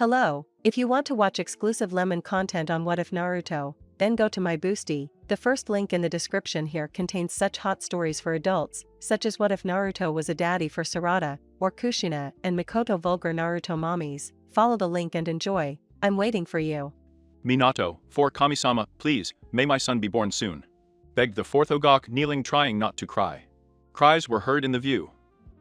Hello, if you want to watch exclusive lemon content on What If Naruto, then go to my Boosty. The first link in the description here contains such hot stories for adults, such as what if Naruto was a daddy for Sarada, or Kushina and Mikoto vulgar Naruto mommies. Follow the link and enjoy. I'm waiting for you. Minato, for Kami-sama, please, may my son be born soon. Begged the fourth Ogok, kneeling, trying not to cry. Cries were heard in the view.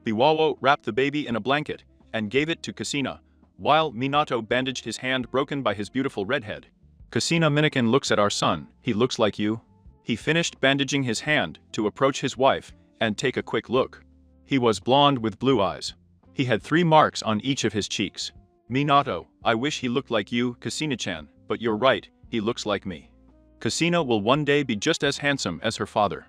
Biwawo wrapped the baby in a blanket and gave it to Kushina, while Minato bandaged his hand broken by his beautiful redhead. Kushina Minikin looks at our son, he looks like you. He finished bandaging his hand to approach his wife and take a quick look. He was blonde with blue eyes. He had 3 marks on each of his cheeks. Minato, I wish he looked like you, Kushina-chan, but you're right, he looks like me. Kushina will one day be just as handsome as her father.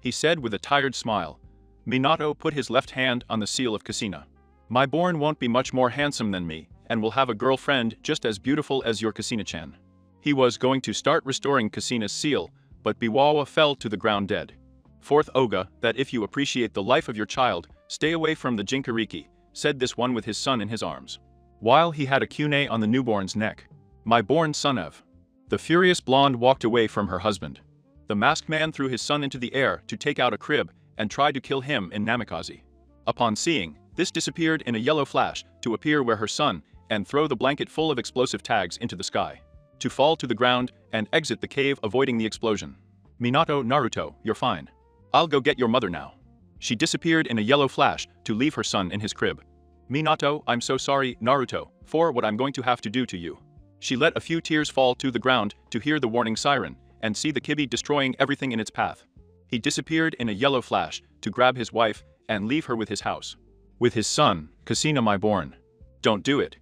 He said with a tired smile. Minato put his left hand on the seal of Kushina. My born won't be much more handsome than me, and will have a girlfriend just as beautiful as your Kushina-chan. He was going to start restoring Kushina's seal, but Biwawa fell to the ground dead. Fourth Oga, that if you appreciate the life of your child, stay away from the Jinchuriki, said this one with his son in his arms, while he had a kune on the newborn's neck. My born son Ev. The furious blonde walked away from her husband. The masked man threw his son into the air to take out a crib and tried to kill him in namikaze. Upon seeing, this disappeared in a yellow flash to appear where her son and throw the blanket full of explosive tags into the sky, to fall to the ground and exit the cave avoiding the explosion. Minato, Naruto, you're fine. I'll go get your mother now. She disappeared in a yellow flash to leave her son in his crib. Minato, I'm so sorry, Naruto, for what I'm going to have to do to you. She let a few tears fall to the ground to hear the warning siren and see the kibi destroying everything in its path. He disappeared in a yellow flash to grab his wife and leave her with his house. With his son, Kushina my born. Don't do it.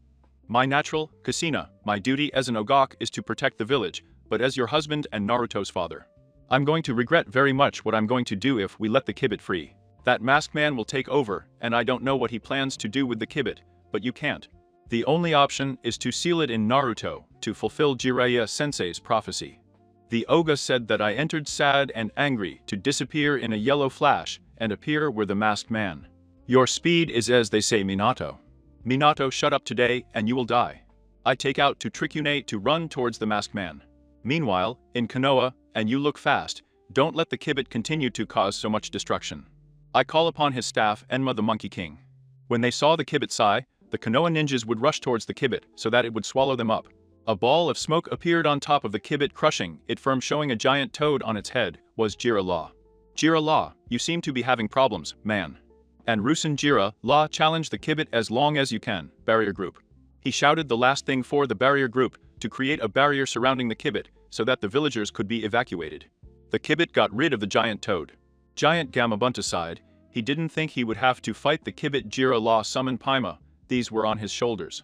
My natural, Kushina, my duty as an Ogok is to protect the village, but as your husband and Naruto's father, I'm going to regret very much what I'm going to do if we let the kibit free. That masked man will take over, and I don't know what he plans to do with the kibit, but you can't. The only option is to seal it in Naruto to fulfill Jiraiya Sensei's prophecy. The Oga said that I entered sad and angry to disappear in a yellow flash and appear where the masked man. Your speed is as they say, Minato. Minato, shut up today and you will die. I take out to Trikune to run towards the masked man. Meanwhile, in Konoha, and you look fast, don't let the kibit continue to cause so much destruction. I call upon his staff, Enma the Monkey King. When they saw the kibit sigh, the Konoha ninjas would rush towards the kibit so that it would swallow them up. A ball of smoke appeared on top of the kibit, crushing it firm, showing a giant toad on its head, was Jiraiya Law. Jiraiya Law, you seem to be having problems, man. And Rusen Jiraiya Law challenged the kibit as long as you can, barrier group. He shouted the last thing for the barrier group to create a barrier surrounding the kibit so that the villagers could be evacuated. The kibit got rid of the giant toad. Giant Gamabunta sighed. He didn't think he would have to fight the kibit. Jiraiya Law summoned Paima. These were on his shoulders.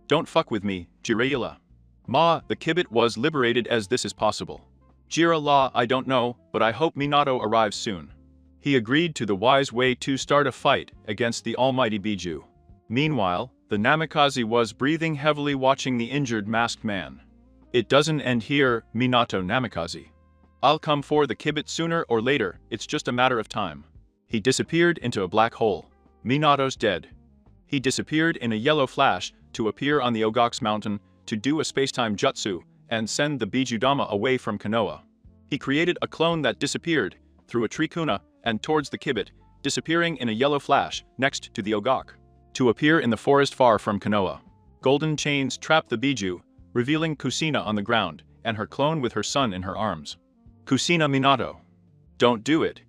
Don't fuck with me, Jiraiya. Ma, the kibit was liberated as this is possible. Jiraiya Law, I don't know, but I hope Minato arrives soon. He agreed to the wise way to start a fight against the almighty Biju. Meanwhile, the Namikaze was breathing heavily watching the injured masked man. It doesn't end here, Minato Namikaze. I'll come for the kibit sooner or later, it's just a matter of time. He disappeared into a black hole. Minato's dead. He disappeared in a yellow flash to appear on the Ogok's mountain to do a spacetime jutsu and send the Bijudama away from Konoha. He created a clone that disappeared through a trikuna and towards the kibit, disappearing in a yellow flash next to the Ogok, to appear in the forest far from Konoha. Golden chains trapped the Biju, revealing Kushina on the ground and her clone with her son in her arms. Kushina, Minato. Don't do it.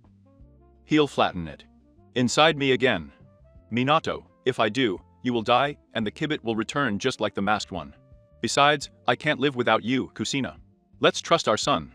He'll flatten it. Inside me again. Minato, if I do, you will die and the kibit will return just like the masked one. Besides, I can't live without you, Kushina. Let's trust our son.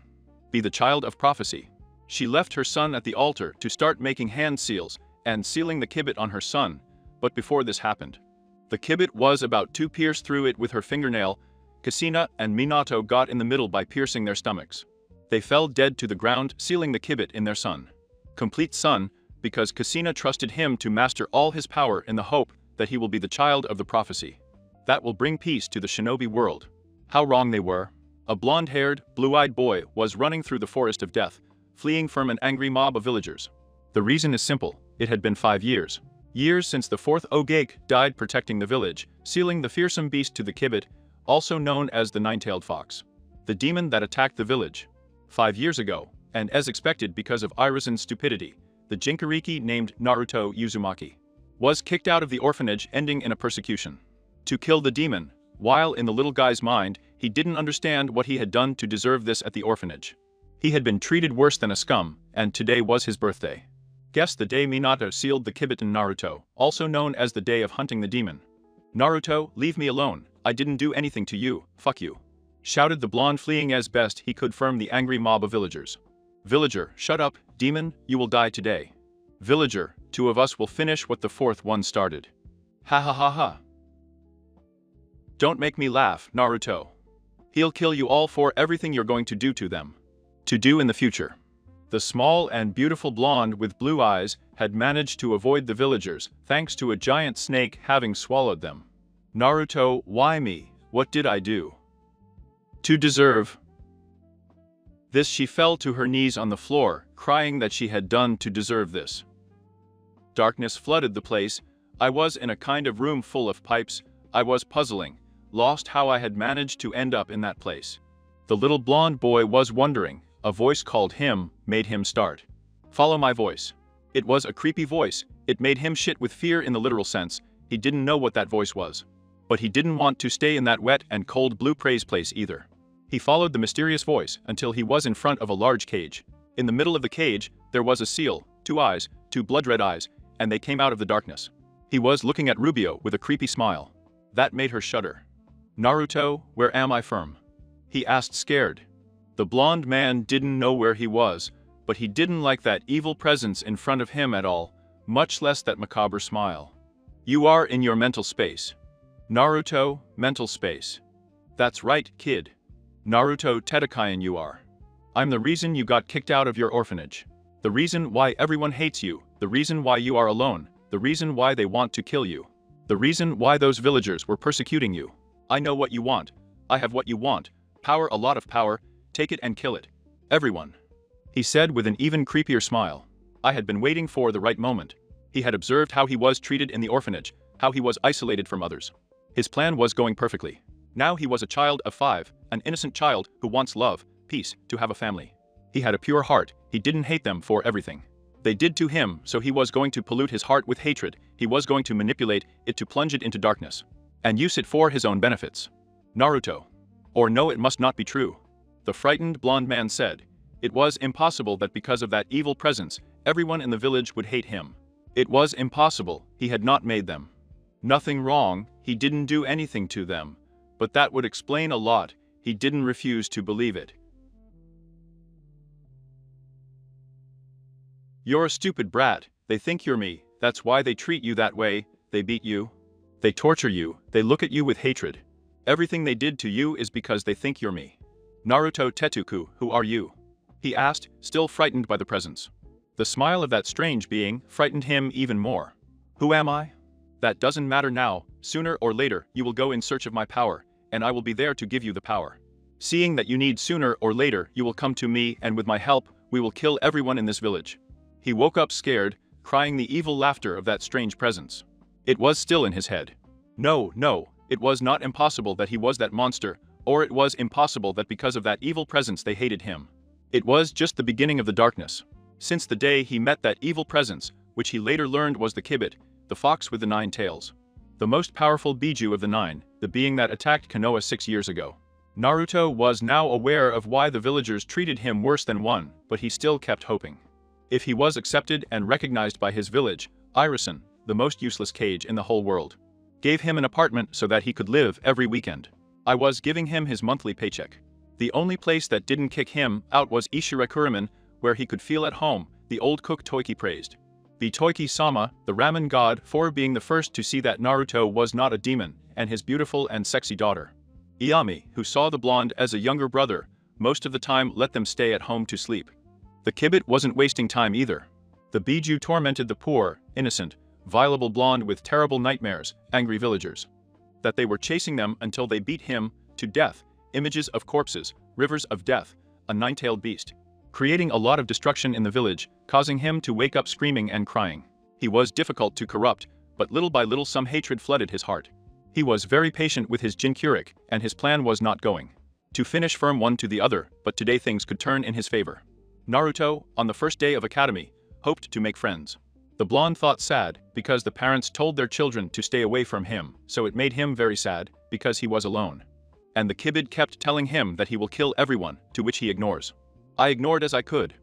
Be the child of prophecy. She left her son at the altar to start making hand seals and sealing the kibit on her son, but before this happened, the kibit was about to pierce through it with her fingernail. Kushina and Minato got in the middle by piercing their stomachs. They fell dead to the ground, sealing the kibit in their son. Complete son, because Kushina trusted him to master all his power in the hope that he will be the child of the prophecy. That will bring peace to the shinobi world. How wrong they were. A blonde-haired, blue-eyed boy was running through the forest of death, fleeing from an angry mob of villagers. The reason is simple, it had been 5 years. Years since the fourth Ogake died protecting the village, sealing the fearsome beast to the Kibbit, also known as the nine-tailed fox. The demon that attacked the village. 5 years ago, and as expected because of Irisen's stupidity, the Jinkariki named Naruto Uzumaki was kicked out of the orphanage, ending in a persecution to kill the demon, while in the little guy's mind, he didn't understand what he had done to deserve this at the orphanage. He had been treated worse than a scum, and today was his birthday. Guess the day Minato sealed the Kibbit in Naruto, also known as the day of hunting the demon. Naruto, leave me alone, I didn't do anything to you, fuck you. Shouted the blonde, fleeing as best he could from the angry mob of villagers. Villager, shut up, demon, you will die today. Villager, 2 of us will finish what the 4th one started. Ha ha ha ha. Don't make me laugh, Naruto. He'll kill you all for everything you're going to do to them. To do in the future. The small and beautiful blonde with blue eyes had managed to avoid the villagers, thanks to a giant snake having swallowed them. Naruto, why me? What did I do to deserve this? She fell to her knees on the floor, crying that she had done to deserve this. Darkness flooded the place. I was in a kind of room full of pipes. I was puzzling, lost how I had managed to end up in that place. The little blonde boy was wondering. A voice called him, made him start. Follow my voice. It was a creepy voice. It made him shit with fear in the literal sense. He didn't know what that voice was. But he didn't want to stay in that wet and cold blue praise place either. He followed the mysterious voice until he was in front of a large cage. In the middle of the cage, there was a seal, 2 eyes, 2 blood-red eyes, and they came out of the darkness. He was looking at Rubio with a creepy smile. That made her shudder. Naruto, where am I from? He asked, scared. The blonde man didn't know where he was, but he didn't like that evil presence in front of him at all, much less that macabre smile. You are in your mental space. Naruto, mental space. That's right, kid. Naruto Tetakayan you are. I'm the reason you got kicked out of your orphanage. The reason why everyone hates you, the reason why you are alone, the reason why they want to kill you. The reason why those villagers were persecuting you. I know what you want. I have what you want. Power, a lot of power. Take it and kill it. Everyone. He said with an even creepier smile. I had been waiting for the right moment. He had observed how he was treated in the orphanage, how he was isolated from others. His plan was going perfectly. Now he was a child of 5, an innocent child who wants love, peace, to have a family. He had a pure heart. He didn't hate them for everything they did to him, so he was going to pollute his heart with hatred. He was going to manipulate it to plunge it into darkness and use it for his own benefits. Naruto. Or no, it must not be true. The frightened blonde man said. It was impossible that because of that evil presence, everyone in the village would hate him. It was impossible. He had not made them. Nothing wrong. He didn't do anything to them. But that would explain a lot. He didn't refuse to believe it. You're a stupid brat. They think you're me. That's why they treat you that way. They beat you. They torture you. They look at you with hatred. Everything they did to you is because they think you're me. Naruto Tetuku, who are you? He asked, still frightened by the presence. The smile of that strange being frightened him even more. Who am I? That doesn't matter now. Sooner or later, you will go in search of my power, and I will be there to give you the power. Seeing that you need sooner or later, you will come to me, and with my help, we will kill everyone in this village. He woke up scared, crying the evil laughter of that strange presence. It was still in his head. No, it was not impossible that he was that monster, or it was impossible that because of that evil presence they hated him. It was just the beginning of the darkness. Since the day he met that evil presence, which he later learned was the Kibbit, the fox with the 9 tails. The most powerful Biju of the 9, the being that attacked Konoha 6 years ago. Naruto was now aware of why the villagers treated him worse than one, but he still kept hoping. If he was accepted and recognized by his village, Irisen, the most useless cage in the whole world, gave him an apartment so that he could live every weekend. I was giving him his monthly paycheck. The only place that didn't kick him out was Ishirakuramen, where he could feel at home, the old cook Toiki praised. The Toiki-sama, the ramen god, for being the first to see that Naruto was not a demon, and his beautiful and sexy daughter. Iyami, who saw the blonde as a younger brother, most of the time let them stay at home to sleep. The Kibbit wasn't wasting time either. The Biju tormented the poor, innocent, violable blonde with terrible nightmares, angry villagers. That they were chasing them until they beat him to death, images of corpses, rivers of death, a 9-tailed beast, creating a lot of destruction in the village, causing him to wake up screaming and crying. He was difficult to corrupt, but little by little some hatred flooded his heart. He was very patient with his Jinchurik, and his plan was not going to finish firm one to the other, but today things could turn in his favor. Naruto, on the first day of academy, hoped to make friends. The blonde thought sad, because the parents told their children to stay away from him, so it made him very sad, because he was alone. And the Kibid kept telling him that he will kill everyone, to which he ignores. I ignored as I could.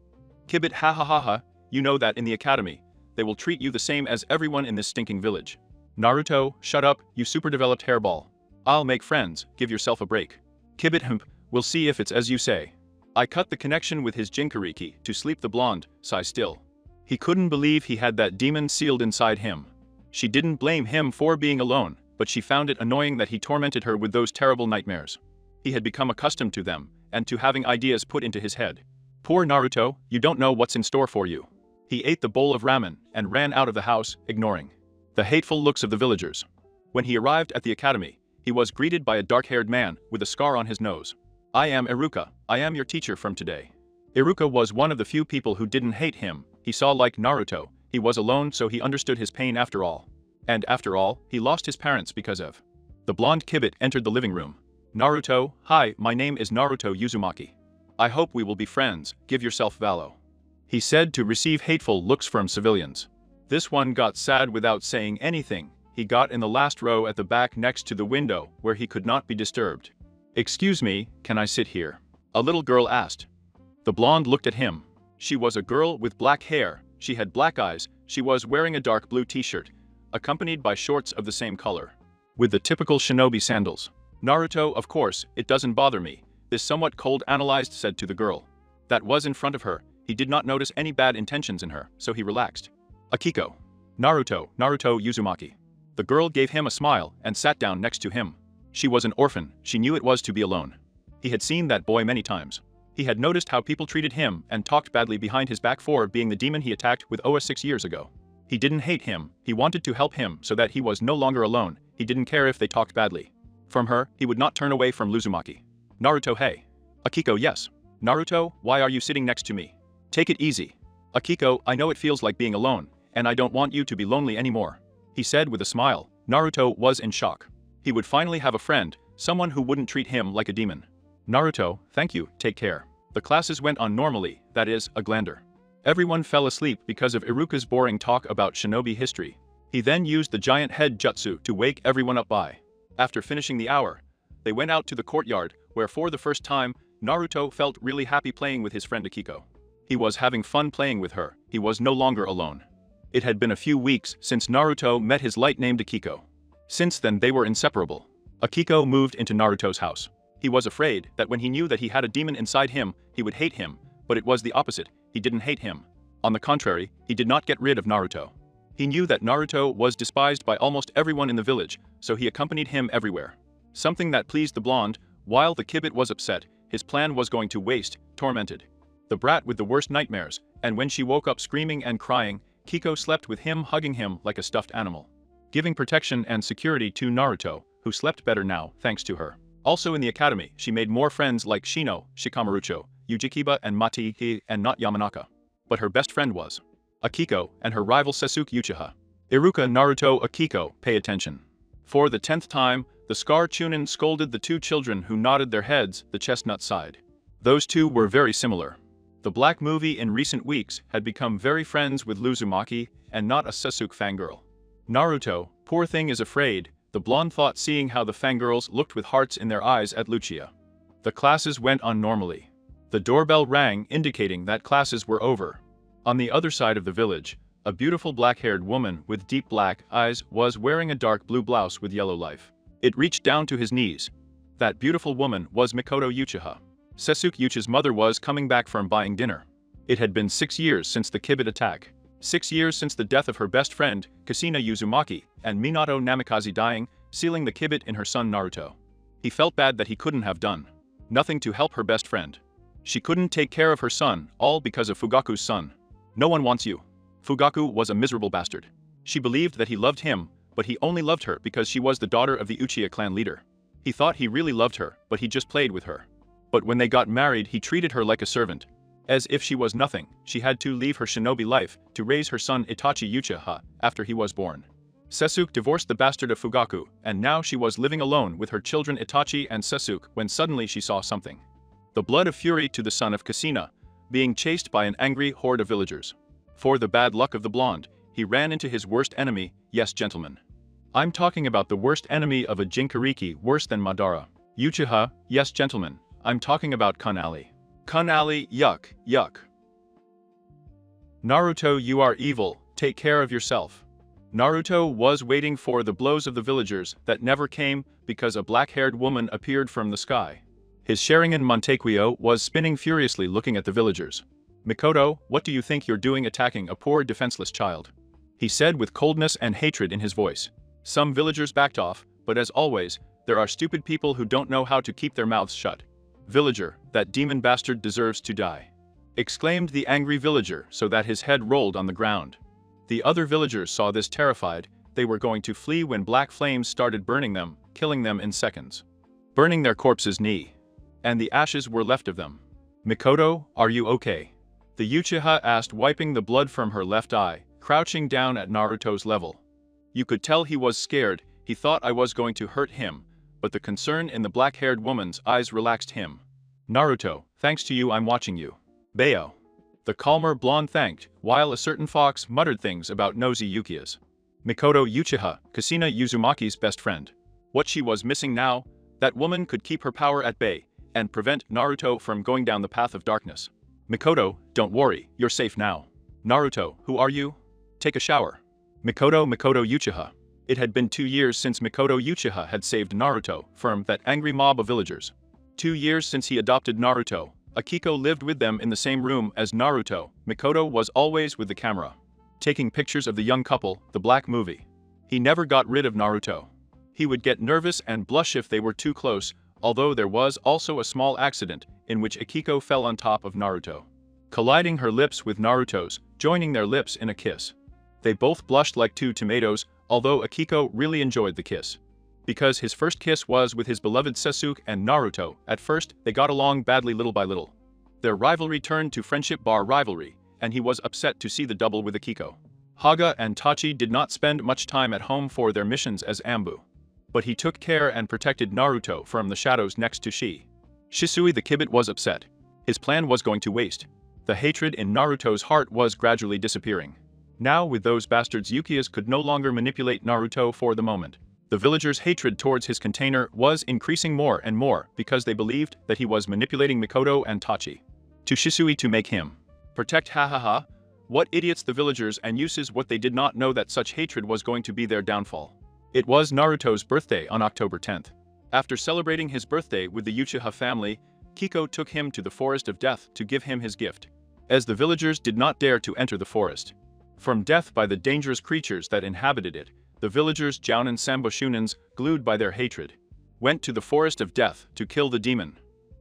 Kibid, ha ha ha ha, you know that in the academy, they will treat you the same as everyone in this stinking village. Naruto, shut up, you super-developed hairball. I'll make friends, give yourself a break. Kibit we'll see if it's as you say. I cut the connection with his Jinchuriki to sleep. The blonde, sigh still. He couldn't believe he had that demon sealed inside him. She didn't blame him for being alone, but she found it annoying that he tormented her with those terrible nightmares. He had become accustomed to them, and to having ideas put into his head. Poor Naruto, you don't know what's in store for you. He ate the bowl of ramen, and ran out of the house, ignoring the hateful looks of the villagers. When he arrived at the academy, he was greeted by a dark-haired man with a scar on his nose. I am Iruka, I am your teacher from today. Iruka was one of the few people who didn't hate him. He saw, like Naruto, he was alone, so he understood his pain after all. And after all, he lost his parents because of. The blonde Kibit entered the living room. Naruto, hi, my name is Naruto Uzumaki. I hope we will be friends, give yourself Valo. He said to receive hateful looks from civilians. This one got sad without saying anything. He got in the last row at the back next to the window, where he could not be disturbed. Excuse me, can I sit here? A little girl asked. The blonde looked at him. She was a girl with black hair, she had black eyes, she was wearing a dark blue t-shirt, accompanied by shorts of the same color, with the typical shinobi sandals. Naruto, of course, it doesn't bother me, this somewhat cold analyzed said to the girl. That was in front of her, he did not notice any bad intentions in her, so he relaxed. Akiko. Naruto Uzumaki. The girl gave him a smile and sat down next to him. She was an orphan, she knew it was to be alone. He had seen that boy many times. He had noticed how people treated him and talked badly behind his back for being the demon he attacked with Oa 6 years ago. He didn't hate him, he wanted to help him so that he was no longer alone, he didn't care if they talked badly. From her, he would not turn away from Uzumaki. Naruto, hey. Akiko, yes. Naruto, why are you sitting next to me? Take it easy. Akiko, I know it feels like being alone, and I don't want you to be lonely anymore. He said with a smile. Naruto was in shock. He would finally have a friend, someone who wouldn't treat him like a demon. Naruto, thank you, take care. The classes went on normally, that is, a glander. Everyone fell asleep because of Iruka's boring talk about shinobi history. He then used the giant head jutsu to wake everyone up by. After finishing the hour, they went out to the courtyard, where for the first time, Naruto felt really happy playing with his friend Akiko. He was having fun playing with her, he was no longer alone. It had been a few weeks since Naruto met his light-named Akiko. Since then they were inseparable. Akiko moved into Naruto's house. He was afraid that when he knew that he had a demon inside him, he would hate him, but it was the opposite, he didn't hate him. On the contrary, he did not get rid of Naruto. He knew that Naruto was despised by almost everyone in the village, so he accompanied him everywhere. Something that pleased the blonde, while the Kibit was upset, his plan was going to waste, tormented. The brat with the worst nightmares, and when she woke up screaming and crying, Kiko slept with him hugging him like a stuffed animal, giving protection and security to Naruto, who slept better now thanks to her. Also in the academy, she made more friends like Shino, Shikamarucho, Ujikiba and Matiiki and not Yamanaka. But her best friend was Akiko and her rival Sasuke Uchiha. Iruka Naruto Akiko, pay attention. For the 10th time, the Scar Chunin scolded the two children who nodded their heads the chestnut side. Those two were very similar. The black movie in recent weeks had become very friends with Uzumaki and not a Sasuke fangirl. Naruto, poor thing is afraid, the blonde thought seeing how the fangirls looked with hearts in their eyes at Lucia. The classes went on normally. The doorbell rang indicating that classes were over. On the other side of the village, a beautiful black-haired woman with deep black eyes was wearing a dark blue blouse with yellow life. It reached down to his knees. That beautiful woman was Mikoto Uchiha. Sasuke Uchiha's mother was coming back from buying dinner. It had been 6 years since the Kibit attack. 6 years since the death of her best friend, Kasina Uzumaki, and Minato Namikaze dying, sealing the Kibit in her son Naruto. He felt bad that he couldn't have done nothing to help her best friend. She couldn't take care of her son, all because of Fugaku's son. No one wants you. Fugaku was a miserable bastard. She believed that he loved him, but he only loved her because she was the daughter of the Uchiha clan leader. He thought he really loved her, but he just played with her. But when they got married, he treated her like a servant. As if she was nothing, she had to leave her shinobi life to raise her son Itachi Uchiha after he was born. Sasuke divorced the bastard of Fugaku, and now she was living alone with her children Itachi and Sasuke when suddenly she saw something. The blood of fury to the son of Kasina, being chased by an angry horde of villagers. For the bad luck of the blonde, he ran into his worst enemy, yes gentlemen. I'm talking about the worst enemy of a Jinchuriki worse than Madara. Uchiha, yes gentlemen, I'm talking about Kunali. Kunali, yuck, yuck. Naruto, you are evil, take care of yourself. Naruto was waiting for the blows of the villagers that never came because a black-haired woman appeared from the sky. His Sharingan Montequio was spinning furiously looking at the villagers. Mikoto, what do you think you're doing attacking a poor defenseless child? He said with coldness and hatred in his voice. Some villagers backed off, but as always, there are stupid people who don't know how to keep their mouths shut. Villager, that demon bastard deserves to die. Exclaimed the angry villager so that his head rolled on the ground. The other villagers saw this terrified, they were going to flee when black flames started burning them, killing them in seconds. Burning their corpses knee. And the ashes were left of them. Mikoto, are you okay? The Uchiha asked, wiping the blood from her left eye, crouching down at Naruto's level. You could tell he was scared, he thought I was going to hurt him, but the concern in the black-haired woman's eyes relaxed him. Naruto, thanks to you I'm watching you. Bayo. The calmer blonde thanked, while a certain fox muttered things about nosy Yukias. Mikoto Uchiha, Kasina Uzumaki's best friend. What she was missing now, that woman could keep her power at bay, and prevent Naruto from going down the path of darkness. Mikoto, don't worry, you're safe now. Naruto, who are you? Take a shower. Mikoto Uchiha. It had been 2 years since Mikoto Uchiha had saved Naruto from that angry mob of villagers. 2 years since he adopted Naruto. Akiko lived with them in the same room as Naruto. Mikoto was always with the camera, taking pictures of the young couple, the black movie. He never got rid of Naruto. He would get nervous and blush if they were too close, although there was also a small accident in which Akiko fell on top of Naruto, colliding her lips with Naruto's, joining their lips in a kiss. They both blushed like two tomatoes, although Akiko really enjoyed the kiss. Because his first kiss was with his beloved Sasuke and Naruto, at first they got along badly little by little. Their rivalry turned to friendship bar rivalry, and he was upset to see the double with Akiko. Haga and Tachi did not spend much time at home for their missions as Ambu. But he took care and protected Naruto from the shadows next to Shisui the Kibit was upset. His plan was going to waste. The hatred in Naruto's heart was gradually disappearing. Now with those bastards Yukias could no longer manipulate Naruto for the moment. The villagers' hatred towards his container was increasing more and more because they believed that he was manipulating Mikoto and Tachi. To Shisui to make him protect hahaha. What idiots the villagers and uses what they did not know that such hatred was going to be their downfall. It was Naruto's birthday on October 10th. After celebrating his birthday with the Uchiha family, Kiko took him to the Forest of Death to give him his gift. As the villagers did not dare to enter the forest from death by the dangerous creatures that inhabited it, the villagers Jounin Samboshunins, glued by their hatred, went to the Forest of Death to kill the demon.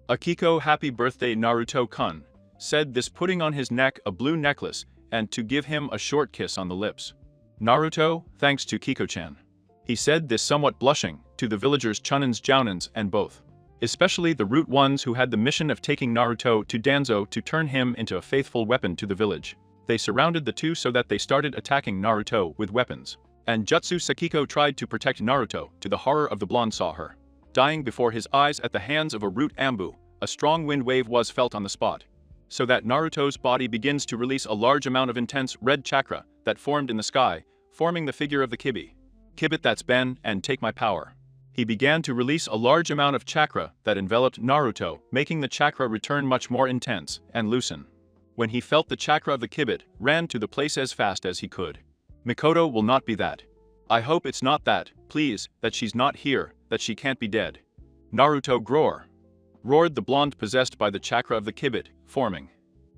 Akiko, happy birthday Naruto-kun, said this, putting on his neck a blue necklace and to give him a short kiss on the lips. Naruto, thanks to Kiko-chan. He said this somewhat blushing to the villagers Chunins Jounins and both, especially the root ones who had the mission of taking Naruto to Danzo to turn him into a faithful weapon to the village. They surrounded the two so that they started attacking Naruto with weapons. And Jutsu Sakiko tried to protect Naruto, to the horror of the blonde saw her dying before his eyes at the hands of a root Ambu. A strong wind wave was felt on the spot, so that Naruto's body begins to release a large amount of intense red chakra that formed in the sky, forming the figure of the Kibi. Kibit, that's Ben, and take my power. He began to release a large amount of chakra that enveloped Naruto, making the chakra return much more intense and loosen. When he felt the chakra of the Kibit, ran to the place as fast as he could. Mikoto will not be that. I hope it's not that, please, that she's not here, that she can't be dead. Naruto roared the blonde possessed by the chakra of the Kibit, forming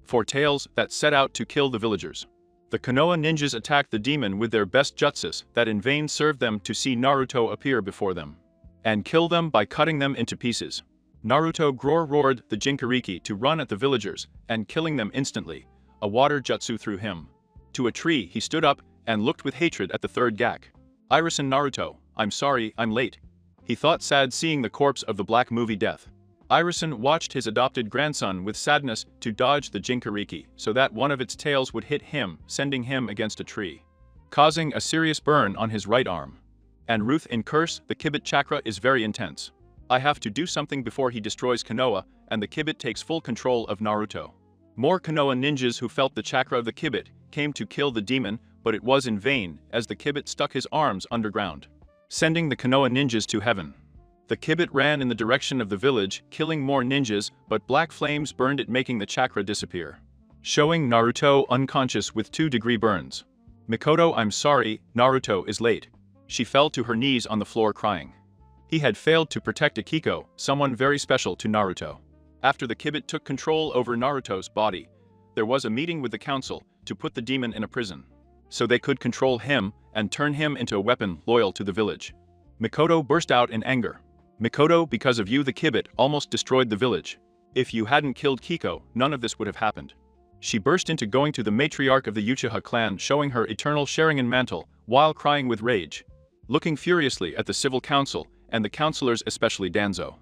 four tails that set out to kill the villagers. The Konoha ninjas attacked the demon with their best jutsus that in vain served them to see Naruto appear before them and kill them by cutting them into pieces. Naruto roared the Jinchuriki to run at the villagers and killing them instantly. A water jutsu threw him to a tree. He stood up and looked with hatred at the third Gak. Iris and Naruto, I'm sorry, I'm late. He thought sad seeing the corpse of the black movie death. Irison watched his adopted grandson with sadness to dodge the jinkariki so that one of its tails would hit him, sending him against a tree, causing a serious burn on his right arm. And Ruth in Curse, the Kibit chakra is very intense. I have to do something before he destroys Konoha, and the Kibit takes full control of Naruto. More Konoha ninjas who felt the chakra of the Kibit came to kill the demon, but it was in vain as the Kibit stuck his arms underground, sending the Konoha ninjas to heaven. The Kibit ran in the direction of the village, killing more ninjas, but black flames burned it, making the chakra disappear, showing Naruto unconscious with 2-degree burns. Mikoto, I'm sorry, Naruto is late. She fell to her knees on the floor crying. He had failed to protect Akiko, someone very special to Naruto. After the Kibit took control over Naruto's body, there was a meeting with the council to put the demon in a prison, so they could control him and turn him into a weapon loyal to the village. Mikoto burst out in anger. Mikoto, because of you the Kibit almost destroyed the village. If you hadn't killed Kiko, none of this would have happened. She burst into going to the matriarch of the Uchiha clan, showing her eternal Sharingan mantle, while crying with rage, looking furiously at the civil council and the councilors, especially Danzo.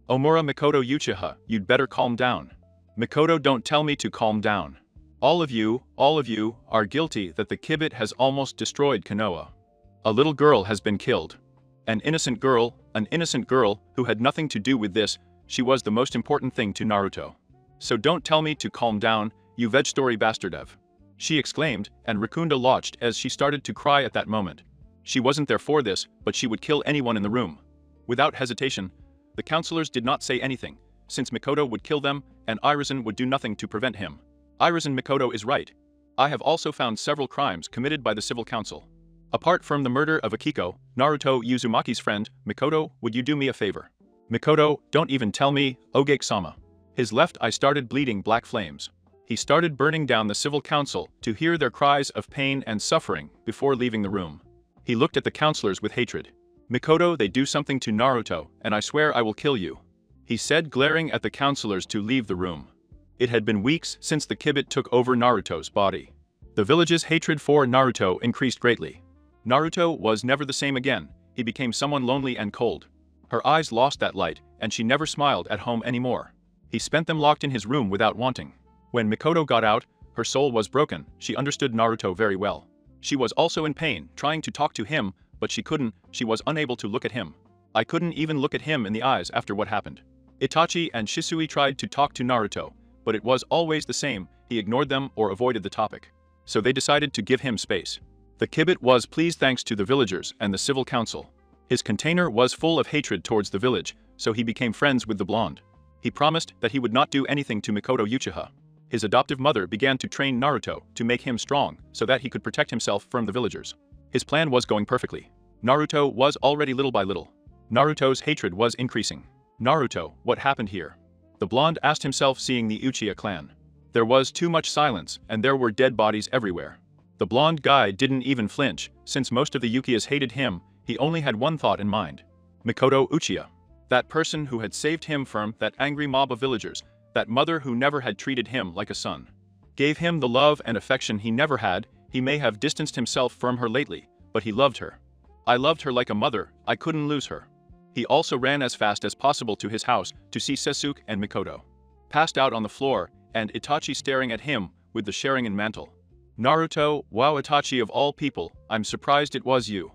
Omura, Mikoto Uchiha, you'd better calm down. Mikoto, don't tell me to calm down. All of you are guilty that the Kibit has almost destroyed Konoha. A little girl has been killed. An innocent girl who had nothing to do with this. She was the most important thing to Naruto. So don't tell me to calm down, you veg-story bastardev. She exclaimed, and Rakunda lodged as she started to cry at that moment. She wasn't there for this, but she would kill anyone in the room. Without hesitation, the counselors did not say anything, since Mikoto would kill them, and Irison would do nothing to prevent him. Irison, Mikoto is right. I have also found several crimes committed by the civil council. Apart from the murder of Akiko, Naruto Uzumaki's friend, Mikoto, would you do me a favor? Mikoto, don't even tell me, Ogake-sama. His left eye started bleeding black flames. He started burning down the civil council to hear their cries of pain and suffering before leaving the room. He looked at the counselors with hatred. Mikoto, they do something to Naruto, and I swear I will kill you, he said, glaring at the counselors to leave the room. It had been weeks since the Kibit took over Naruto's body. The village's hatred for Naruto increased greatly. Naruto was never the same again. He became someone lonely and cold. Her eyes lost that light, and she never smiled at home anymore. He spent them locked in his room without wanting. When Mikoto got out, her soul was broken. She understood Naruto very well. She was also in pain, trying to talk to him, but she couldn't. She was unable to look at him. I couldn't even look at him in the eyes after what happened. Itachi and Shisui tried to talk to Naruto, but it was always the same. He ignored them or avoided the topic. So they decided to give him space. The Kibit was pleased thanks to the villagers and the civil council. His container was full of hatred towards the village, so he became friends with the blonde. He promised that he would not do anything to Mikoto Uchiha. His adoptive mother began to train Naruto to make him strong so that he could protect himself from the villagers. His plan was going perfectly. Naruto was already little by little. Naruto's hatred was increasing. Naruto, what happened here? The blonde asked himself, seeing the Uchiha clan. There was too much silence, and there were dead bodies everywhere. The blonde guy didn't even flinch, since most of the Uchihas hated him. He only had one thought in mind. Mikoto Uchiha. That person who had saved him from that angry mob of villagers, that mother who never had treated him like a son. Gave him the love and affection he never had. He may have distanced himself from her lately, but he loved her. I loved her like a mother, I couldn't lose her. He also ran as fast as possible to his house to see Sasuke and Mikoto passed out on the floor, and Itachi staring at him with the Sharingan mantle. Naruto, wow, Itachi of all people, I'm surprised it was you.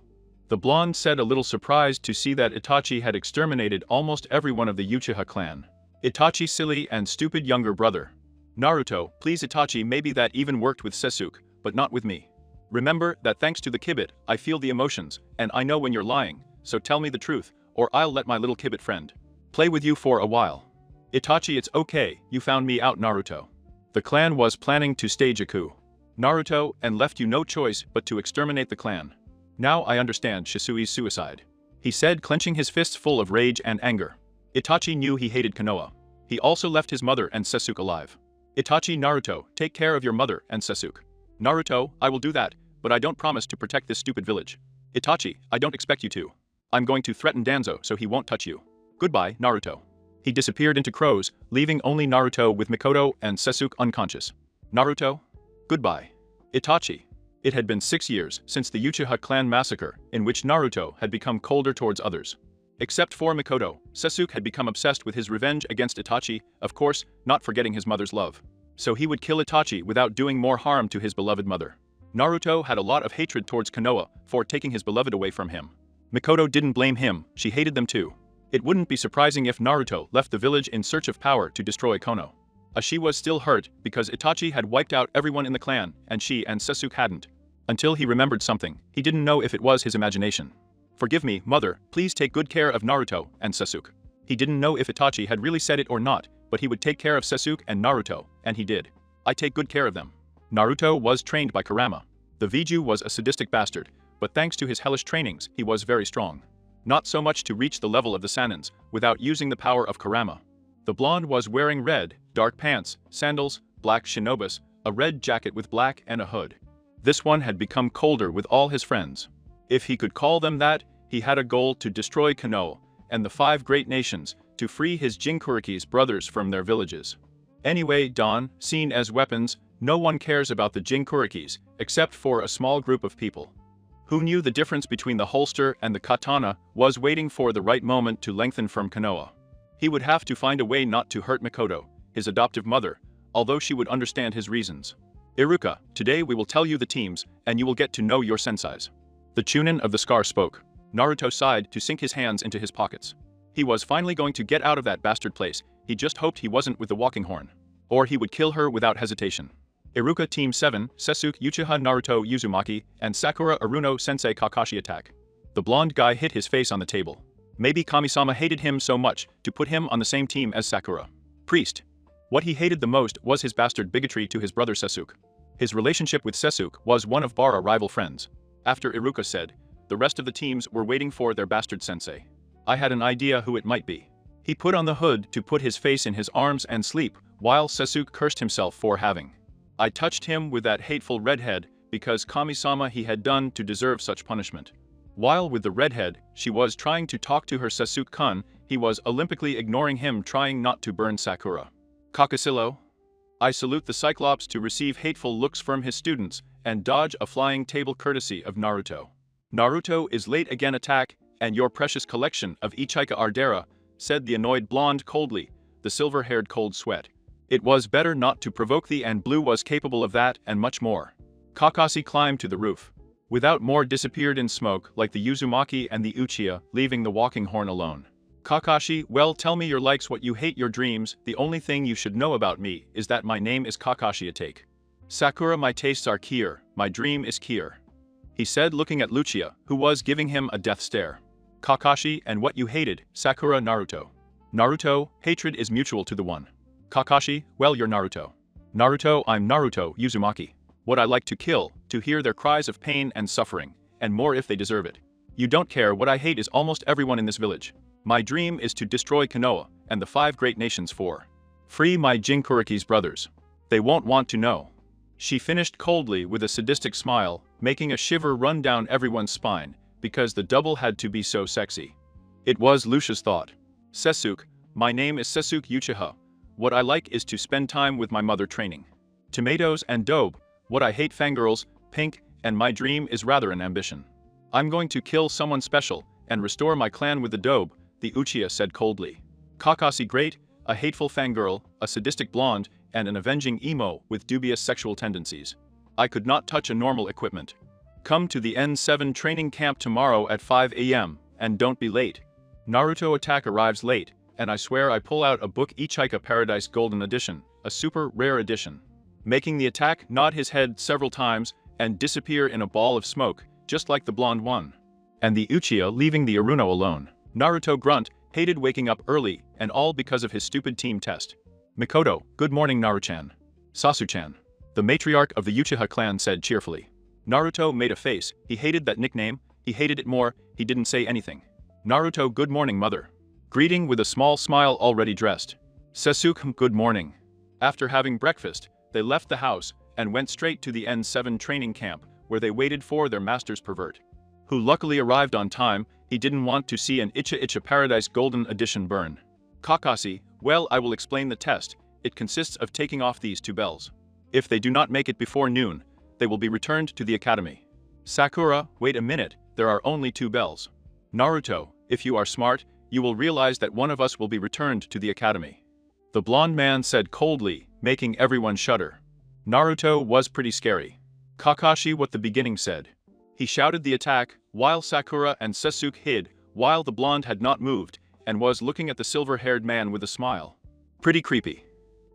The blonde said, a little surprised to see that Itachi had exterminated almost everyone of the Uchiha clan. Itachi, silly and stupid younger brother. Naruto, please Itachi, maybe that even worked with Sasuke, but not with me. Remember that thanks to the Kibit, I feel the emotions, and I know when you're lying, so tell me the truth, or I'll let my little Kibit friend play with you for a while. Itachi, it's okay, you found me out, Naruto. The clan was planning to stage a coup, Naruto, and left you no choice but to exterminate the clan. Now I understand Shisui's suicide, he said, clenching his fists full of rage and anger. Itachi knew he hated Konoha. He also left his mother and Sasuke alive. Itachi, Naruto, take care of your mother and Sasuke. Naruto, I will do that, but I don't promise to protect this stupid village. Itachi, I don't expect you to. I'm going to threaten Danzo so he won't touch you. Goodbye, Naruto. He disappeared into crows, leaving only Naruto with Mikoto and Sasuke unconscious. Naruto? Goodbye. Itachi. It had been 6 years since the Uchiha clan massacre, in which Naruto had become colder towards others. Except for Mikoto, Sasuke had become obsessed with his revenge against Itachi, of course, not forgetting his mother's love. So he would kill Itachi without doing more harm to his beloved mother. Naruto had a lot of hatred towards Konoha for taking his beloved away from him. Mikoto didn't blame him, she hated them too. It wouldn't be surprising if Naruto left the village in search of power to destroy Konoha. She was still hurt because Itachi had wiped out everyone in the clan and she and Sasuke hadn't. Until he remembered something, he didn't know if it was his imagination. Forgive me, mother, please take good care of Naruto and Sasuke. He didn't know if Itachi had really said it or not, but he would take care of Sasuke and Naruto, and he did. I take good care of them. Naruto was trained by Kurama. The Viju was a sadistic bastard, but thanks to his hellish trainings, he was very strong. Not so much to reach the level of the Sanins, without using the power of Kurama. The blonde was wearing red, dark pants, sandals, black shinobis, a red jacket with black and a hood. This one had become colder with all his friends. If he could call them that, he had a goal to destroy Konoha and the 5 great nations, to free his Jinkuriki's brothers from their villages. Anyway, Dawn, seen as weapons, no one cares about the Jinkurikis, except for a small group of people. Who knew the difference between the holster and the katana, was waiting for the right moment to lengthen from Konoha. He would have to find a way not to hurt Mikoto, his adoptive mother, although she would understand his reasons. Iruka, today we will tell you the teams, and you will get to know your sensais. The Chunin of the Scar spoke. Naruto sighed to sink his hands into his pockets. He was finally going to get out of that bastard place, he just hoped he wasn't with the walking horn. Or he would kill her without hesitation. Iruka Team 7, Sasuke Uchiha Naruto Uzumaki, and Sakura Aruno Sensei Kakashi attack. The blonde guy hit his face on the table. Maybe Kami-sama hated him so much to put him on the same team as Sakura. Priest. What he hated the most was his bastard bigotry to his brother Sasuke. His relationship with Sasuke was one of bara rival friends. After Iruka said, the rest of the teams were waiting for their bastard sensei. I had an idea who it might be. He put on the hood to put his face in his arms and sleep, while Sasuke cursed himself for having. I touched him with that hateful redhead, because Kami-sama he had done to deserve such punishment. While with the redhead, she was trying to talk to her Sasuke-kun, he was olympically ignoring him trying not to burn Sakura. Kakasilo. I salute the Cyclops to receive hateful looks from his students, and dodge a flying table courtesy of Naruto. Naruto is late again attack, and your precious collection of Ichika Ardera, said the annoyed blonde coldly, the silver-haired cold sweat. It was better not to provoke thee and Blue was capable of that and much more. Kakashi climbed to the roof. Without more disappeared in smoke like the Uzumaki and the Uchiha, leaving the walking horn alone. Kakashi, well tell me your likes what you hate your dreams, the only thing you should know about me is that my name is Kakashi Atake. Sakura my tastes are Kier, my dream is Kier. He said looking at Lucia, who was giving him a death stare. Kakashi and what you hated, Sakura Naruto. Naruto, hatred is mutual to the one. Kakashi, well you're Naruto. Naruto I'm Naruto Uzumaki. What I like to kill, to hear their cries of pain and suffering, and more if they deserve it. You don't care what I hate is almost everyone in this village. My dream is to destroy Konoha and the 5 great nations for. Free my Jinkuriki's brothers. They won't want to know. She finished coldly with a sadistic smile, making a shiver run down everyone's spine, because the double had to be so sexy. It was Lucia's thought. Sasuke, my name is Sasuke Uchiha. What I like is to spend time with my mother training. Tomatoes and dobe, what I hate fangirls, pink, and my dream is rather an ambition. I'm going to kill someone special, and restore my clan with the dobe, the Uchiha said coldly. Kakashi great, a hateful fangirl, a sadistic blonde, and an avenging emo with dubious sexual tendencies. I could not touch a normal equipment. Come to the N7 training camp tomorrow at 5 AM, and don't be late. Naruto attack arrives late, and I swear I pull out a book Ichika Paradise Golden Edition, a super rare edition. Making the attack nod his head several times, and disappear in a ball of smoke, just like the blonde one. And the Uchiha leaving the Aruno alone. Naruto grunt, hated waking up early, and all because of his stupid team test. Mikoto, good morning Naruchan. Sasuchan. The matriarch of the Uchiha clan said cheerfully. Naruto made a face, he hated that nickname, he hated it more, he didn't say anything. Naruto good morning mother. Greeting with a small smile already dressed. Sasuke good morning. After having breakfast, they left the house, and went straight to the N7 training camp, where they waited for their master's pervert. Who luckily arrived on time, he didn't want to see an Ichika Paradise Golden Edition burn. Kakashi, well I will explain the test, it consists of taking off these 2 bells. If they do not make it before noon, they will be returned to the academy. Sakura, wait a minute, there are only 2 bells. Naruto, If you are smart, you will realize that one of us will be returned to the academy. The blonde man said coldly, making everyone shudder. Naruto was pretty scary. Kakashi what the beginning said. He shouted the attack, while Sakura and Sasuke hid, while the blonde had not moved, and was looking at the silver-haired man with a smile. Pretty creepy.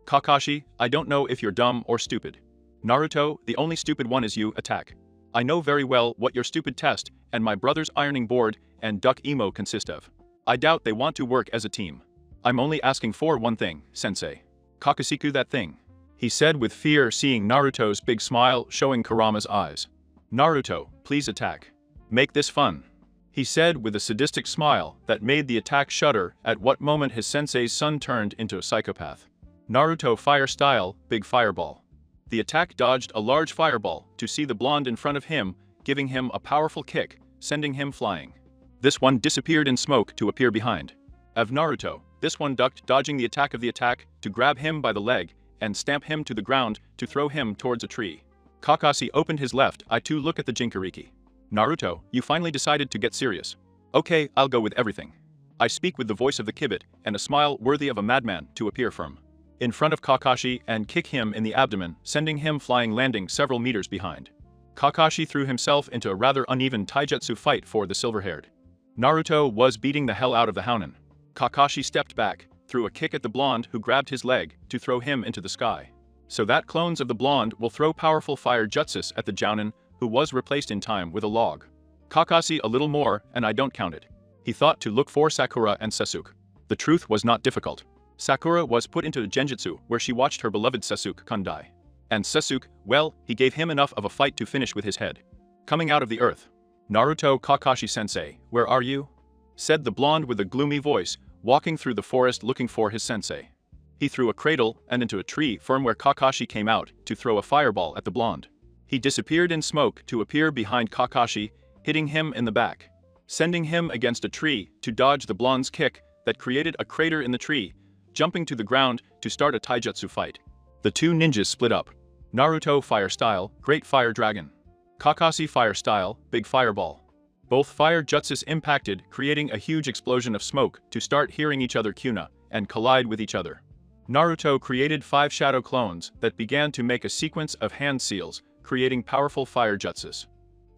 Kakashi, I don't know if you're dumb or stupid. Naruto, the only stupid one is you, attack. I know very well what your stupid test, and my brother's ironing board, and duck emo consist of. I doubt they want to work as a team. I'm only asking for one thing, sensei. Kakasiku that thing. He said with fear, seeing Naruto's big smile showing Kurama's eyes. Naruto, please attack. Make this fun. He said with a sadistic smile that made the attack shudder at what moment his sensei's son turned into a psychopath. Naruto fire style, big fireball. The attack dodged a large fireball to see the blonde in front of him, giving him a powerful kick, sending him flying. This one disappeared in smoke to appear behind. Of Naruto, this one ducked, dodging the attack of the attack to grab him by the leg and stamp him to the ground to throw him towards a tree. Kakashi opened his left eye to look at the Jinchuriki. Naruto, you finally decided to get serious. Okay, I'll go with everything. I speak with the voice of the Kibit and a smile worthy of a madman to appear from in front of Kakashi and kick him in the abdomen, sending him flying, landing several meters behind. Kakashi threw himself into a rather uneven taijutsu fight for the silver-haired. Naruto was beating the hell out of the Hounen. Kakashi stepped back, threw a kick at the blonde who grabbed his leg to throw him into the sky. So that clones of the blonde will throw powerful fire jutsus at the Jounin, who was replaced in time with a log. Kakashi a little more, and I don't count it. He thought to look for Sakura and Sasuke. The truth was not difficult. Sakura was put into a genjutsu where she watched her beloved Sasuke-kun die. And Sasuke, well, he gave him enough of a fight to finish with his head coming out of the earth. Naruto, Kakashi-sensei, where are you? Said the blonde with a gloomy voice, walking through the forest looking for his sensei. He threw a cradle and into a tree from where Kakashi came out to throw a fireball at the blonde. He disappeared in smoke to appear behind Kakashi, hitting him in the back, sending him against a tree to dodge the blonde's kick that created a crater in the tree, jumping to the ground to start a taijutsu fight. The two ninjas split up. Naruto fire style, great fire dragon. Kakashi fire style, big fireball. Both fire jutsus impacted, creating a huge explosion of smoke to start hearing each other Kuna and collide with each other. Naruto created 5 shadow clones that began to make a sequence of hand seals, creating powerful fire jutsus.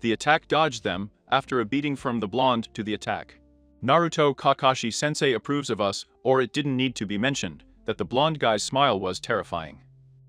The attack dodged them after a beating from the blonde to the attack. Naruto, Kakashi sensei approves of us, or it didn't need to be mentioned that the blonde guy's smile was terrifying.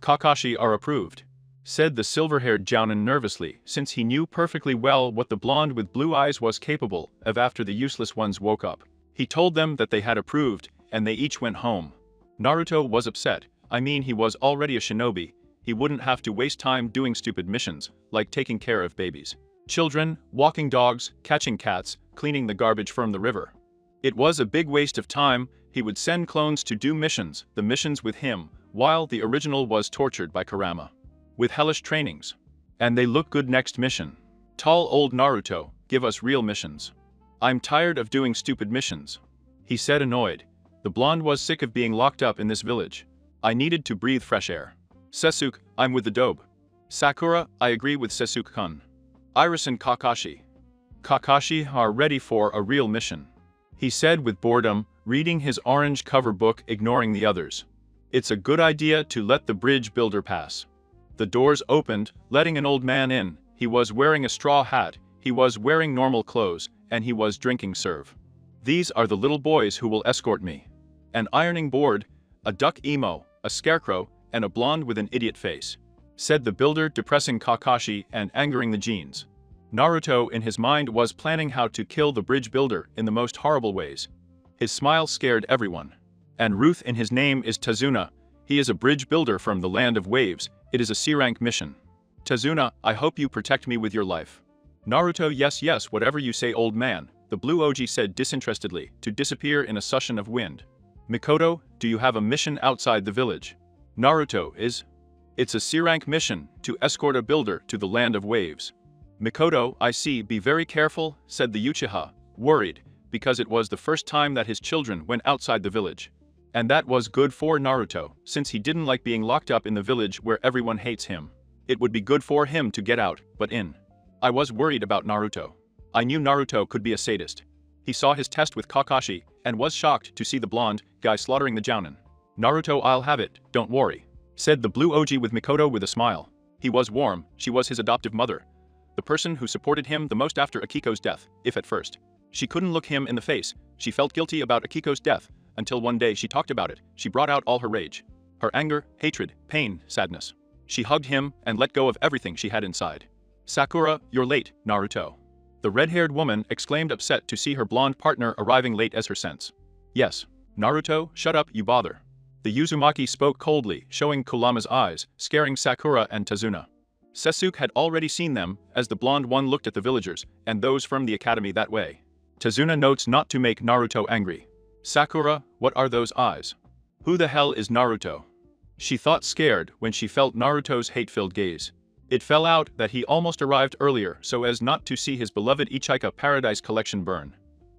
Kakashi are approved, said the silver-haired Jounin nervously, since he knew perfectly well what the blonde with blue eyes was capable of after the useless ones woke up. He told them that they had approved, and they each went home. Naruto was upset. I mean, he was already a shinobi. He wouldn't have to waste time doing stupid missions, like taking care of babies, children, walking dogs, catching cats, cleaning the garbage from the river. It was a big waste of time. He would send clones to do missions, the missions with him, while the original was tortured by Kurama with hellish trainings. And they look good next mission. Tall old Naruto, give us real missions. I'm tired of doing stupid missions, he said, annoyed. The blonde was sick of being locked up in this village. I needed to breathe fresh air. Sasuke, I'm with the dobe. Sakura, I agree with Sasuke-kun. Iris and Kakashi. Kakashi are ready for a real mission, he said with boredom, reading his orange cover book, ignoring the others. It's a good idea to let the bridge builder pass. The doors opened, letting an old man in. He was wearing a straw hat, he was wearing normal clothes, and he was drinking serve. These are the little boys who will escort me. An ironing board, a duck emo, a scarecrow, and a blonde with an idiot face, said the builder, depressing Kakashi and angering the jeans. Naruto in his mind was planning how to kill the bridge builder in the most horrible ways. His smile scared everyone. And Ruth in his name is Tazuna. He is a bridge builder from the land of waves. It is a C-rank mission. Tazuna, I hope you protect me with your life. Naruto, yes, whatever you say, old man, the blue Oji said disinterestedly, to disappear in a suction of wind. Mikoto, do you have a mission outside the village? Naruto is. It's a C-rank mission, to escort a builder to the land of waves. Mikoto, I see, be very careful, said the Uchiha, worried, because it was the first time that his children went outside the village. And that was good for Naruto, since he didn't like being locked up in the village where everyone hates him. It would be good for him to get out, but in. I was worried about Naruto. I knew Naruto could be a sadist. He saw his test with Kakashi and was shocked to see the blonde guy slaughtering the Jounin. "Naruto, I'll have it, don't worry," said the blue OG with Mikoto with a smile. He was warm, she was his adoptive mother. The person who supported him the most after Akiko's death, if at first she couldn't look him in the face, she felt guilty about Akiko's death, until one day she talked about it, she brought out all her rage. Her anger, hatred, pain, sadness. She hugged him and let go of everything she had inside. "Sakura, you're late, Naruto." The red-haired woman exclaimed, upset to see her blonde partner arriving late as her sense. "Yes. Naruto, shut up, you bother." The Uzumaki spoke coldly, showing Kurama's eyes, scaring Sakura and Tazuna. Sasuke had already seen them, as the blonde one looked at the villagers, and those from the academy that way. Tazuna notes not to make Naruto angry. "Sakura, what are those eyes? Who the hell is Naruto?" She thought scared when she felt Naruto's hate-filled gaze. It fell out that he almost arrived earlier so as not to see his beloved Ichika Paradise collection burn.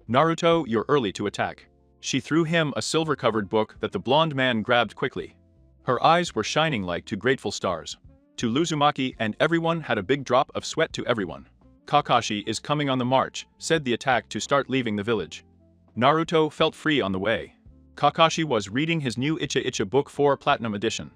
"Naruto, you're early to attack." She threw him a silver-covered book that the blonde man grabbed quickly. Her eyes were shining like two grateful stars. To Uzumaki and everyone had a big drop of sweat to everyone. "Kakashi is coming on the march," said the attack to start leaving the village. Naruto felt free on the way. Kakashi was reading his new Icha Icha book 4 Platinum Edition.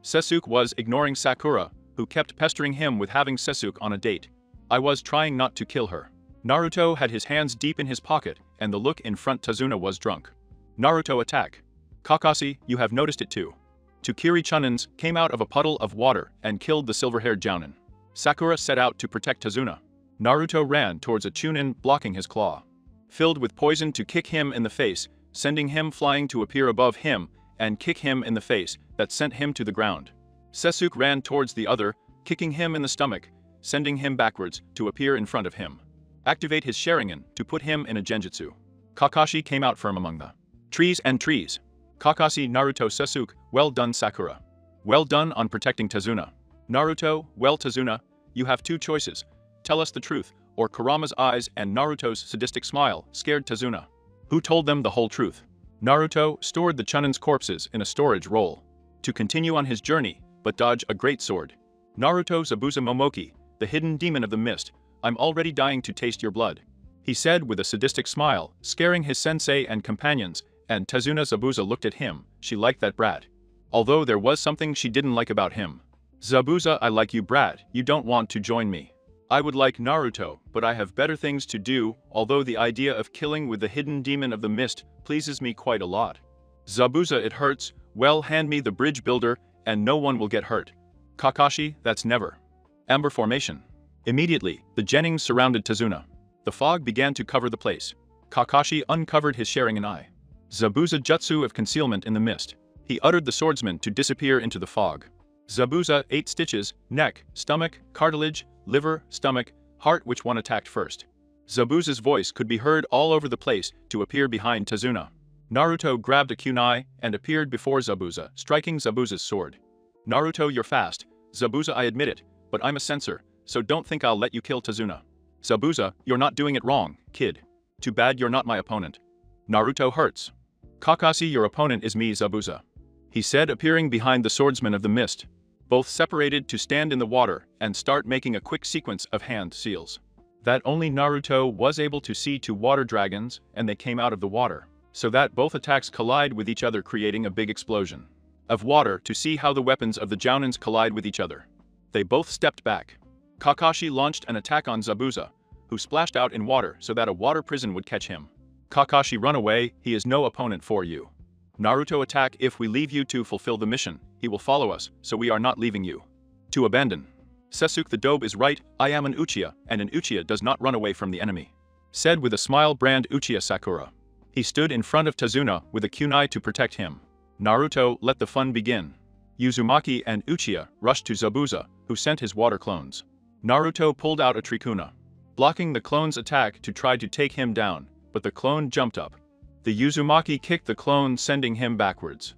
Sasuke was ignoring Sakura, who kept pestering him with having Sasuke on a date. "I was trying not to kill her." Naruto had his hands deep in his pocket, and the look in front Tazuna was drunk. "Naruto, attack." "Kakashi, you have noticed it too." Two Kiri Chunins came out of a puddle of water and killed the silver-haired Jounin. Sakura set out to protect Tazuna. Naruto ran towards a Chunin, blocking his claw. Filled with poison to kick him in the face, sending him flying to appear above him and kick him in the face, that sent him to the ground. Sasuke ran towards the other, kicking him in the stomach, sending him backwards to appear in front of him. Activate his Sharingan to put him in a genjutsu. Kakashi came out from among the trees and trees. Kakashi, Naruto, Sasuke, well done Sakura. Well done on protecting Tazuna. Naruto, well Tazuna, you have two choices. Tell us the truth, or Kurama's eyes and Naruto's sadistic smile scared Tazuna. Who told them the whole truth? Naruto stored the Chunin's corpses in a storage roll to continue on his journey, but dodge a great sword. Naruto Zabuza Momoki, the hidden demon of the mist, I'm already dying to taste your blood, he said with a sadistic smile, scaring his sensei and companions, and Tazuna Zabuza looked at him, she liked that brat. Although there was something she didn't like about him. "Zabuza, I like you brat, you don't want to join me. I would like Naruto, but I have better things to do, although the idea of killing with the hidden demon of the mist pleases me quite a lot. Zabuza, it hurts, well hand me the bridge builder, and no one will get hurt. Kakashi, that's never." Amber formation. Immediately, the Jennings surrounded Tazuna. The fog began to cover the place. Kakashi uncovered his Sharingan eye. Zabuza jutsu of concealment in the mist. He uttered the swordsman to disappear into the fog. Zabuza 8 stitches, neck, stomach, cartilage, liver, stomach, heart, which one attacked first. Zabuza's voice could be heard all over the place to appear behind Tazuna. Naruto grabbed a kunai and appeared before Zabuza, striking Zabuza's sword. "Naruto, you're fast. Zabuza, I admit it, but I'm a censor, so don't think I'll let you kill Tazuna." "Zabuza, you're not doing it wrong, kid. Too bad you're not my opponent." Naruto hurts. "Kakashi, your opponent is me, Zabuza," he said, appearing behind the swordsman of the mist. Both separated to stand in the water and start making a quick sequence of hand seals. That only Naruto was able to see 2 water dragons, and they came out of the water, so that both attacks collide with each other, creating a big explosion of water to see how the weapons of the Jounins collide with each other. They both stepped back. Kakashi launched an attack on Zabuza, who splashed out in water so that a water prison would catch him. "Kakashi, run away, he is no opponent for you." Naruto, attack. If we leave you to fulfill the mission, he will follow us, so we are not leaving you to abandon. Sasuke, the dobe is right, I am an Uchiha, and an Uchiha does not run away from the enemy, said with a smile brand Uchiha Sakura. He stood in front of Tazuna with a kunai to protect him. Naruto, let the fun begin. Uzumaki and Uchiha rushed to Zabuza, who sent his water clones. Naruto pulled out a Trikuna, blocking the clone's attack to try to take him down, but the clone jumped up. The Uzumaki kicked the clone, sending him backwards.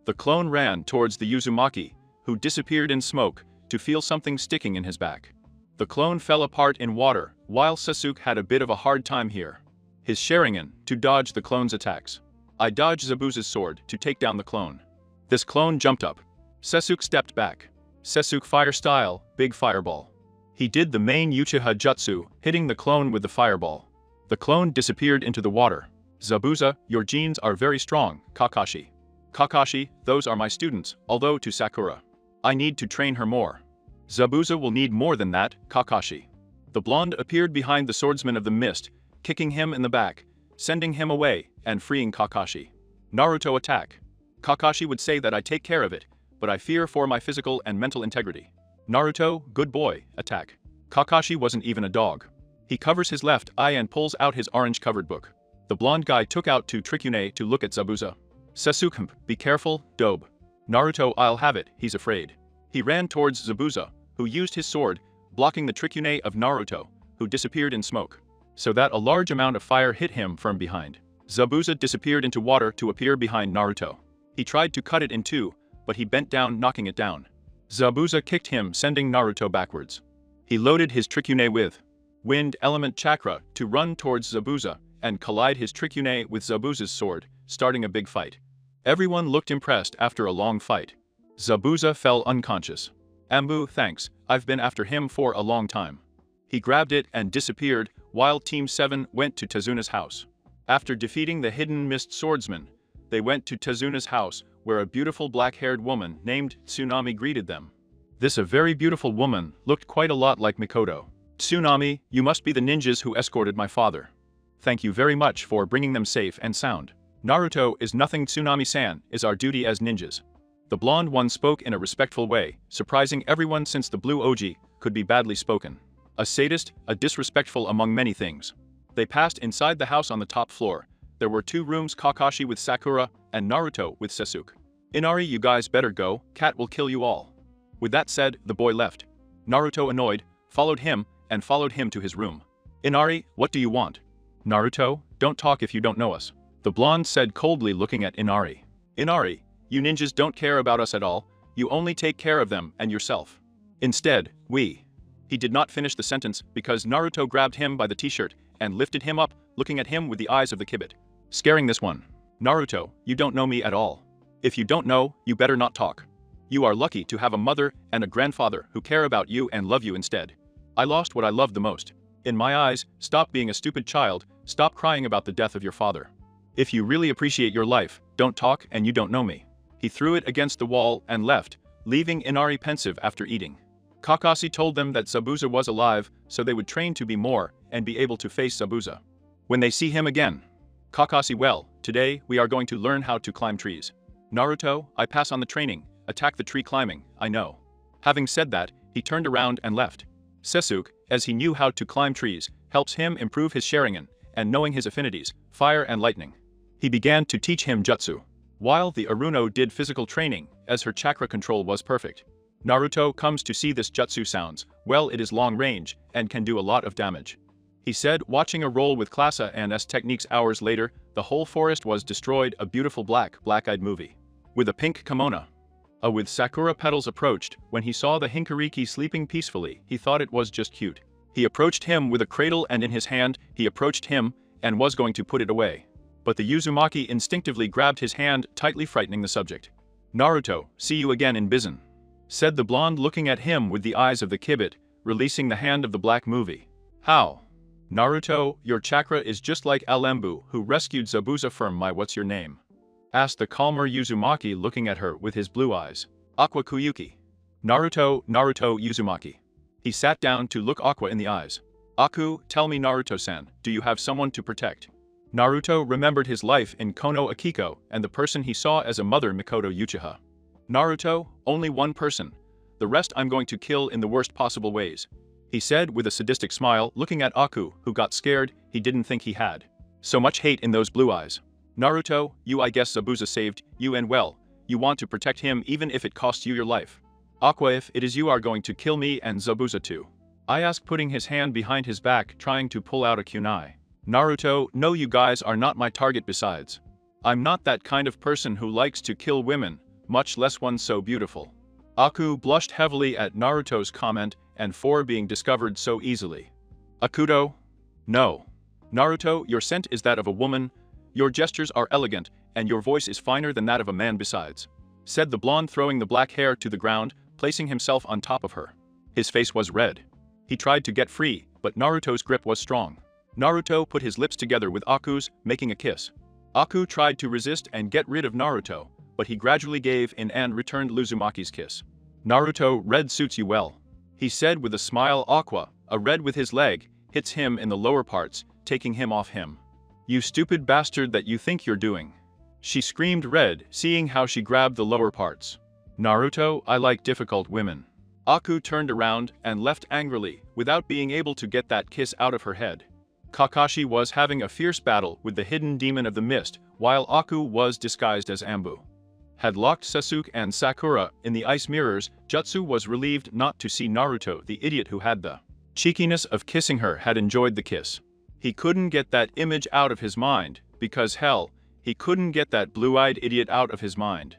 The clone ran towards the Uzumaki, who disappeared in smoke, to feel something sticking in his back. The clone fell apart in water, while Sasuke had a bit of a hard time here. His Sharingan, to dodge the clone's attacks. I dodged Zabuza's sword to take down the clone. This clone jumped up. Sasuke stepped back. Sasuke fire style, big fireball. He did the main Uchiha jutsu, hitting the clone with the fireball. The clone disappeared into the water. Zabuza, your genes are very strong, Kakashi. Kakashi, those are my students, although to Sakura. I need to train her more. Zabuza will need more than that, Kakashi. The blonde appeared behind the swordsman of the mist, kicking him in the back, sending him away, and freeing Kakashi. Naruto attack. Kakashi would say that I take care of it, but I fear for my physical and mental integrity. Naruto, good boy, attack. Kakashi wasn't even a dog. He covers his left eye and pulls out his orange-covered book. The blonde guy took out two Trikune to look at Zabuza. Sasuke, be careful, dobe. Naruto, I'll have it, he's afraid. He ran towards Zabuza, who used his sword, blocking the Trikune of Naruto, who disappeared in smoke, so that a large amount of fire hit him from behind. Zabuza disappeared into water to appear behind Naruto. He tried to cut it in two, but he bent down, knocking it down. Zabuza kicked him, sending Naruto backwards. He loaded his Trikune with wind element chakra to run towards Zabuza and collide his Trikune with Zabuza's sword, starting a big fight. Everyone looked impressed after a long fight. Zabuza fell unconscious. Ambu, thanks, I've been after him for a long time. He grabbed it and disappeared while Team 7 went to Tezuna's house. After defeating the hidden mist swordsman, they went to Tezuna's house where a beautiful black-haired woman named Tsunami greeted them. This a very beautiful woman looked quite a lot like Mikoto. Tsunami, you must be the ninjas who escorted my father. Thank you very much for bringing them safe and sound. Naruto is nothing, Tsunami-san, is our duty as ninjas. The blonde one spoke in a respectful way, surprising everyone since the blue Oji could be badly spoken. A sadist, a disrespectful among many things. They passed inside the house on the top floor. There were two rooms, Kakashi with Sakura and Naruto with Sasuke. Inari, you guys better go, cat will kill you all. With that said, the boy left. Naruto, annoyed, followed him to his room. Inari, what do you want? Naruto, don't talk if you don't know us. The blonde said coldly, looking at Inari. Inari, you ninjas don't care about us at all, you only take care of them and yourself. Instead, we. He did not finish the sentence because Naruto grabbed him by the t-shirt and lifted him up, looking at him with the eyes of the kibit. Scaring this one. Naruto, you don't know me at all. If you don't know, you better not talk. You are lucky to have a mother and a grandfather who care about you and love you instead. I lost what I loved the most. In my eyes, stop being a stupid child, stop crying about the death of your father. If you really appreciate your life, don't talk and you don't know me. He threw it against the wall and left, leaving Inari pensive after eating. Kakashi told them that Zabuza was alive, so they would train to be more and be able to face Zabuza when they see him again. Kakashi, well, today we are going to learn how to climb trees. Naruto, I pass on the training, attack the tree climbing, I know. Having said that, he turned around and left. Sasuke, as he knew how to climb trees, helps him improve his Sharingan, and knowing his affinities, fire and lightning. He began to teach him jutsu. While the Aruno did physical training, as her chakra control was perfect. Naruto comes to see this jutsu sounds, well it is long range, and can do a lot of damage. He said, watching a roll with Classa and S techniques hours later, the whole forest was destroyed, a beautiful black-eyed movie. With a pink kimono. With Sakura petals approached, when he saw the Hinkariki sleeping peacefully, he thought it was just cute. He approached him with a cradle and in his hand, he approached him, and was going to put it away. But the Uzumaki instinctively grabbed his hand, tightly frightening the subject. Naruto, see you again in Bizen. Said the blonde looking at him with the eyes of the kibit, releasing the hand of the black movie. How? Naruto, your chakra is just like Alembu who rescued Zabuza from my what's your name? Asked the calmer Uzumaki looking at her with his blue eyes. Aqua Kuyuki. Naruto Uzumaki. He sat down to look Aqua in the eyes. Aku, tell me Naruto-san, do you have someone to protect? Naruto remembered his life in Kono Akiko and the person he saw as a mother Mikoto Uchiha. Naruto, only one person. The rest I'm going to kill in the worst possible ways. He said with a sadistic smile, looking at Aku, who got scared, he didn't think he had so much hate in those blue eyes. Naruto, you I guess Zabuza saved you and well, you want to protect him even if it costs you your life. Aqua, if it is you are going to kill me and Zabuza too. I asked, putting his hand behind his back trying to pull out a kunai. Naruto, no, you guys are not my target. Besides, I'm not that kind of person who likes to kill women, much less one so beautiful. Aku blushed heavily at Naruto's comment and for being discovered so easily. Akuto? No. Naruto, your scent is that of a woman, your gestures are elegant, and your voice is finer than that of a man besides. Said the blonde, throwing the black hair to the ground, placing himself on top of her. His face was red. He tried to get free, but Naruto's grip was strong. Naruto put his lips together with Aku's, making a kiss. Aku tried to resist and get rid of Naruto, but he gradually gave in and returned Uzumaki's kiss. Naruto, red suits you well, he said with a smile. Aqua, a red with his leg, hits him in the lower parts, taking him off him. You stupid bastard that you think you're doing. She screamed red, seeing how she grabbed the lower parts. Naruto, I like difficult women. Aku turned around and left angrily, without being able to get that kiss out of her head. Kakashi was having a fierce battle with the hidden demon of the mist, while Aku was disguised as Ambu. Had locked Sasuke and Sakura in the ice mirrors. Jutsu was relieved not to see Naruto, the idiot who had the cheekiness of kissing her, had enjoyed the kiss. He couldn't get that image out of his mind, because hell, he couldn't get that blue-eyed idiot out of his mind.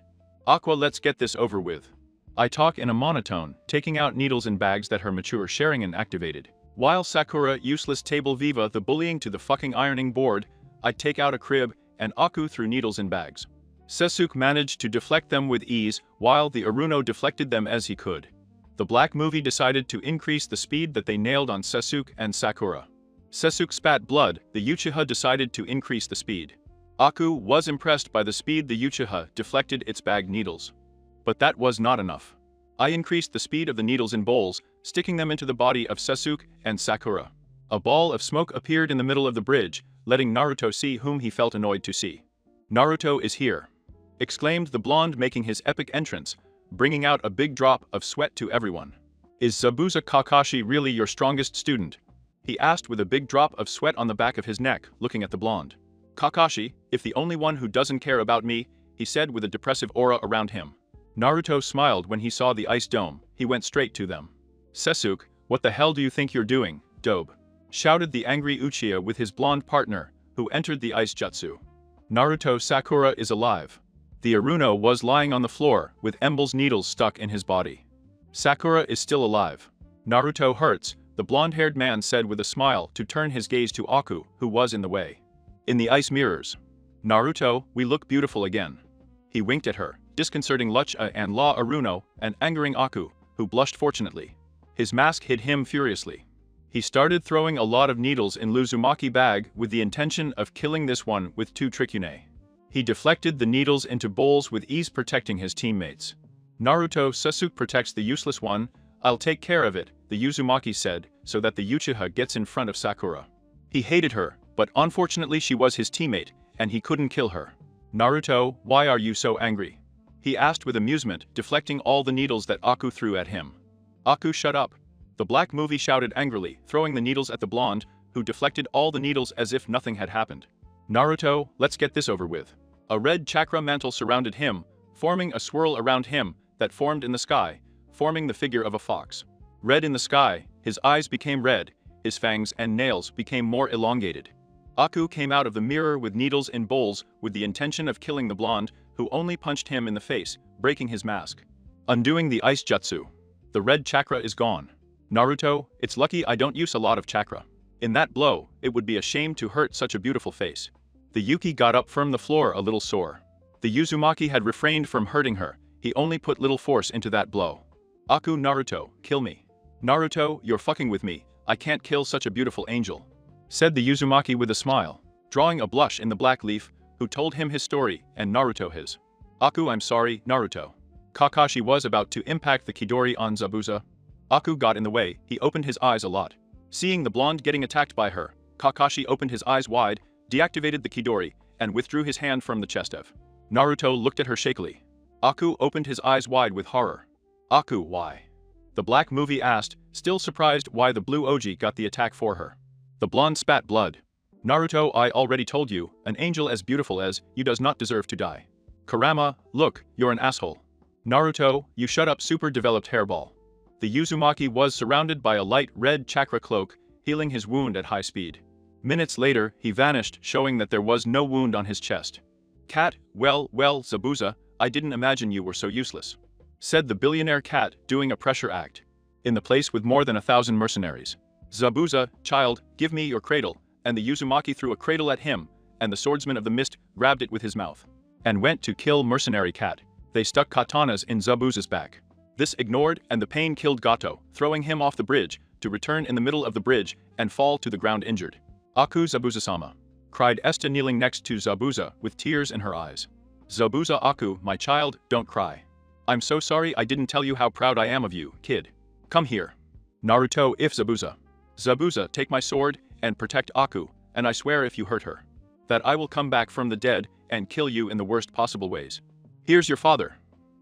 Aqua, let's get this over with. I talk in a monotone, taking out needles in bags that her mature Sharingan activated. While Sakura useless table Viva the bullying to the fucking ironing board, I take out a crib, and Aku threw needles in bags. Sasuke managed to deflect them with ease, while the Aruno deflected them as he could. The Black Movie decided to increase the speed that they nailed on Sasuke and Sakura. Sasuke spat blood, the Uchiha decided to increase the speed. Aku was impressed by the speed the Uchiha deflected its bag needles. But that was not enough. I increased the speed of the needles in bowls, sticking them into the body of Sasuke and Sakura. A ball of smoke appeared in the middle of the bridge, letting Naruto see whom he felt annoyed to see. Naruto is here, exclaimed the blonde, making his epic entrance, bringing out a big drop of sweat to everyone. Is Zabuza Kakashi really your strongest student? He asked with a big drop of sweat on the back of his neck, looking at the blonde. Kakashi, if the only one who doesn't care about me, he said with a depressive aura around him. Naruto smiled when he saw the ice dome. He went straight to them. Sasuke, what the hell do you think you're doing, dope? Shouted the angry Uchiha with his blonde partner, who entered the ice jutsu. Naruto, Sakura is alive. The Aruno was lying on the floor, with Emble's needles stuck in his body. Sakura is still alive. Naruto hurts, the blonde-haired man said with a smile to turn his gaze to Aku, who was in the way. In the ice mirrors. Naruto, we look beautiful again. He winked at her, disconcerting Lucha and La Aruno, and angering Aku, who blushed fortunately. His mask hit him furiously. He started throwing a lot of needles in Uzumaki bag with the intention of killing this one with 2 Trikune. He deflected the needles into bowls with ease, protecting his teammates. Naruto, Sasuke protects the useless one, I'll take care of it, the Uzumaki said, so that the Uchiha gets in front of Sakura. He hated her, but unfortunately she was his teammate, and he couldn't kill her. Naruto, why are you so angry? He asked with amusement, deflecting all the needles that Aku threw at him. Aku, shut up. The Black Movie shouted angrily, throwing the needles at the blonde, who deflected all the needles as if nothing had happened. Naruto, let's get this over with. A red chakra mantle surrounded him, forming a swirl around him that formed in the sky, forming the figure of a fox. Red in the sky, his eyes became red, his fangs and nails became more elongated. Aku came out of the mirror with needles in bowls with the intention of killing the blonde, who only punched him in the face, breaking his mask. Undoing the ice jutsu. The red chakra is gone. Naruto, it's lucky I don't use a lot of chakra. In that blow, it would be a shame to hurt such a beautiful face. The Yuki got up from the floor a little sore. The Uzumaki had refrained from hurting her, he only put little force into that blow. Aku, Naruto, kill me. Naruto, you're fucking with me, I can't kill such a beautiful angel, said the Uzumaki with a smile, drawing a blush in the black leaf, who told him his story, and Naruto his. Aku, I'm sorry, Naruto. Kakashi was about to impact the Chidori on Zabuza. Aku got in the way, he opened his eyes a lot. Seeing the blonde getting attacked by her, Kakashi opened his eyes wide, deactivated the Chidori, and withdrew his hand from the chest of. Naruto looked at her shakily. Aku opened his eyes wide with horror. Aku, why? The Black Movie asked, still surprised why the blue Oji got the attack for her. The blonde spat blood. Naruto, I already told you, an angel as beautiful as you does not deserve to die. Kurama, look, you're an asshole. Naruto, you shut up, super developed hairball. The Uzumaki was surrounded by a light red chakra cloak, healing his wound at high speed. Minutes later, he vanished, showing that there was no wound on his chest. Cat, well, Zabuza, I didn't imagine you were so useless, said the billionaire cat, doing a pressure act. In the place with more than 1,000 mercenaries. Zabuza, child, give me your cradle, and the Uzumaki threw a cradle at him, and the swordsman of the mist grabbed it with his mouth. And went to kill mercenary cat. They stuck katanas in Zabuza's back. This ignored, and the pain killed Gato, throwing him off the bridge, to return in the middle of the bridge, and fall to the ground injured. Aku Zabuza-sama, cried Esta kneeling next to Zabuza with tears in her eyes. Zabuza Aku, my child, don't cry. I'm so sorry I didn't tell you how proud I am of you, kid. Come here. Naruto if Zabuza. Zabuza, take my sword and protect Aku, and I swear if you hurt her, that I will come back from the dead and kill you in the worst possible ways. Here's your father,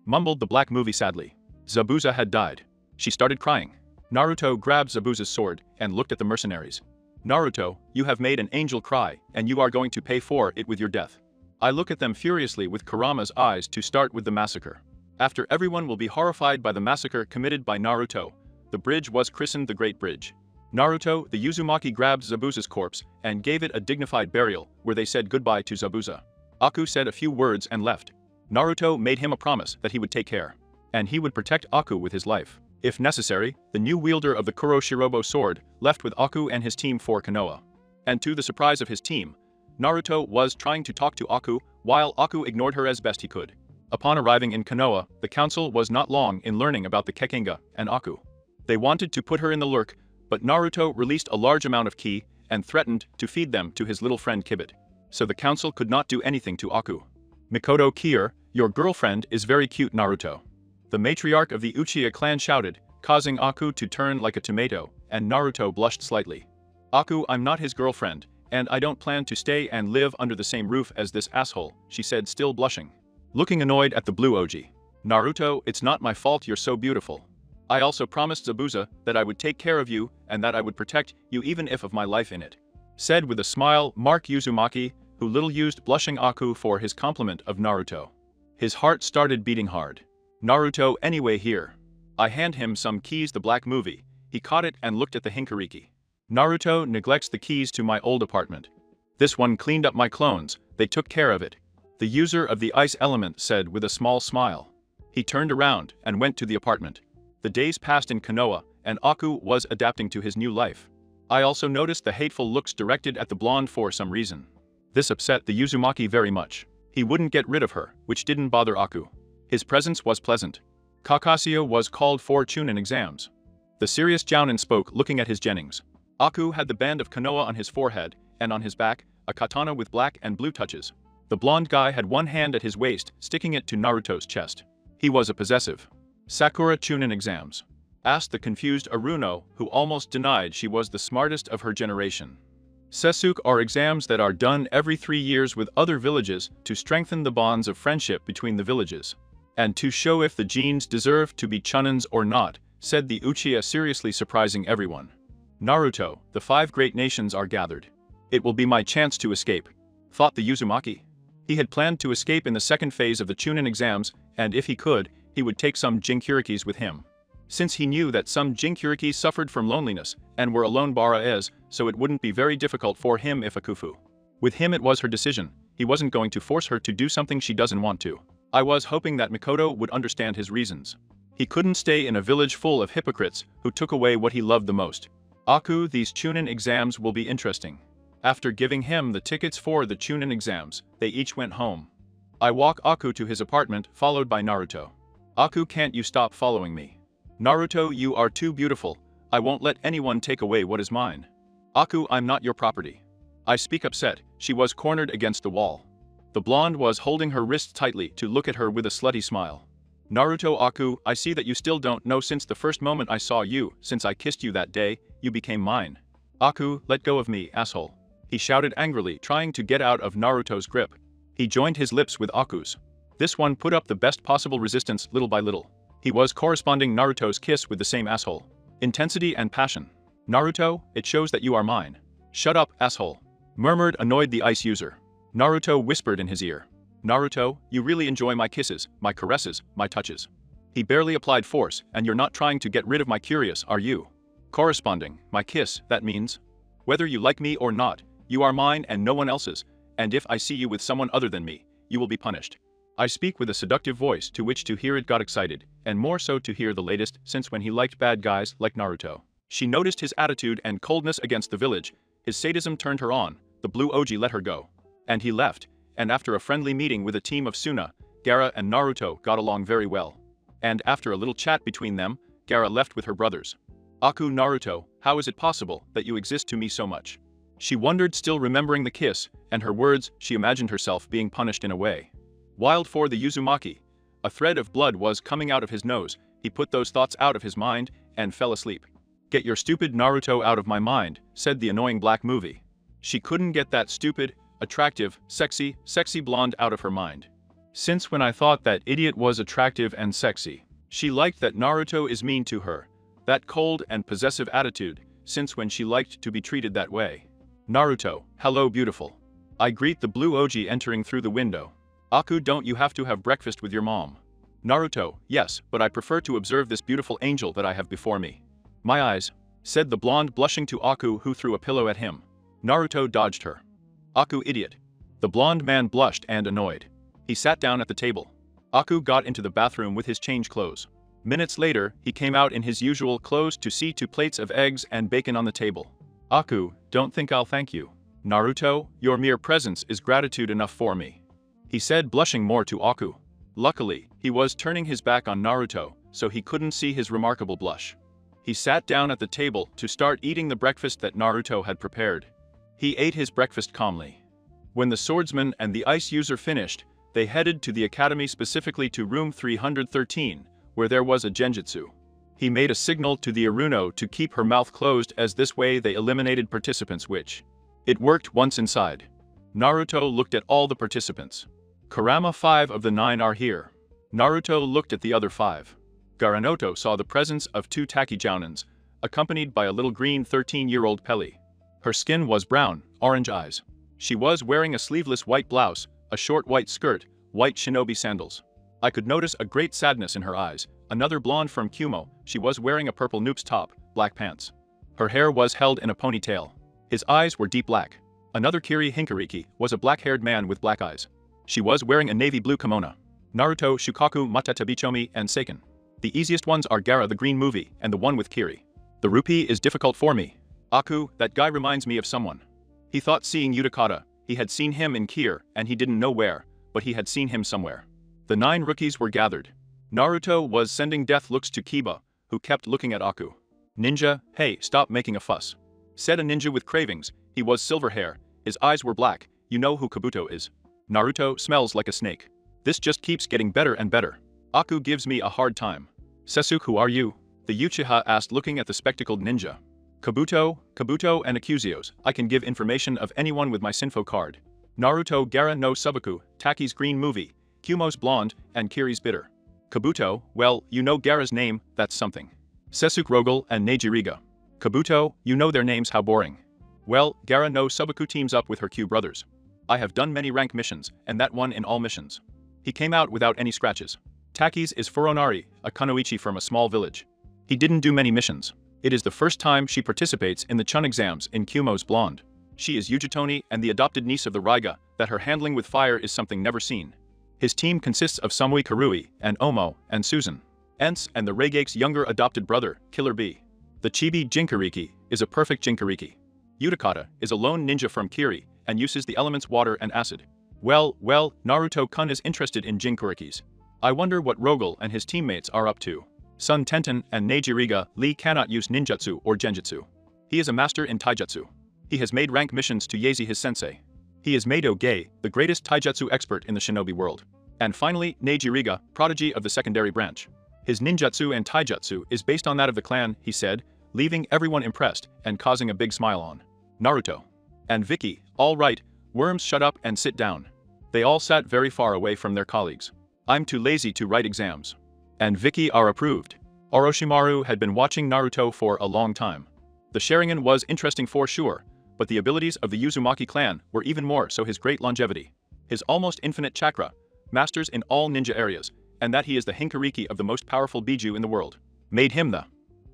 mumbled the black movie sadly. Zabuza had died. She started crying. Naruto grabbed Zabuza's sword and looked at the mercenaries. Naruto, you have made an angel cry, and you are going to pay for it with your death. I look at them furiously with Kurama's eyes to start with the massacre. After everyone will be horrified by the massacre committed by Naruto, the bridge was christened the Great Bridge. Naruto, the Uzumaki grabbed Zabuza's corpse and gave it a dignified burial, where they said goodbye to Zabuza. Aku said a few words and left. Naruto made him a promise that he would take care, and he would protect Aku with his life. If necessary, the new wielder of the Kuroshirobo sword left with Aku and his team for Konoha. And to the surprise of his team, Naruto was trying to talk to Aku, while Aku ignored her as best he could. Upon arriving in Konoha, the council was not long in learning about the Kekenga and Aku. They wanted to put her in the lurk, but Naruto released a large amount of ki and threatened to feed them to his little friend Kibit. So the council could not do anything to Aku. Mikoto Kier, your girlfriend is very cute, Naruto. The matriarch of the Uchiha clan shouted, causing Aku to turn like a tomato, and Naruto blushed slightly. Aku, I'm not his girlfriend, and I don't plan to stay and live under the same roof as this asshole, she said, still blushing. Looking annoyed at the blue Oji. Naruto, it's not my fault you're so beautiful. I also promised Zabuza that I would take care of you and that I would protect you even if of my life in it. Said with a smile Mark Uzumaki, who little used blushing Aku for his compliment of Naruto. His heart started beating hard. Naruto, anyway here. I hand him some keys, the black movie. He caught it and looked at the Hinkariki. Naruto neglects the keys to my old apartment. This one cleaned up my clones, they took care of it. The user of the ice element said with a small smile. He turned around and went to the apartment. The days passed in Konoha, and Aku was adapting to his new life. I also noticed the hateful looks directed at the blonde for some reason. This upset the Uzumaki very much. He wouldn't get rid of her, which didn't bother Aku. His presence was pleasant. Kakashi was called for Chunin exams. The serious Jounin spoke, looking at his Jennings. Aku had the band of Konoha on his forehead, and on his back, a katana with black and blue touches. The blonde guy had one hand at his waist, sticking it to Naruto's chest. He was a possessive. Sakura Chunin exams? Asked the confused Aruno, who almost denied she was the smartest of her generation. Sesuk are exams that are done every 3 years with other villages to strengthen the bonds of friendship between the villages. And to show if the genes deserve to be Chunins or not, said the Uchiha, seriously surprising everyone. Naruto, the 5 great nations are gathered. It will be my chance to escape, thought the Uzumaki. He had planned to escape in the second phase of the Chunin exams, and if he could, he would take some Jinchurikis with him. Since he knew that some Jinchurikis suffered from loneliness and were alone bara so it wouldn't be very difficult for him if Akufu. With him it was her decision, he wasn't going to force her to do something she doesn't want to. I was hoping that Mikoto would understand his reasons. He couldn't stay in a village full of hypocrites who took away what he loved the most. Aku, these Chunin exams will be interesting. After giving him the tickets for the Chunin exams, they each went home. I walk Aku to his apartment, followed by Naruto. Aku, can't you stop following me? Naruto, you are too beautiful, I won't let anyone take away what is mine. Aku, I'm not your property. I speak upset, she was cornered against the wall. The blonde was holding her wrist tightly to look at her with a slutty smile. Naruto, Aku, I see that you still don't know. Since the first moment I saw you, since I kissed you that day, you became mine. Aku, let go of me, asshole. He shouted angrily, trying to get out of Naruto's grip. He joined his lips with Aku's. This one put up the best possible resistance little by little. He was corresponding Naruto's kiss with the same asshole. Intensity and passion. Naruto, it shows that you are mine. Shut up, asshole. Murmured annoyed the ice user. Naruto whispered in his ear. Naruto, you really enjoy my kisses, my caresses, my touches. He barely applied force, and you're not trying to get rid of my curious, are you? Corresponding, my kiss, that means. Whether you like me or not, you are mine and no one else's, and if I see you with someone other than me, you will be punished. I speak with a seductive voice to which to hear it got excited, and more so to hear the latest since when he liked bad guys like Naruto. She noticed his attitude and coldness against the village, his sadism turned her on, the blue Oji let her go. And he left, and after a friendly meeting with a team of Suna, Gaara and Naruto got along very well. And after a little chat between them, Gaara left with her brothers. Aku, Naruto, how is it possible that you exist to me so much? She wondered, still remembering the kiss, and her words. She imagined herself being punished in a way. Wild for the Uzumaki. A thread of blood was coming out of his nose. He put those thoughts out of his mind and fell asleep. "Get your stupid Naruto out of my mind," said the annoying black movie. She couldn't get that stupid, attractive, sexy blonde out of her mind. Since when I thought that idiot was attractive and sexy. She liked that Naruto is mean to her. That cold and possessive attitude, since when she liked to be treated that way. Naruto, hello beautiful. I greet the blue Oji entering through the window. Aku, don't you have to have breakfast with your mom? Naruto, yes, but I prefer to observe this beautiful angel that I have before me. My eyes, said the blonde, blushing to Aku, who threw a pillow at him. Naruto dodged her. Aku, idiot. The blonde man blushed and annoyed. He sat down at the table. Aku got into the bathroom with his change clothes. Minutes later, he came out in his usual clothes to see 2 plates of eggs and bacon on the table. Aku, don't think I'll thank you. Naruto, your mere presence is gratitude enough for me. He said, blushing more to Aku. Luckily, he was turning his back on Naruto, so he couldn't see his remarkable blush. He sat down at the table to start eating the breakfast that Naruto had prepared. He ate his breakfast calmly. When the swordsman and the ice user finished, they headed to the academy, specifically to room 313, where there was a genjutsu. He made a signal to the Aruno to keep her mouth closed, as this way they eliminated participants, which it worked once inside. Naruto looked at all the participants. Kurama, 5 of the 9 are here. Naruto looked at the other 5. Garanoto saw the presence of 2 Takijounins, accompanied by a little green 13-year-old Pelly. Her skin was brown, orange eyes. She was wearing a sleeveless white blouse, a short white skirt, white shinobi sandals. I could notice a great sadness in her eyes. Another blonde from Kumo, she was wearing a purple noob's top, black pants. Her hair was held in a ponytail. His eyes were deep black. Another Kiri Hinkariki was a black-haired man with black eyes. She was wearing a navy blue kimono. Naruto, Shukaku, Matata Bichomi, and Seiken. The easiest ones are Gara the green movie and the one with Kiri. The rupee is difficult for me. Aku, that guy reminds me of someone. He thought seeing Utakata, he had seen him in Kier and he didn't know where, but he had seen him somewhere. The 9 rookies were gathered. Naruto was sending death looks to Kiba, who kept looking at Aku. Ninja, hey, stop making a fuss. Said a ninja with cravings. He was silver hair, his eyes were black. You know who Kabuto is. Naruto smells like a snake. This just keeps getting better and better. Aku gives me a hard time. Sasuke, who are you? The Uchiha asked, looking at the spectacled ninja. Kabuto and Accusio. I can give information of anyone with my Sinfo card. Naruto, Gara no Subaku, Taki's green movie, Kumo's blonde, and Kiri's bitter. Kabuto, well, you know Gara's name, that's something. Sasuke, Rogel, and Neijiriga. Kabuto, you know their names, how boring. Well, Gara no Subaku teams up with her Q brothers. I have done many rank missions, and that one in all missions. He came out without any scratches. Taki's is Furonari, a kunoichi from a small village. He didn't do many missions. It is the first time she participates in the Chun exams in Kumo's blonde. She is Yujitoni and the adopted niece of the Raiga, that her handling with fire is something never seen. His team consists of Samui Karui, and Omo, and Susan. Ents, and the Reigake's younger adopted brother, Killer B. The Chibi Jinkariki is a perfect Jinkariki. Utakata is a lone ninja from Kiri, and uses the elements water and acid. Well, Naruto-kun is interested in Jinkarikis. I wonder what Rogel and his teammates are up to. Sun Tenten and Neijiriga Lee cannot use ninjutsu or genjutsu. He is a master in taijutsu. He has made rank missions to Yazi, his sensei. He is Meido Gei, the greatest taijutsu expert in the shinobi world. And finally, Neijiriga, prodigy of the secondary branch. His ninjutsu and taijutsu is based on that of the clan, he said, leaving everyone impressed and causing a big smile on Naruto. And Vicky, all right, worms, shut up and sit down. They all sat very far away from their colleagues. I'm too lazy to write exams. And Vicky are approved. Orochimaru had been watching Naruto for a long time. The Sharingan was interesting for sure, but the abilities of the Uzumaki clan were even more so. His great longevity, his almost infinite chakra, masters in all ninja areas, and that he is the Hinkariki of the most powerful Biju in the world, made him the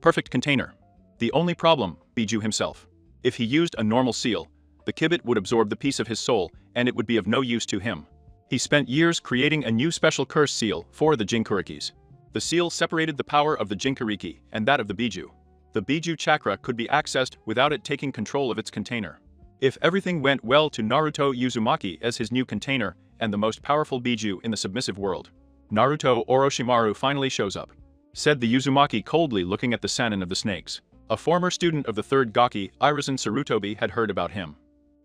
perfect container. The only problem, Biju himself. If he used a normal seal, the Kibit would absorb the piece of his soul, and it would be of no use to him. He spent years creating a new special curse seal for the Jinkarikis. The seal separated the power of the Jinkariki and that of the Biju. The Biju chakra could be accessed without it taking control of its container. If everything went well to Naruto Uzumaki as his new container and the most powerful Biju in the submissive world. Naruto Orochimaru finally shows up. Said the Uzumaki coldly, looking at the Sannin of the snakes. A former student of the 3rd Gaki, Irisan Sarutobi, had heard about him.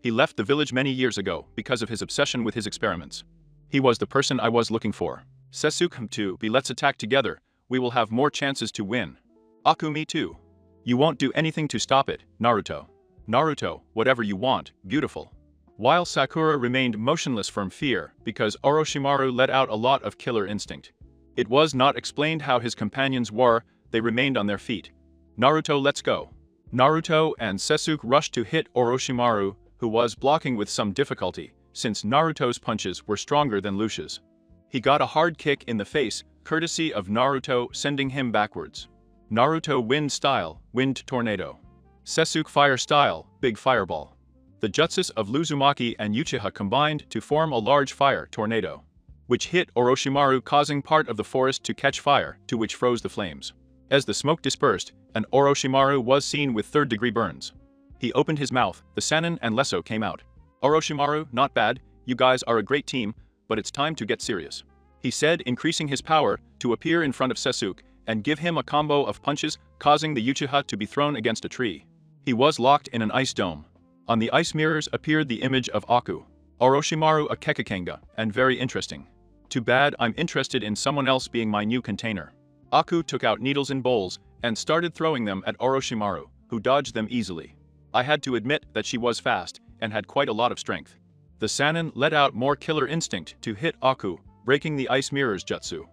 He left the village many years ago because of his obsession with his experiments. He was the person I was looking for. Sasuke too, let's attack together, we will have more chances to win. Aku, me too. You won't do anything to stop it, Naruto. Naruto, whatever you want, beautiful. While Sakura remained motionless from fear because Orochimaru let out a lot of killer instinct. It was not explained how his companions were, they remained on their feet. Naruto, let's go. Naruto and Sasuke rushed to hit Orochimaru, who was blocking with some difficulty, since Naruto's punches were stronger than Lucia's. He got a hard kick in the face, courtesy of Naruto, sending him backwards. Naruto wind style, wind tornado. Sasuke fire style, big fireball. The jutsus of Uzumaki and Uchiha combined to form a large fire tornado, which hit Orochimaru, causing part of the forest to catch fire, to which froze the flames. As the smoke dispersed, and Orochimaru was seen with 3rd-degree burns. He opened his mouth, the Sannin and Lesso came out. Orochimaru, not bad, you guys are a great team, but it's time to get serious. He said, increasing his power to appear in front of Sasuke and give him a combo of punches, causing the Uchiha to be thrown against a tree. He was locked in an ice dome. On the ice mirrors appeared the image of Aku. Orochimaru a Kekkkenga, and very interesting. Too bad I'm interested in someone else being my new container. Aku took out needles in bowls and started throwing them at Orochimaru, who dodged them easily. I had to admit that she was fast and had quite a lot of strength. The Sannin let out more killer instinct to hit Aku, breaking the ice mirror's jutsu.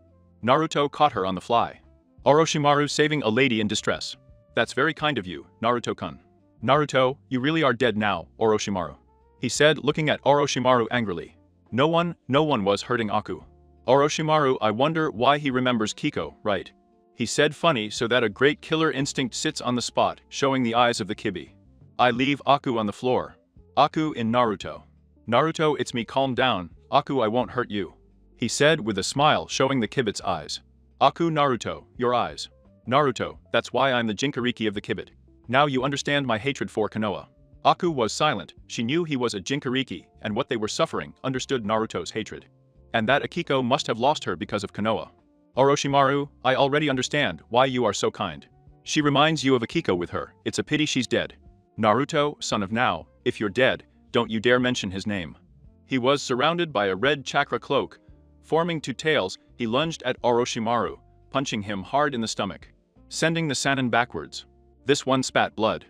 Naruto caught her on the fly. Orochimaru saving a lady in distress. That's very kind of you, Naruto-kun. Naruto, you really are dead now, Orochimaru. He said, looking at Orochimaru angrily. No one was hurting Aku. Orochimaru, I wonder why he remembers Kiko, right? He said funny so that a great killer instinct sits on the spot, showing the eyes of the Kibi. I leave Aku on the floor. Aku in Naruto. Naruto, it's me, calm down, Aku, I won't hurt you. He said with a smile showing the Kibit's eyes. Aku, Naruto, your eyes. Naruto, that's why I'm the Jinchuriki of the Kibit. Now you understand my hatred for Konoha. Aku was silent, she knew he was a Jinchuriki, and what they were suffering understood Naruto's hatred. And that Akiko must have lost her because of Konoha. Orochimaru, I already understand why you are so kind. She reminds you of Akiko with her, it's a pity she's dead. Naruto, son of now, if you're dead, don't you dare mention his name. He was surrounded by a red chakra cloak. Forming 2 tails, he lunged at Orochimaru, punching him hard in the stomach, sending the Sannin backwards. This one spat blood.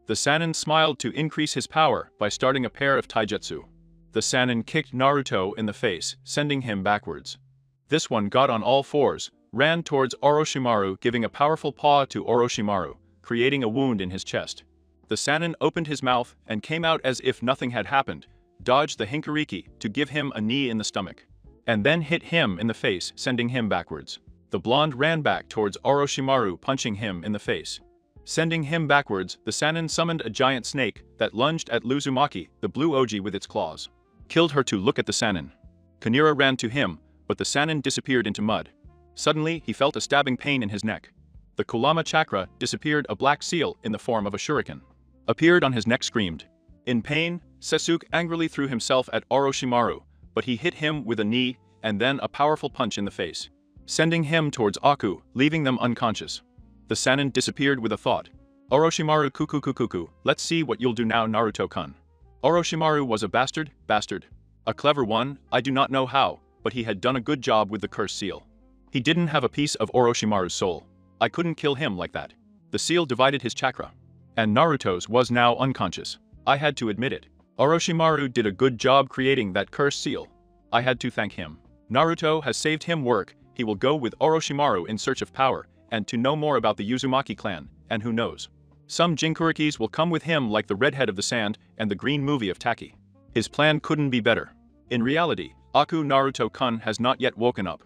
The Sannin smiled to increase his power by starting a pair of taijutsu. The Sannin kicked Naruto in the face, sending him backwards. This one got on all fours, ran towards Orochimaru, giving a powerful paw to Orochimaru, creating a wound in his chest. The Sannin opened his mouth and came out as if nothing had happened, dodged the Hinkariki to give him a knee in the stomach, and then hit him in the face, sending him backwards. The blonde ran back towards Orochimaru, punching him in the face. Sending him backwards, the Sannin summoned a giant snake that lunged at Uzumaki, the blue Oji, with its claws. Killed her to look at the Sannin. Kanira ran to him, but the Sannin disappeared into mud. Suddenly, he felt a stabbing pain in his neck. The Kurama chakra disappeared, a black seal in the form of a shuriken appeared on his neck, screamed. In pain, Sasuke angrily threw himself at Orochimaru, but he hit him with a knee and then a powerful punch in the face, sending him towards Aku, leaving them unconscious. The Sannin disappeared with a thought. Orochimaru, kuku, let's see what you'll do now, Naruto-kun. Orochimaru was a bastard. A clever one, I do not know how, but he had done a good job with the cursed seal. He didn't have a piece of Orochimaru's soul. I couldn't kill him like that. The seal divided his chakra. And Naruto's was now unconscious. I had to admit it. Orochimaru did a good job creating that cursed seal. I had to thank him. Naruto has saved him work. He will go with Orochimaru in search of power, and to know more about the Uzumaki clan, and who knows. Some Jinchurikis will come with him like the redhead of the sand and the green movie of Taki. His plan couldn't be better. In reality, Aku Naruto-kun has not yet woken up.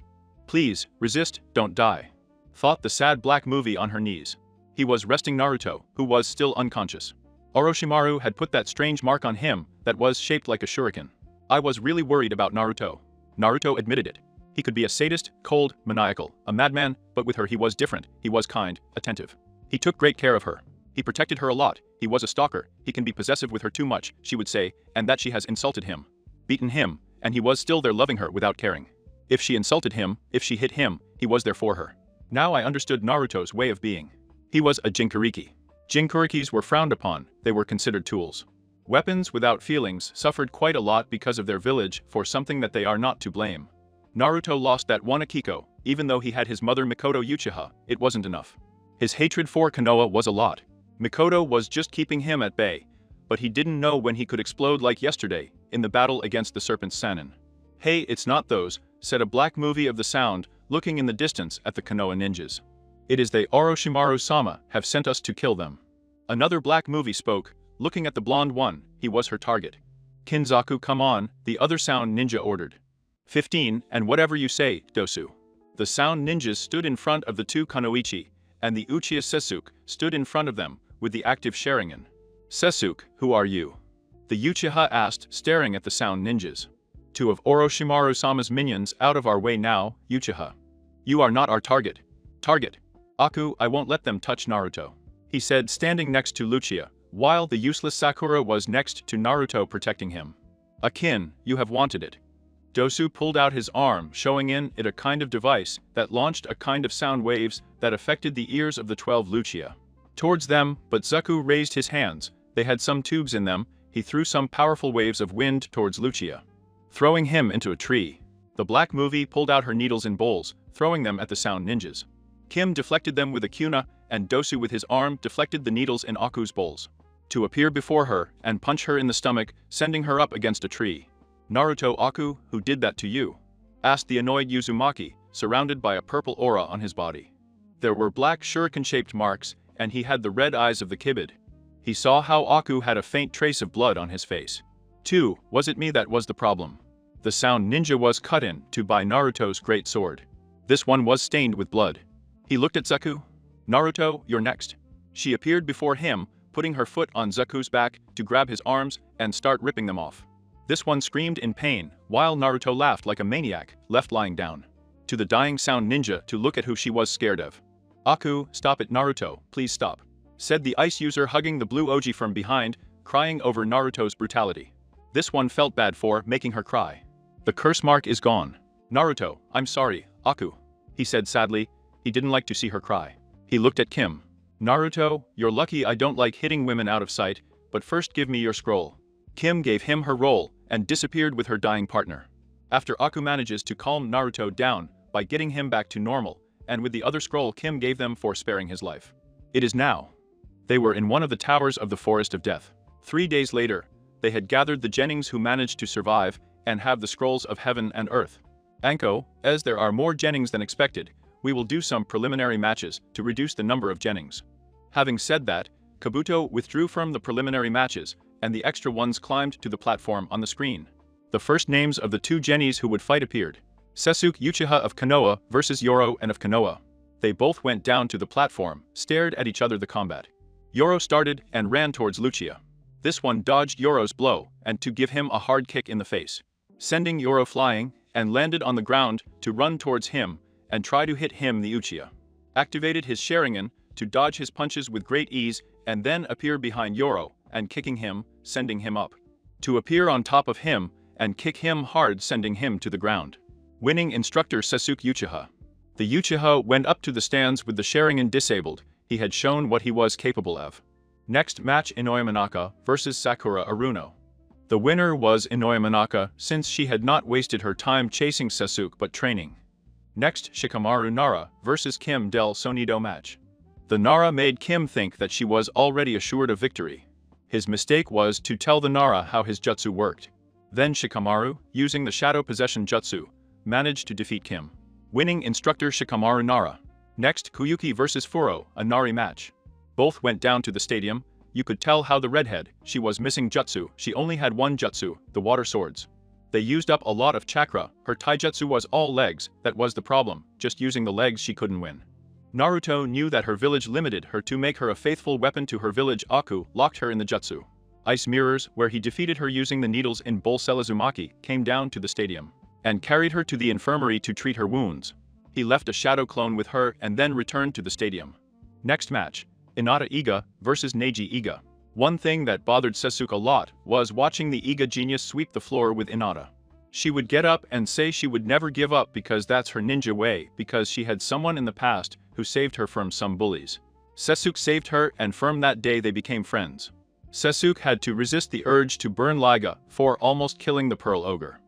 Please, resist, don't die. Thought the sad black movie on her knees. He was resting Naruto, who was still unconscious. Orochimaru had put that strange mark on him that was shaped like a shuriken. I was really worried about Naruto. Naruto admitted it. He could be a sadist, cold, maniacal, a madman, but with her he was different. He was kind, attentive. He took great care of her. He protected her a lot. He was a stalker. He can be possessive with her too much, she would say, and that she has insulted him, beaten him, and he was still there loving her without caring. If she insulted him, if she hit him, he was there for her. Now I understood Naruto's way of being. He was a Jinchuriki. Jinkurikis were frowned upon, they were considered tools. Weapons without feelings suffered quite a lot because of their village for something that they are not to blame. Naruto lost that one Akiko, even though he had his mother Mikoto Uchiha, it wasn't enough. His hatred for Konoha was a lot. Mikoto was just keeping him at bay, but he didn't know when he could explode like yesterday, in the battle against the Serpent Sannin. "Hey, it's not those," said a black movie of the sound, looking in the distance at the Konoha ninjas. "It is they Orochimaru-sama have sent us to kill them." Another black movie spoke, looking at the blonde one, he was her target. "Kinzaku, come on," the other sound ninja ordered. 15, and whatever you say, Dosu. The sound ninjas stood in front of the two Kunoichi, and the Uchiha Sasuke stood in front of them, with the active Sharingan. "Sasuke, who are you?" the Uchiha asked, staring at the sound ninjas. "Two of Orochimaru-sama's minions out of our way now, Uchiha. You are not our target." "Target? Aku, I won't let them touch Naruto," he said, standing next to Lucia, while the useless Sakura was next to Naruto protecting him. "Akin, you have wanted it." Dosu pulled out his arm, showing in it a kind of device that launched a kind of sound waves that affected the ears of the 12 Lucia. Towards them, but Zaku raised his hands, they had some tubes in them, he threw some powerful waves of wind towards Lucia, throwing him into a tree. The black movie pulled out her needles in bowls, throwing them at the sound ninjas. Kim deflected them with a kuna, and Dosu with his arm deflected the needles in Aku's bowls, to appear before her and punch her in the stomach, sending her up against a tree. "Naruto, Aku, who did that to you?" asked the annoyed Uzumaki, surrounded by a purple aura on his body. There were black shuriken-shaped marks, and he had the red eyes of the kibid. He saw how Aku had a faint trace of blood on his face. "2, was it me that was the problem?" The sound ninja was cut in to by Naruto's great sword. This one was stained with blood. He looked at Zaku. "Naruto, you're next." She appeared before him, putting her foot on Zaku's back to grab his arms and start ripping them off. This one screamed in pain, while Naruto laughed like a maniac, left lying down. To the dying sound ninja to look at who she was scared of. "Aku, stop it, Naruto, please stop," said the ice user, hugging the blue Oji from behind, crying over Naruto's brutality. This one felt bad for making her cry. "The curse mark is gone." "Naruto, I'm sorry, Aku," he said sadly, he didn't like to see her cry. He looked at Kim. "Naruto, you're lucky I don't like hitting women out of sight, but first give me your scroll." Kim gave him her roll, and disappeared with her dying partner. After Aku manages to calm Naruto down by getting him back to normal, and with the other scroll Kim gave them for sparing his life. It is now. They were in one of the towers of the Forest of Death. 3 days later, they had gathered the Jennings who managed to survive and have the scrolls of heaven and earth. "Anko, as there are more Jennings than expected, we will do some preliminary matches to reduce the number of Jennings." Having said that, Kabuto withdrew from the preliminary matches, and the extra ones climbed to the platform on the screen. The first names of the two Jennies who would fight appeared. Sasuke Uchiha of Konoha versus Yoro and of Konoha. They both went down to the platform, stared at each other the combat. Yoro started and ran towards Lucia. This one dodged Yoro's blow and to give him a hard kick in the face, sending Yoro flying and landed on the ground to run towards him and try to hit him. The Uchiha activated his Sharingan to dodge his punches with great ease and then appear behind Yoro and kicking him, sending him up. To appear on top of him and kick him hard, sending him to the ground. Winning instructor Sasuke Uchiha. The Uchiha went up to the stands with the Sharingan disabled, he had shown what he was capable of. Next match, Inoue Manaka versus Sakura Aruno. The winner was Inoue Manaka since she had not wasted her time chasing Sasuke but training. Next, Shikamaru Nara versus Kim del Sonido match. The Nara made Kim think that she was already assured of victory. His mistake was to tell the Nara how his jutsu worked. Then Shikamaru, using the Shadow Possession Jutsu, managed to defeat Kim. Winning instructor Shikamaru Nara. Next, Kuyuki versus Furo, a Nari match. Both went down to the stadium. You could tell how the redhead, she was missing jutsu, she only had one jutsu, the water swords. They used up a lot of chakra, her taijutsu was all legs, that was the problem, just using the legs she couldn't win. Naruto knew that her village limited her to make her a faithful weapon to her village. Aku locked her in the jutsu. Ice mirrors, where he defeated her using the needles in Bolsel Uzumaki, came down to the stadium and carried her to the infirmary to treat her wounds. He left a shadow clone with her and then returned to the stadium. Next match, Inada Iga versus Neji Iga. One thing that bothered Sasuke a lot was watching the Iga genius sweep the floor with Inada. She would get up and say she would never give up because that's her ninja way, because she had someone in the past who saved her from some bullies. Sasuke saved her, and from that day they became friends. Sasuke had to resist the urge to burn Liga for almost killing the Pearl Ogre.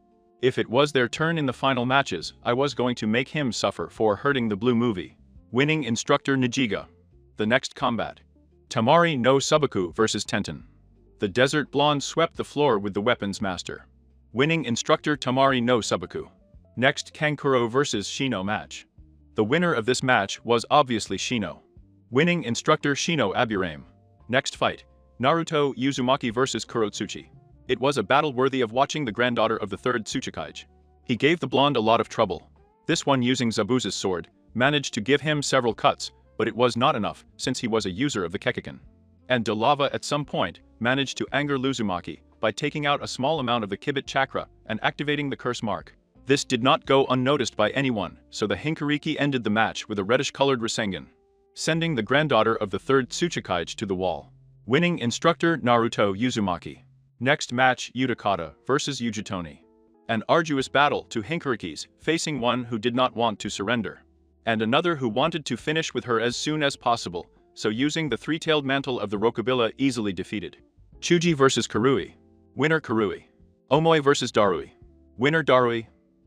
If it was their turn in the final matches, I was going to make him suffer for hurting the blue movie. Winning instructor Nijiga. The next combat. Tamari no Subaku vs Tenten. The desert blonde swept the floor with the weapons master. Winning instructor Tamari no Subaku. Next Kankuro vs Shino match. The winner of this match was obviously Shino. Winning instructor Shino Aburame. Next fight. Naruto Uzumaki vs Kurotsuchi. It was a battle worthy of watching the granddaughter of the third Tsuchikage. He gave the blonde a lot of trouble. This one, using Zabuza's sword, managed to give him several cuts, but it was not enough since he was a user of the Kekkeikan. And Delava at some point managed to anger Uzumaki by taking out a small amount of the Kibit chakra and activating the curse mark. This did not go unnoticed by anyone, so the Hinkariki ended the match with a reddish-colored Rasengan, sending the granddaughter of the third Tsuchikage to the wall. Winning instructor Naruto Uzumaki. Next match Utakata vs Ujitoni. An arduous battle, two Hinkarikis facing one who did not want to surrender, and another who wanted to finish with her as soon as possible, so using the three-tailed mantle of the Rokabilla easily defeated. Chuji vs Karui. Winner Karui. Omoi vs Darui. Winner Darui.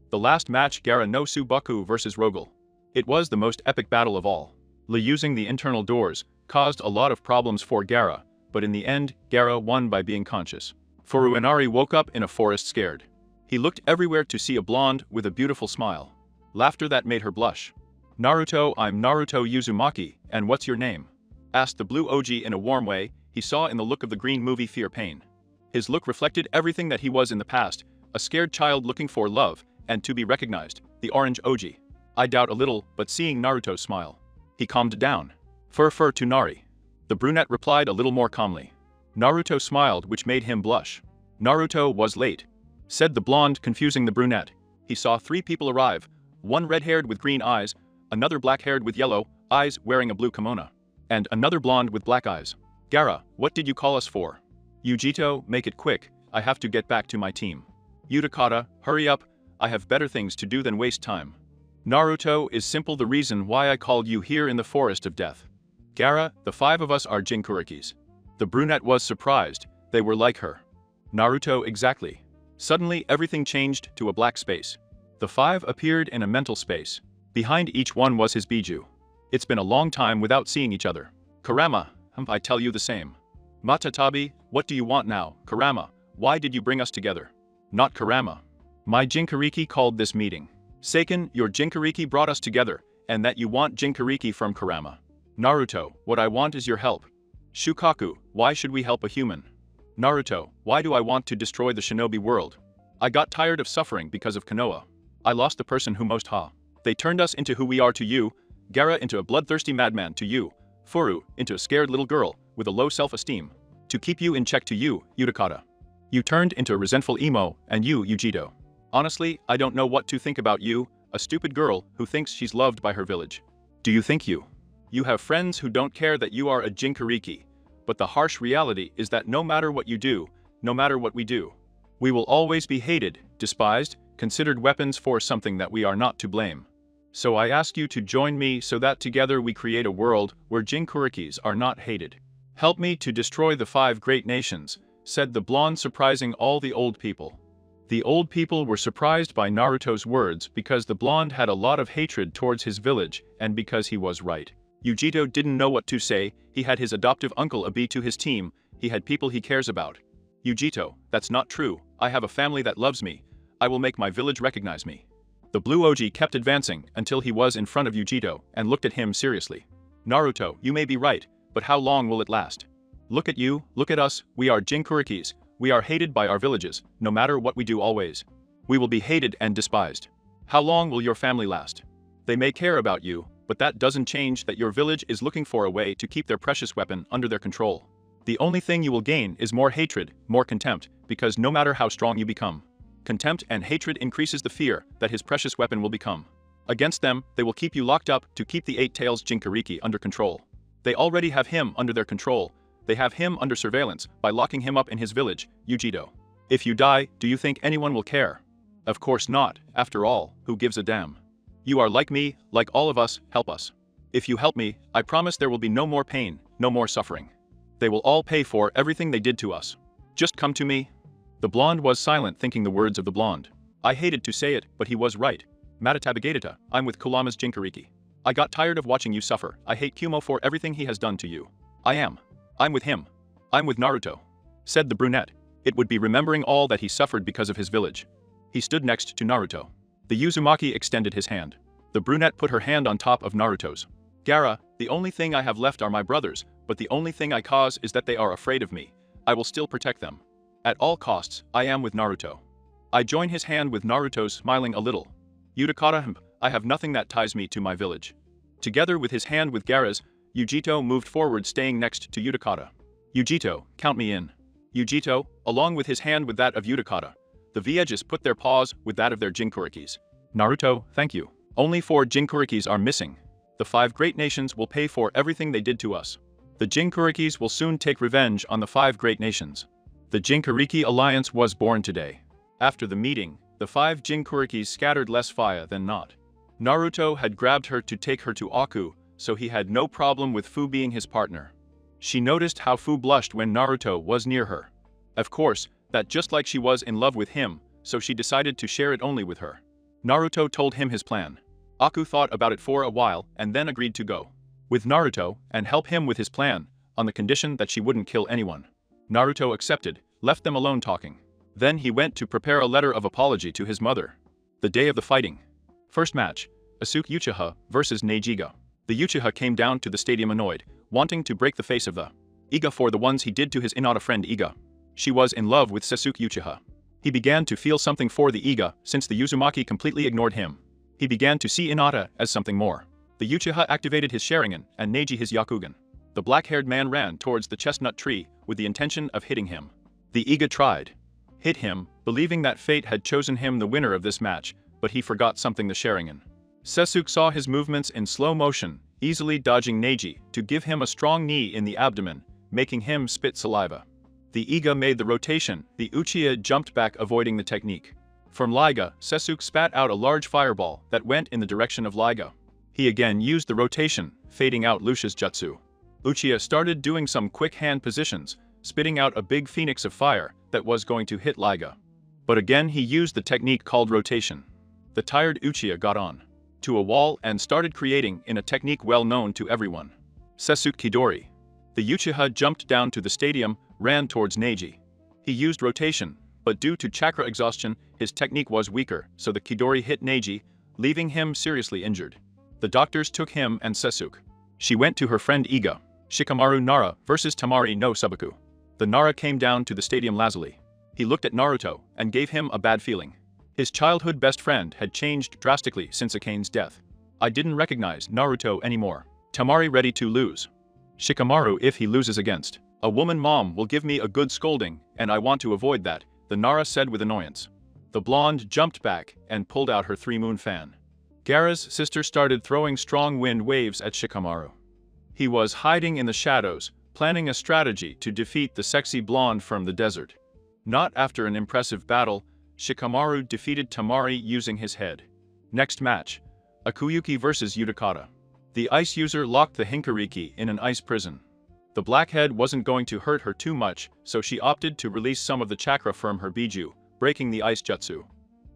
The last match Gara no Subaku vs Rogel. It was the most epic battle of all. Lee using the internal doors caused a lot of problems for Gara, but in the end, Gara won by being conscious. Furuinari woke up in a forest scared. He looked everywhere to see a blonde with a beautiful smile. Laughter that made her blush. Naruto, I'm Naruto Uzumaki, and what's your name? Asked the blue Oji in a warm way. He saw in the look of the green movie Fear Pain. His look reflected everything that he was in the past, a scared child looking for love, and to be recognized, the orange Oji. I doubt a little, but seeing Naruto smile, he calmed down. Fur to Nari. The brunette replied a little more calmly. Naruto smiled, which made him blush. Naruto was late, said the blonde, confusing the brunette. He saw three people arrive, one red-haired with green eyes, another black-haired with yellow eyes wearing a blue kimono, and another blonde with black eyes. Gara, what did you call us for? Yujito, make it quick, I have to get back to my team. Utakata, hurry up, I have better things to do than waste time. Naruto, is simple the reason why I called you here in the forest of death. Gara, the five of us are Jinkurikis. The brunette was surprised, they were like her. Naruto, exactly. Suddenly everything changed to a black space. The five appeared in a mental space. Behind each one was his biju. It's been a long time without seeing each other. Kurama, I tell you the same. Matatabi, what do you want now? Kurama, why did you bring us together? Not Kurama. My Jinkariki called this meeting. Seiken, your Jinkariki brought us together, and that you want Jinkariki from Kurama. Naruto, what I want is your help. Shukaku, why should we help a human? Naruto, why do I want to destroy the shinobi world? I got tired of suffering because of Konoha. I lost the person who most ha. They turned us into who we are to you, Gara into a bloodthirsty madman to you, Furu into a scared little girl with a low self-esteem. To keep you in check to you, Utakata. You turned into a resentful emo, and you, Ujito. Honestly, I don't know what to think about you, a stupid girl who thinks she's loved by her village. Do you think you have friends who don't care that you are a Jinkariki, but the harsh reality is that no matter what you do, no matter what we do, we will always be hated, despised, considered weapons for something that we are not to blame. So I ask you to join me so that together we create a world where Jinkurikis are not hated. Help me to destroy the five great nations, said the blonde, surprising all the old people. The old people were surprised by Naruto's words because the blonde had a lot of hatred towards his village and because he was right. Ujito didn't know what to say. He had his adoptive uncle Abi to his team, he had people he cares about. Ujito, that's not true, I have a family that loves me, I will make my village recognize me. The blue Oji kept advancing until he was in front of Ujito and looked at him seriously. Naruto, you may be right, but how long will it last? Look at you, look at us, we are Jinkurikis, we are hated by our villages, no matter what we do always. We will be hated and despised. How long will your family last? They may care about you, but that doesn't change that your village is looking for a way to keep their precious weapon under their control. The only thing you will gain is more hatred, more contempt, because no matter how strong you become, contempt and hatred increases the fear that his precious weapon will become. Against them, they will keep you locked up to keep the Eight Tails Jinkariki under control. They already have him under their control, they have him under surveillance by locking him up in his village, Ujito. If you die, do you think anyone will care? Of course not, after all, who gives a damn? You are like me, like all of us, help us. If you help me, I promise there will be no more pain, no more suffering. They will all pay for everything they did to us. Just come to me." The blonde was silent, thinking the words of the blonde. I hated to say it, but he was right. "Matatabagatata, I'm with Kurama's Jinchuriki. I got tired of watching you suffer. I hate Kumo for everything he has done to you. I'm with him. I'm with Naruto," said the brunette. It would be remembering all that he suffered because of his village. He stood next to Naruto. The Uzumaki extended his hand. The brunette put her hand on top of Naruto's. "Gaara, the only thing I have left are my brothers, but the only thing I cause is that they are afraid of me. I will still protect them. At all costs, I am with Naruto." I join his hand with Naruto's, smiling a little. "Utakata, I have nothing that ties me to my village." Together with his hand with Gaara's, Ujito moved forward, staying next to Utakata. "Ujito, count me in." Ujito, along with his hand with that of Utakata. The Viejas put their paws with that of their Jinchurikis. "Naruto, thank you. Only 4 Jinchurikis are missing. The 5 great nations will pay for everything they did to us. The Jinchurikis will soon take revenge on the 5 great nations." The Jinchuriki alliance was born today. After the meeting, the 5 Jinchurikis scattered less fire than not. Naruto had grabbed her to take her to Aku, so he had no problem with Fu being his partner. She noticed how Fu blushed when Naruto was near her. Of course, that just like she was in love with him, so she decided to share it only with her. Naruto told him his plan. Aku thought about it for a while and then agreed to go with Naruto and help him with his plan, on the condition that she wouldn't kill anyone. Naruto accepted, left them alone talking. Then he went to prepare a letter of apology to his mother. The day of the fighting. First match, Asuke Uchiha versus Nejiga. The Uchiha came down to the stadium annoyed, wanting to break the face of the Iga for the ones he did to his Hinata friend Iga. She was in love with Sasuke Uchiha. He began to feel something for the Iga since the Uzumaki completely ignored him. He began to see Hinata as something more. The Uchiha activated his Sharingan and Neji his Yakugan. The black-haired man ran towards the chestnut tree with the intention of hitting him. The Iga tried. Hit him, believing that fate had chosen him the winner of this match, but he forgot something: the Sharingan. Sasuke saw his movements in slow motion, easily dodging Neji to give him a strong knee in the abdomen, making him spit saliva. The Iga made the rotation, the Uchiha jumped back, avoiding the technique. From Liga, Sasuke spat out a large fireball that went in the direction of Liga. He again used the rotation, fading out Lucia's jutsu. Uchiha started doing some quick hand positions, spitting out a big phoenix of fire that was going to hit Liga. But again he used the technique called rotation. The tired Uchiha got on to a wall and started creating in a technique well known to everyone. Sasuke Kidori. The Uchiha jumped down to the stadium, ran towards Neji. He used rotation, but due to chakra exhaustion, his technique was weaker, so the Kidori hit Neji, leaving him seriously injured. The doctors took him and Sasuke. She went to her friend Iga. Shikamaru Nara versus Tamari no Sabaku. The Nara came down to the stadium lazily. He looked at Naruto and gave him a bad feeling. His childhood best friend had changed drastically since Akane's death. I didn't recognize Naruto anymore. Tamari ready to lose. Shikamaru, if he loses against a woman, mom will give me a good scolding, and I want to avoid that, the Nara said with annoyance. The blonde jumped back and pulled out her 3-moon fan. Gaara's sister started throwing strong wind waves at Shikamaru. He was hiding in the shadows, planning a strategy to defeat the sexy blonde from the desert. Not after an impressive battle, Shikamaru defeated Tamari using his head. Next match, Akuyuki versus Utakata. The ice user locked the Hinkariki in an ice prison. The blackhead wasn't going to hurt her too much, so she opted to release some of the chakra from her biju, breaking the ice jutsu.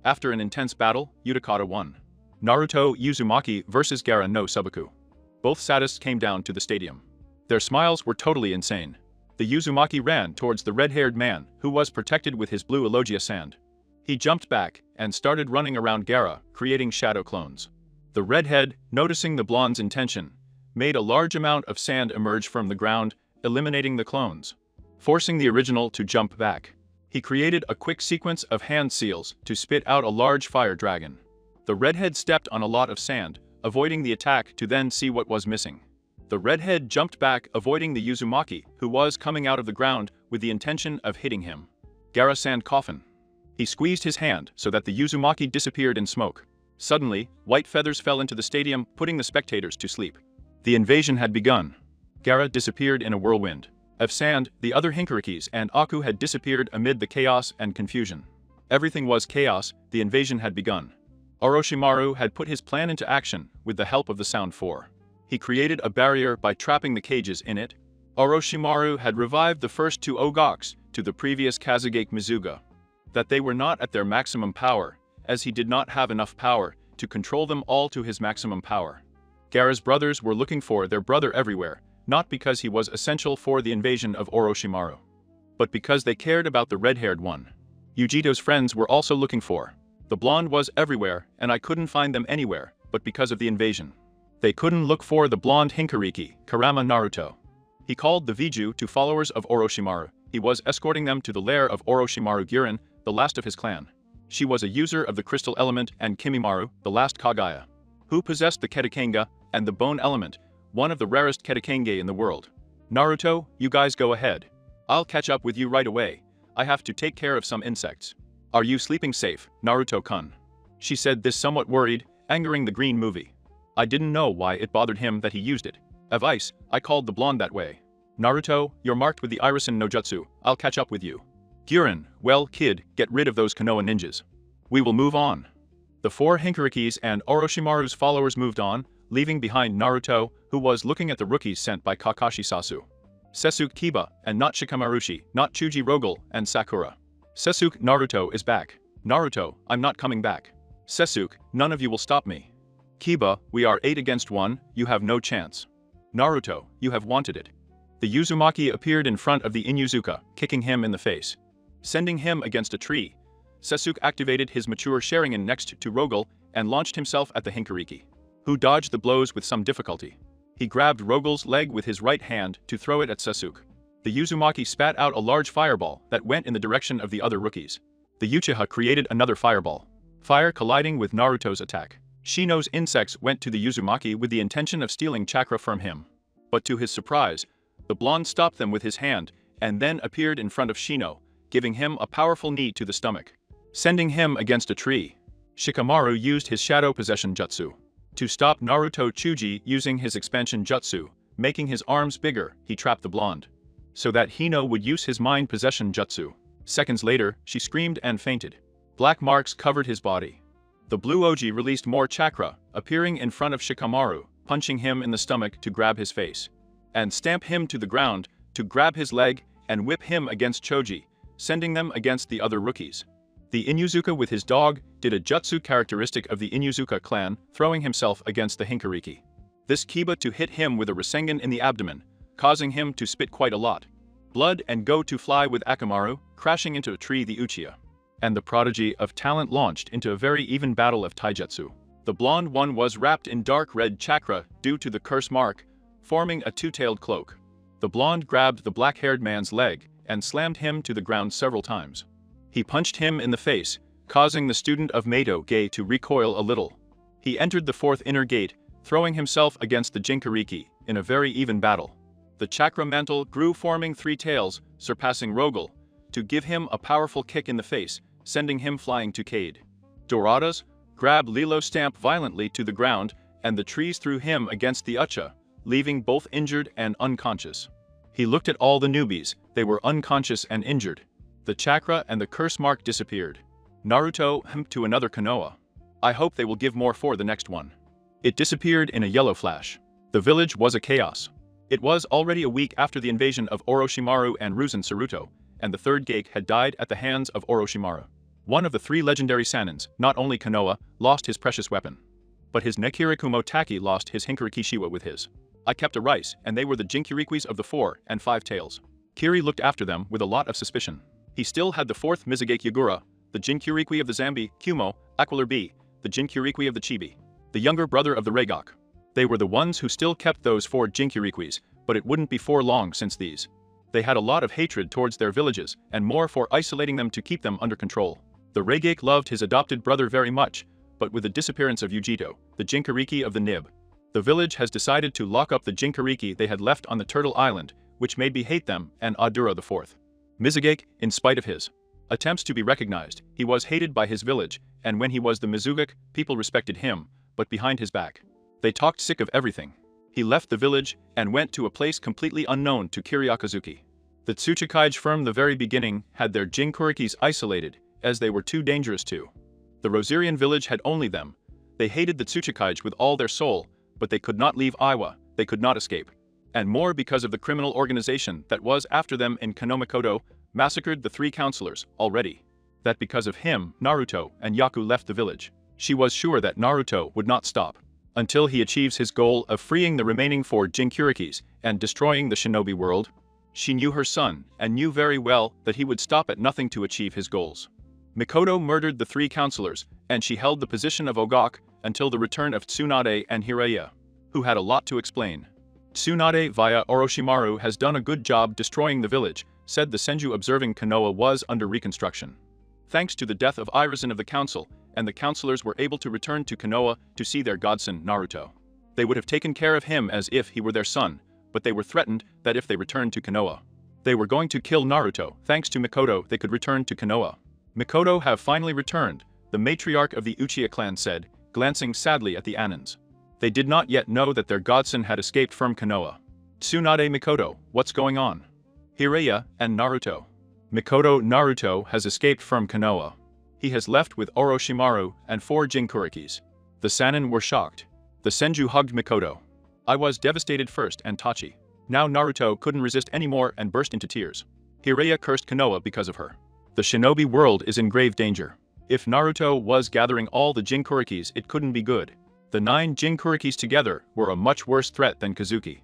After an intense battle, Utakata won. Naruto Uzumaki versus Gaara no Sabaku. Both sadists came down to the stadium. Their smiles were totally insane. The Uzumaki ran towards the red-haired man, who was protected with his blue Elogia sand. He jumped back and started running around Gaara, creating shadow clones. The redhead, noticing the blonde's intention, made a large amount of sand emerge from the ground, eliminating the clones, forcing the original to jump back. He created a quick sequence of hand seals to spit out a large fire dragon. The redhead stepped on a lot of sand, avoiding the attack to then see what was missing. The redhead jumped back, avoiding the Uzumaki, who was coming out of the ground with the intention of hitting him. Gaara sand coffin. He squeezed his hand so that the Uzumaki disappeared in smoke. Suddenly, white feathers fell into the stadium, putting the spectators to sleep. The invasion had begun. Gaara disappeared in a whirlwind of sand. The other Hinkarikis and Aku had disappeared amid the chaos and confusion. Everything was chaos. The invasion had begun. Orochimaru had put his plan into action with the help of the Sound 4. He created a barrier by trapping the cages in it. Orochimaru had revived the first two Ogaks to the previous Kazugake Mizuga. That they were not at their maximum power, as he did not have enough power to control them all to his maximum power. Gaara's brothers were looking for their brother everywhere, not because he was essential for the invasion of Orochimaru, but because they cared about the red-haired one. Yujito's friends were also looking for. The blonde was everywhere, and I couldn't find them anywhere, but because of the invasion. They couldn't look for the blonde Hinkariki, Kurama Naruto. He called the Viju to followers of Orochimaru. He was escorting them to the lair of Orochimaru Guren, the last of his clan. She was a user of the crystal element, and Kimimaru, the last Kagaya, who possessed the Ketakenga and the bone element, one of the rarest Ketakenge in the world. Naruto, you guys go ahead. I'll catch up with you right away. I have to take care of some insects. Are you sleeping safe, Naruto-kun? She said this somewhat worried, angering the green movie. I didn't know why it bothered him that he used it. Of ice, I called the blonde that way. Naruto, you're marked with the Irisin no Jutsu. I'll catch up with you. Guren, well, kid, get rid of those Konoha ninjas. We will move on. The four Hinkarikis and Orochimaru's followers moved on, leaving behind Naruto, who was looking at the rookies sent by Kakashi Sasu. Sasuke Kiba, and not Shikamarushi, not Chuji Rogel, and Sakura. Sasuke, Naruto is back. Naruto, I'm not coming back. Sasuke, none of you will stop me. Kiba, we are 8 against 1, you have no chance. Naruto, you have wanted it. The Uzumaki appeared in front of the Inuzuka, kicking him in the face. Sending him against a tree, Sasuke activated his mature Sharingan next to Rogel and launched himself at the Hinkariki, who dodged the blows with some difficulty. He grabbed Rogel's leg with his right hand to throw it at Sasuke. The Uzumaki spat out a large fireball that went in the direction of the other rookies. The Uchiha created another fireball. Fire colliding with Naruto's attack. Shino's insects went to the Uzumaki with the intention of stealing chakra from him. But to his surprise, the blonde stopped them with his hand and then appeared in front of Shino, giving him a powerful knee to the stomach, sending him against a tree. Shikamaru used his shadow possession jutsu to stop Naruto Chuji using his expansion jutsu, making his arms bigger. He trapped the blonde so that Hino would use his mind possession jutsu. Seconds later, she screamed and fainted. Black marks covered his body. The blue Oji released more chakra, appearing in front of Shikamaru, punching him in the stomach to grab his face, and stamp him to the ground to grab his leg and whip him against Choji, sending them against the other rookies. The Inuzuka with his dog did a jutsu characteristic of the Inuzuka clan, throwing himself against the Hinkariki. This Kiba to hit him with a Rasengan in the abdomen, causing him to spit quite a lot blood and go to fly with Akamaru, crashing into a tree the Uchiha. And the prodigy of talent launched into a very even battle of taijutsu. The blonde one was wrapped in dark red chakra due to the curse mark, forming a two-tailed cloak. The blonde grabbed the black-haired man's leg and slammed him to the ground several times. He punched him in the face, causing the student of Meito Gei to recoil a little. He entered the fourth inner gate, throwing himself against the Jinkariki in a very even battle. The chakra mantle grew, forming three tails, surpassing Rogel, to give him a powerful kick in the face, sending him flying to Cade. Doradas grabbed Lilo Stamp violently to the ground, and the trees threw him against the Uchiha, leaving both injured and unconscious. He looked at all the newbies, they were unconscious and injured. The chakra and the curse mark disappeared. Naruto to another Konoha. I hope they will give more for the next one. It disappeared in a yellow flash. The village was a chaos. It was already a week after the invasion of Orochimaru and Ruzen Saruto, and the third Geik had died at the hands of Orochimaru. One of the three legendary Sanins, not only Konoha, lost his precious weapon, but his Nekirikumo Taki lost his Hinkariki Shiwa with his. I kept a rice, and they were the Jinkirikis of the 4 and 5 tails. Kiri looked after them with a lot of suspicion. He still had the fourth Mizugake Yagura, the Jinkirikui of the Zambi, Kumo, Aquilar B, the Jinkirikui of the Chibi, the younger brother of the Reigok. They were the ones who still kept those 4 Jinkirikuis, but it wouldn't be for long since these. They had a lot of hatred towards their villages, and more for isolating them to keep them under control. The Reigake loved his adopted brother very much, but with the disappearance of Yujito, the Jinkariki of the Nib, the village has decided to lock up the Jinkariki they had left on the Turtle Island, which made me hate them and Adura the Fourth. Mizugake, in spite of his attempts to be recognized, he was hated by his village, and when he was the Mizugake, people respected him, but behind his back, they talked sick of everything. He left the village and went to a place completely unknown to Kiriakazuki. The Tsuchikage from the very beginning had their Jinkurikis isolated, as they were too dangerous to. The Rosarian village had only them. They hated the Tsuchikage with all their soul, but they could not leave Iwa, they could not escape. And more because of the criminal organization that was after them in Konoha massacred the 3 counselors already. That because of him, Naruto and Yaku left the village. She was sure that Naruto would not stop until he achieves his goal of freeing the remaining 4 Jinchurikis and destroying the shinobi world. She knew her son and knew very well that he would stop at nothing to achieve his goals. Mikoto murdered the 3 counselors, and she held the position of Ogaki until the return of Tsunade and Hiraya, who had a lot to explain. Tsunade via Orochimaru has done a good job destroying the village, said the Senju observing Konoha was under reconstruction. Thanks to the death of Irizen of the council, and the counselors were able to return to Konoha to see their godson Naruto. They would have taken care of him as if he were their son, but they were threatened that if they returned to Konoha, they were going to kill Naruto. Thanks to Mikoto, they could return to Konoha. Mikoto have finally returned, the matriarch of the Uchiha clan said, glancing sadly at the Anins. They did not yet know that their godson had escaped from Konoha. Tsunade Mikoto, what's going on? Hiraya and Naruto. Naruto has escaped from Konoha. He has left with Orochimaru and 4 Jinchurikis. The Sannin were shocked. The Senju hugged Mikoto. I was devastated first and Tachi. Now Naruto couldn't resist anymore and burst into tears. Hiraya cursed Konoha because of her. The shinobi world is in grave danger. If Naruto was gathering all the Jinchurikis, it couldn't be good. The 9 Jinchurikis together were a much worse threat than Kazuki.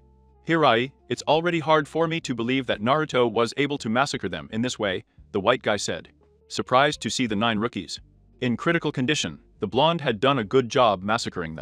Hirai, it's already hard for me to believe that Naruto was able to massacre them in this way, the white guy said. Surprised to see the 9 rookies. In critical condition, the blonde had done a good job massacring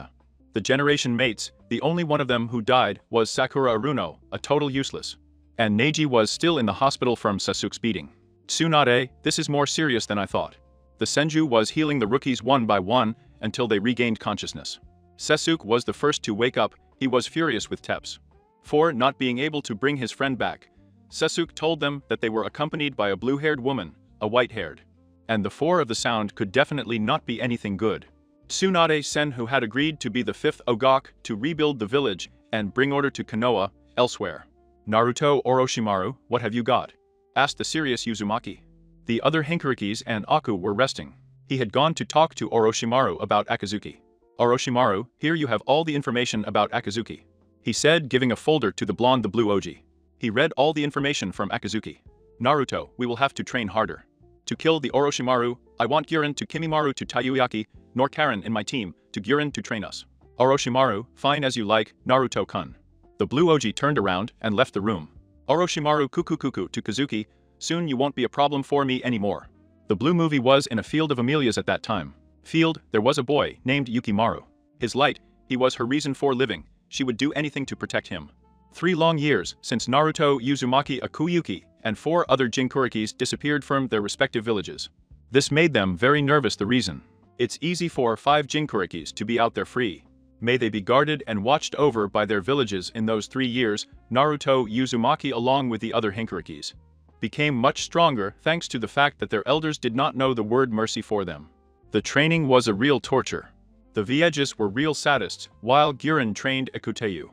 the generation mates. The only one of them who died was Sakura Aruno, a total useless. And Neji was still in the hospital from Sasuke's beating. Tsunade, this is more serious than I thought. The Senju was healing the rookies one by one until they regained consciousness. Sasuke was the first to wake up. He was furious with Teps for not being able to bring his friend back. Sasuke told them that they were accompanied by a blue-haired woman, a white-haired. And the 4 of the sound could definitely not be anything good. Tsunade Sen, who had agreed to be the 5th Ogaki to rebuild the village and bring order to Konoha, elsewhere. Naruto Orochimaru, what have you got? Asked the serious Uzumaki. The other Jinchurikis and Aku were resting. He had gone to talk to Orochimaru about Akazuki. Orochimaru, here you have all the information about Akazuki. He said, giving a folder to the blonde the blue Oji. He read all the information from Akazuki. Naruto, we will have to train harder. To kill the Orochimaru, I want Guren to Kimimaru to Taiyuaki, nor Karen in my team, to Guren to train us. Orochimaru, fine as you like, Naruto-kun. The blue Oji turned around and left the room. Orochimaru kuku to Kazuki, soon you won't be a problem for me anymore. The blue movie was in a field of Amelias at that time. Field, there was a boy named Yukimaru. His light, he was her reason for living. She would do anything to protect him. 3 long years since Naruto, Uzumaki, Akuyuki, and 4 other Jinchurikis disappeared from their respective villages. This made them very nervous. The reason. It's easy for 5 Jinchurikis to be out there free. May they be guarded and watched over by their villages. In those 3 years, Naruto, Uzumaki along with the other Jinchurikis became much stronger thanks to the fact that their elders did not know the word mercy for them. The training was a real torture. The Viejas were real sadists, while Guren trained Ikuteyu.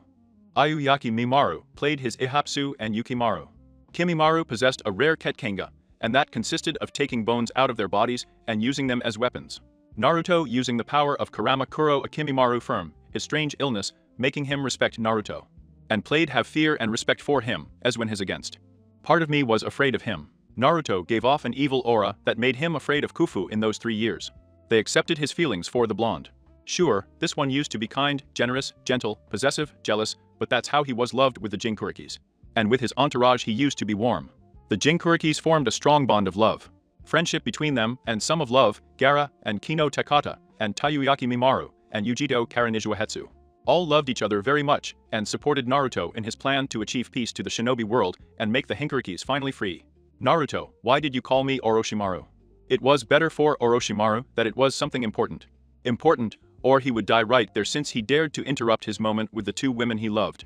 Ayuyaki Mimaru played his Ihapsu and Yukimaru. Kimimaru possessed a rare Ketkenga, and that consisted of taking bones out of their bodies and using them as weapons. Naruto using the power of Karama Kuro Akimimaru from his strange illness, making him respect Naruto. And played have fear and respect for him, as when his against. Part of me was afraid of him. Naruto gave off an evil aura that made him afraid of Kufu in those 3 years. They accepted his feelings for the blonde. Sure, this one used to be kind, generous, gentle, possessive, jealous, but that's how he was loved with the Jinchurikis. And with his entourage he used to be warm. The Jinchurikis formed a strong bond of love. Friendship between them and some of love, Gaara and Kino Takata, and Taiyuaki Mimaru, and Yujito Karanijuahetsu. All loved each other very much and supported Naruto in his plan to achieve peace to the shinobi world and make the Jinchurikis finally free. Naruto, why did you call me Orochimaru? It was better for Orochimaru that it was something important. Important, or he would die right there since he dared to interrupt his moment with the 2 women he loved.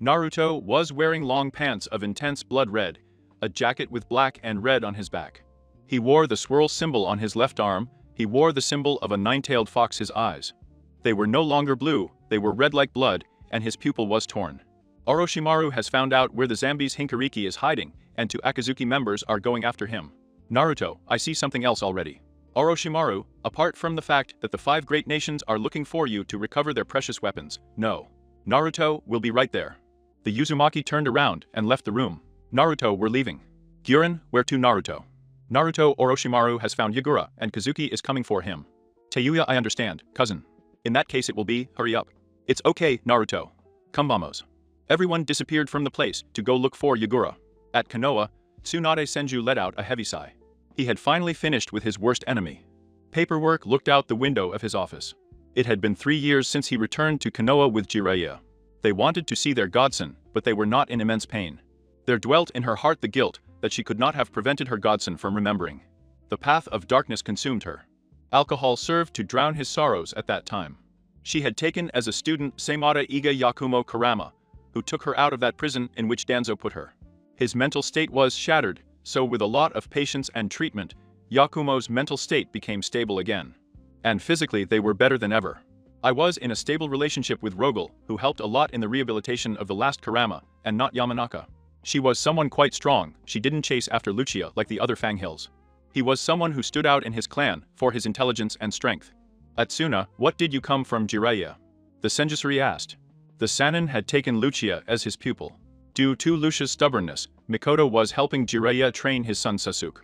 Naruto was wearing long pants of intense blood red, a jacket with black and red on his back. He wore the swirl symbol on his left arm. He wore the symbol of a 9-tailed fox. His eyes, they were no longer blue, they were red like blood, and his pupil was torn. Orochimaru has found out where the Zambi's Jinchuriki is hiding, and 2 Akazuki members are going after him. Naruto, I see something else already. Orochimaru, apart from the fact that the 5 great nations are looking for you to recover their precious weapons, no. Naruto will be right there. The Uzumaki turned around and left the room. Naruto, we're leaving. Gyurin, where to Naruto? Naruto, Orochimaru has found Yagura and Kazuki is coming for him. Tayuya, I understand, cousin. In that case it will be, hurry up. It's okay, Naruto. Come vamos. Everyone disappeared from the place to go look for Yagura. At Konoha, Tsunade Senju let out a heavy sigh. He had finally finished with his worst enemy. Paperwork looked out the window of his office. It had been 3 years since he returned to Konoha with Jiraiya. They wanted to see their godson, but they were not in immense pain. There dwelt in her heart the guilt that she could not have prevented her godson from remembering. The path of darkness consumed her. Alcohol served to drown his sorrows at that time. She had taken as a student Seimata Iga Yakumo Karama, who took her out of that prison in which Danzo put her. His mental state was shattered, so with a lot of patience and treatment, Yakumo's mental state became stable again. And physically they were better than ever. I was in a stable relationship with Rogel, who helped a lot in the rehabilitation of the last Karama, and not Yamanaka. She was someone quite strong, she didn't chase after Lucia like the other Fang Hills. He was someone who stood out in his clan for his intelligence and strength. Atsuna, what did you come from Jiraiya? The Senjutsu asked. The Sannin had taken Lucia as his pupil. Due to Lucia's stubbornness, Mikoto was helping Jiraiya train his son Sasuke.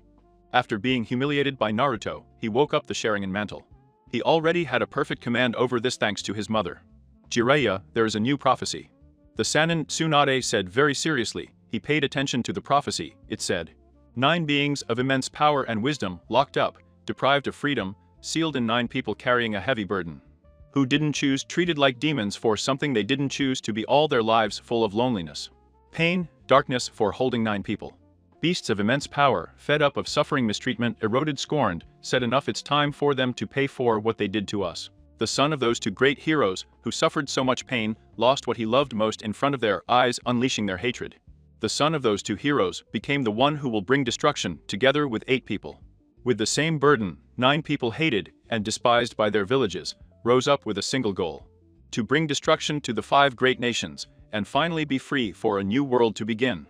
After being humiliated by Naruto, he woke up the Sharingan mantle. He already had a perfect command over this thanks to his mother. Jiraiya, there is a new prophecy. The Sannin Tsunade said very seriously. He paid attention to the prophecy. It said, 9 beings of immense power and wisdom, locked up, deprived of freedom, sealed in 9 people carrying a heavy burden. Who didn't choose, treated like demons for something they didn't choose to be all their lives, full of loneliness. Pain, darkness for holding 9 people. Beasts of immense power, fed up of suffering mistreatment, eroded, scorned, said enough, it's time for them to pay for what they did to us. The son of those 2 great heroes, who suffered so much pain, lost what he loved most in front of their eyes, unleashing their hatred. The son of those 2 heroes became the one who will bring destruction, together with 8 people. With the same burden, 9 people hated and despised by their villages, rose up with a single goal. To bring destruction to the 5 great nations, and finally be free for a new world to begin.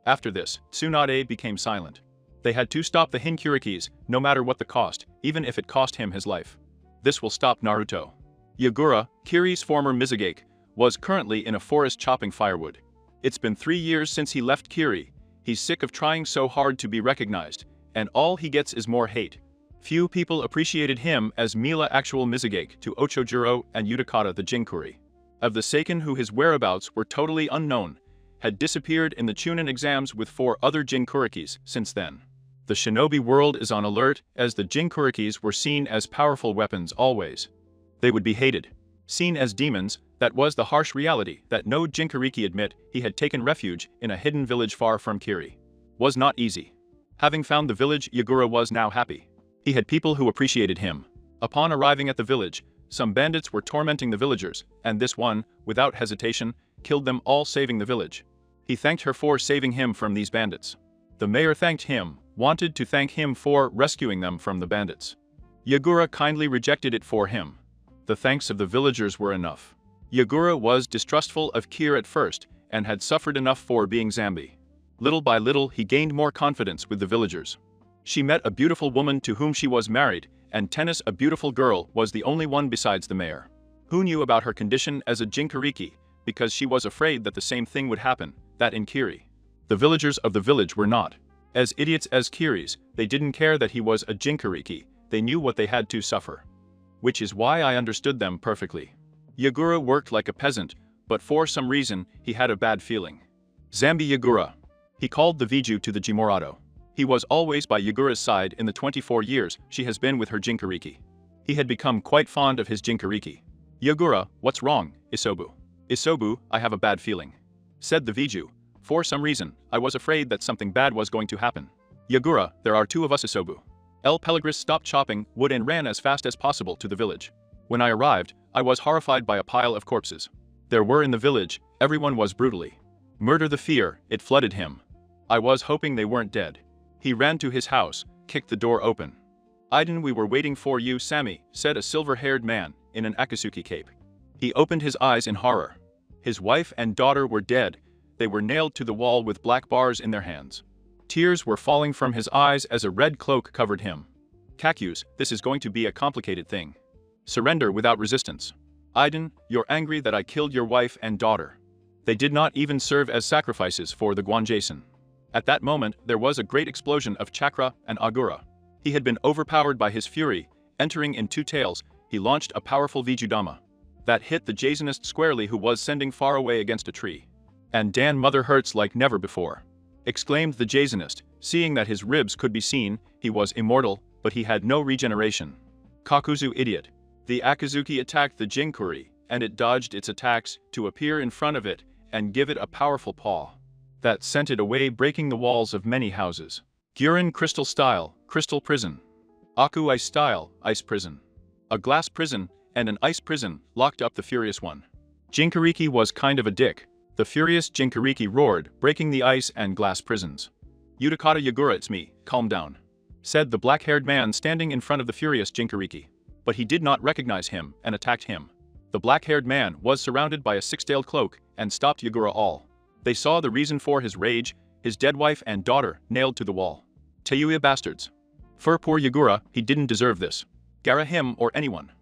After this, Tsunade became silent. They had to stop the Hinkurikis, no matter what the cost, even if it cost him his life. This will stop Naruto. Yagura, Kiri's former Mizugake, was currently in a forest chopping firewood. It's been 3 years since he left Kiri. He's sick of trying so hard to be recognized, and all he gets is more hate. Few people appreciated him as Mila actual Mizugake to Ochojuro and Utakata the Jinkuri. Of the Seiken who his whereabouts were totally unknown, had disappeared in the Chunin exams with 4 other Jinkurikis since then. The shinobi world is on alert as the Jinkurikis were seen as powerful weapons always. They would be hated. Seen as demons, that was the harsh reality that no Jinkuriki admit he had taken refuge in a hidden village far from Kiri. Was not easy. Having found the village, Yagura was now happy. He had people who appreciated him. Upon arriving at the village, some bandits were tormenting the villagers, and this one, without hesitation, killed them all, saving the village. He thanked her for saving him from these bandits. The mayor thanked him, wanted to thank him for rescuing them from the bandits. Yagura kindly rejected it for him. The thanks of the villagers were enough. Yagura was distrustful of Kir at first, and had suffered enough for being Zambi. Little by little he gained more confidence with the villagers. She met a beautiful woman to whom she was married, and Tennis, a beautiful girl, was the only one besides the mayor who knew about her condition as a Jinkuriki, because she was afraid that the same thing would happen, that in Kiri. The villagers of the village were not as idiots as Kiri's. They didn't care that he was a Jinkuriki, they knew what they had to suffer. Which is why I understood them perfectly. Yagura worked like a peasant, but for some reason, he had a bad feeling. Zambi Yagura. He called the Viju to the Jimorado. He was always by Yagura's side in the 24 years she has been with her Jinkuriki. He had become quite fond of his Jinkuriki. Yagura, what's wrong, Isobu? Isobu, I have a bad feeling. Said the Viju. For some reason, I was afraid that something bad was going to happen. Yagura, there are 2 of us, Isobu. El Peligris stopped chopping wood and ran as fast as possible to the village. When I arrived, I was horrified by a pile of corpses. There were in the village, everyone was brutally murder. The fear, it flooded him. I was hoping they weren't dead. He ran to his house, kicked the door open. Aiden, we were waiting for you, Sammy, said a silver-haired man in an Akatsuki cape. He opened his eyes in horror. His wife and daughter were dead. They were nailed to the wall with black bars in their hands. Tears were falling from his eyes as a red cloak covered him. Kakus, this is going to be a complicated thing. Surrender without resistance. Aiden, you're angry that I killed your wife and daughter. They did not even serve as sacrifices for the Guanjason. At that moment, there was a great explosion of chakra and agura. He had been overpowered by his fury. Entering in two tails, he launched a powerful Vijudama that hit the Jasonist squarely, who was sending far away against a tree. And Dan, mother hurts like never before, exclaimed the Jasonist. Seeing that his ribs could be seen, he was immortal, but he had no regeneration. Kakuzu, idiot. The Akazuki attacked the Jinkuri, and it dodged its attacks to appear in front of it and give it a powerful paw that sent it away, breaking the walls of many houses. Gurin crystal style, crystal prison. Aku ice style, ice prison. A glass prison and an ice prison locked up the furious one. Jinkariki was kind of a dick. The furious Jinkariki roared, breaking the ice and glass prisons. Yudakata Yagura, it's me, calm down, said the black-haired man standing in front of the furious Jinkariki. But he did not recognize him and attacked him. The black-haired man was surrounded by a six-tailed cloak and stopped Yagura all. They saw the reason for his rage, his dead wife and daughter nailed to the wall. Teyuya bastards. For poor Yagura, he didn't deserve this. Gara him or anyone.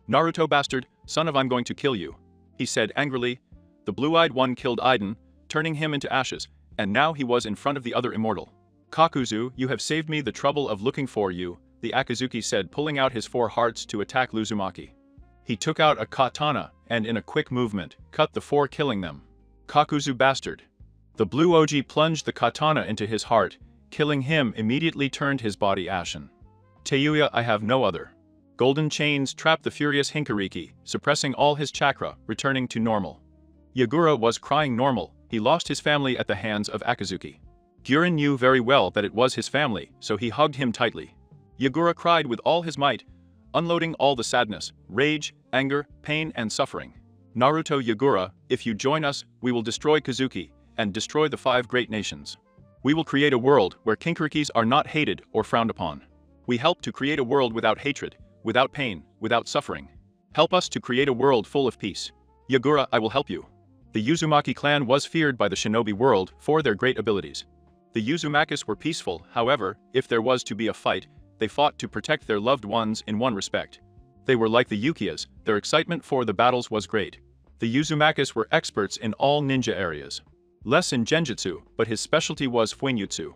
Naruto bastard, son of I'm going to kill you, he said angrily. The blue-eyed one killed Aiden, turning him into ashes, and now he was in front of the other immortal. Kakuzu, you have saved me the trouble of looking for you, the Akazuki said, pulling out his 4 hearts to attack Uzumaki. He took out a katana and in a quick movement, cut the 4, killing them. Kakuzu bastard. The blue OG plunged the katana into his heart, killing him, immediately turned his body ashen. Teyuya, I have no other. Golden chains trapped the furious Hinkariki, suppressing all his chakra, returning to normal. Yagura was crying normal, he lost his family at the hands of Akazuki. Gurin knew very well that it was his family, so he hugged him tightly. Yagura cried with all his might, unloading all the sadness, rage, anger, pain and suffering. Naruto, Yagura, if you join us, we will destroy Kazuki, and destroy the 5 great nations. We will create a world where Kinkarikis are not hated or frowned upon. We help to create a world without hatred, without pain, without suffering. Help us to create a world full of peace. Yagura, I will help you. The Uzumaki clan was feared by the shinobi world for their great abilities. The Uzumakis were peaceful, however, if there was to be a fight, they fought to protect their loved ones in one respect. They were like the Ukiyas, their excitement for the battles was great. The Uzumakis were experts in all ninja areas. Less in Genjutsu, but his specialty was Fuinjutsu.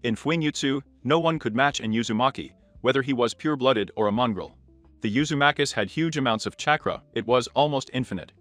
In Fuinjutsu, no one could match an Uzumaki, whether he was pure-blooded or a mongrel. The Uzumakis had huge amounts of chakra, it was almost infinite.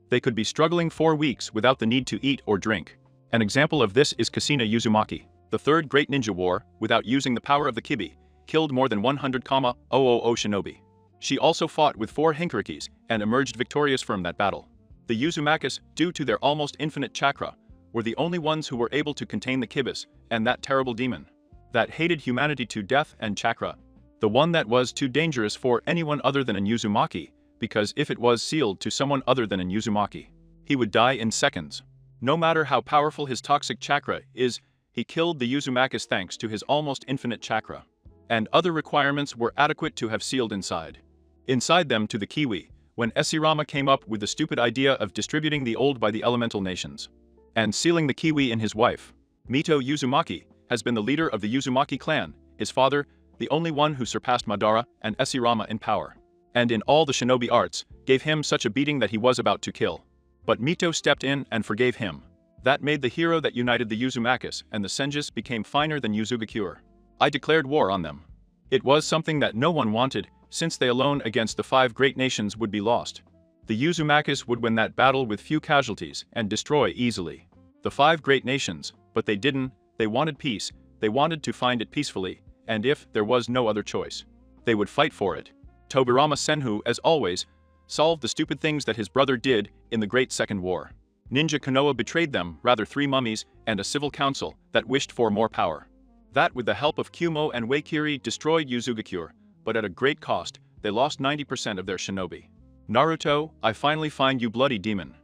They could be struggling for weeks without the need to eat or drink. An example of this is Kasina Uzumaki. The third great ninja war, without using the power of the Kibi, killed more than 100,000 shinobi. She also fought with 4 Hinkarikis and emerged victorious from that battle. The Uzumakis, due to their almost infinite chakra, were the only ones who were able to contain the Kibis and that terrible demon that hated humanity to death and chakra. The one that was too dangerous for anyone other than an Uzumaki, because if it was sealed to someone other than an Uzumaki, he would die in seconds. No matter how powerful his toxic chakra is, he killed the Uzumakis thanks to his almost infinite chakra. And other requirements were adequate to have sealed inside. Inside them to the Kiwi, when Esirama came up with the stupid idea of distributing the old by the elemental nations. And sealing the Kiwi in his wife. Mito Uzumaki has been the leader of the Uzumaki clan, his father, the only one who surpassed Madara and Esirama in power. And in all the shinobi arts, gave him such a beating that he was about to kill. But Mito stepped in and forgave him. That made the hero that united the Uzumakis and the Senjus became finer than Uzugakure. I declared war on them. It was something that no one wanted, since they alone against the 5 great nations would be lost. The Uzumakis would win that battle with few casualties and destroy easily the 5 great nations, but they didn't. They wanted peace, they wanted to find it peacefully, and if there was no other choice, they would fight for it. Tobirama Senju, as always, solved the stupid things that his brother did in the Great Second War. Ninja Konoha betrayed them, rather 3 mummies and a civil council that wished for more power. That with the help of Kumo and Waikiri destroyed Uzugakure, but at a great cost, they lost 90% of their shinobi. Naruto, I finally find you, bloody demon.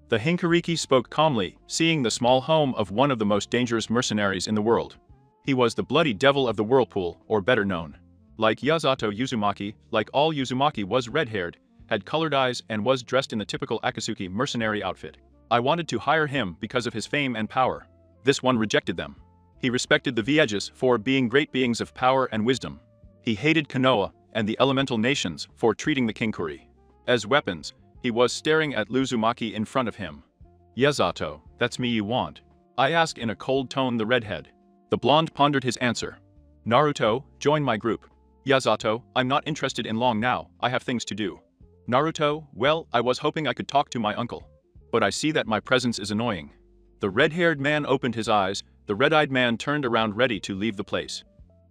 The Hinkariki spoke calmly, seeing the small home of one of the most dangerous mercenaries in the world. He was the bloody devil of the whirlpool, or better known. Like Yazato Uzumaki, like all Uzumaki was red-haired, had colored eyes and was dressed in the typical Akatsuki mercenary outfit. I wanted to hire him because of his fame and power. This one rejected them. He respected the Viejas for being great beings of power and wisdom. He hated Konoha and the elemental nations for treating the Kinkuri as weapons, He was staring at Uzumaki in front of him. Yazato, that's me you want? I asked in a cold tone the redhead. The blonde pondered his answer. Naruto, join my group. Yazato, I'm not interested in long now, I have things to do. Naruto, well, I was hoping I could talk to my uncle. But I see that my presence is annoying. The red-haired man opened his eyes, the red-eyed man turned around ready to leave the place.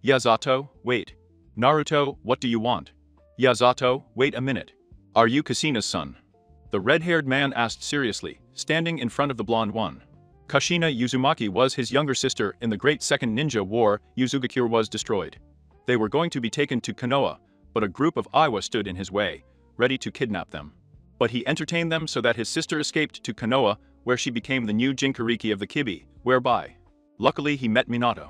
Yazato, wait. Naruto, what do you want? Yazato, wait a minute. Are you Kushina's son? The red-haired man asked seriously, standing in front of the blonde one. Kushina Uzumaki was his younger sister in the Great Second Ninja War. Uzugakure was destroyed. They were going to be taken to Konoha, but a group of Iwa stood in his way, ready to kidnap them. But he entertained them so that his sister escaped to Konoha, where she became the new Jinchuriki of the Kibi, whereby. Luckily he met Minato.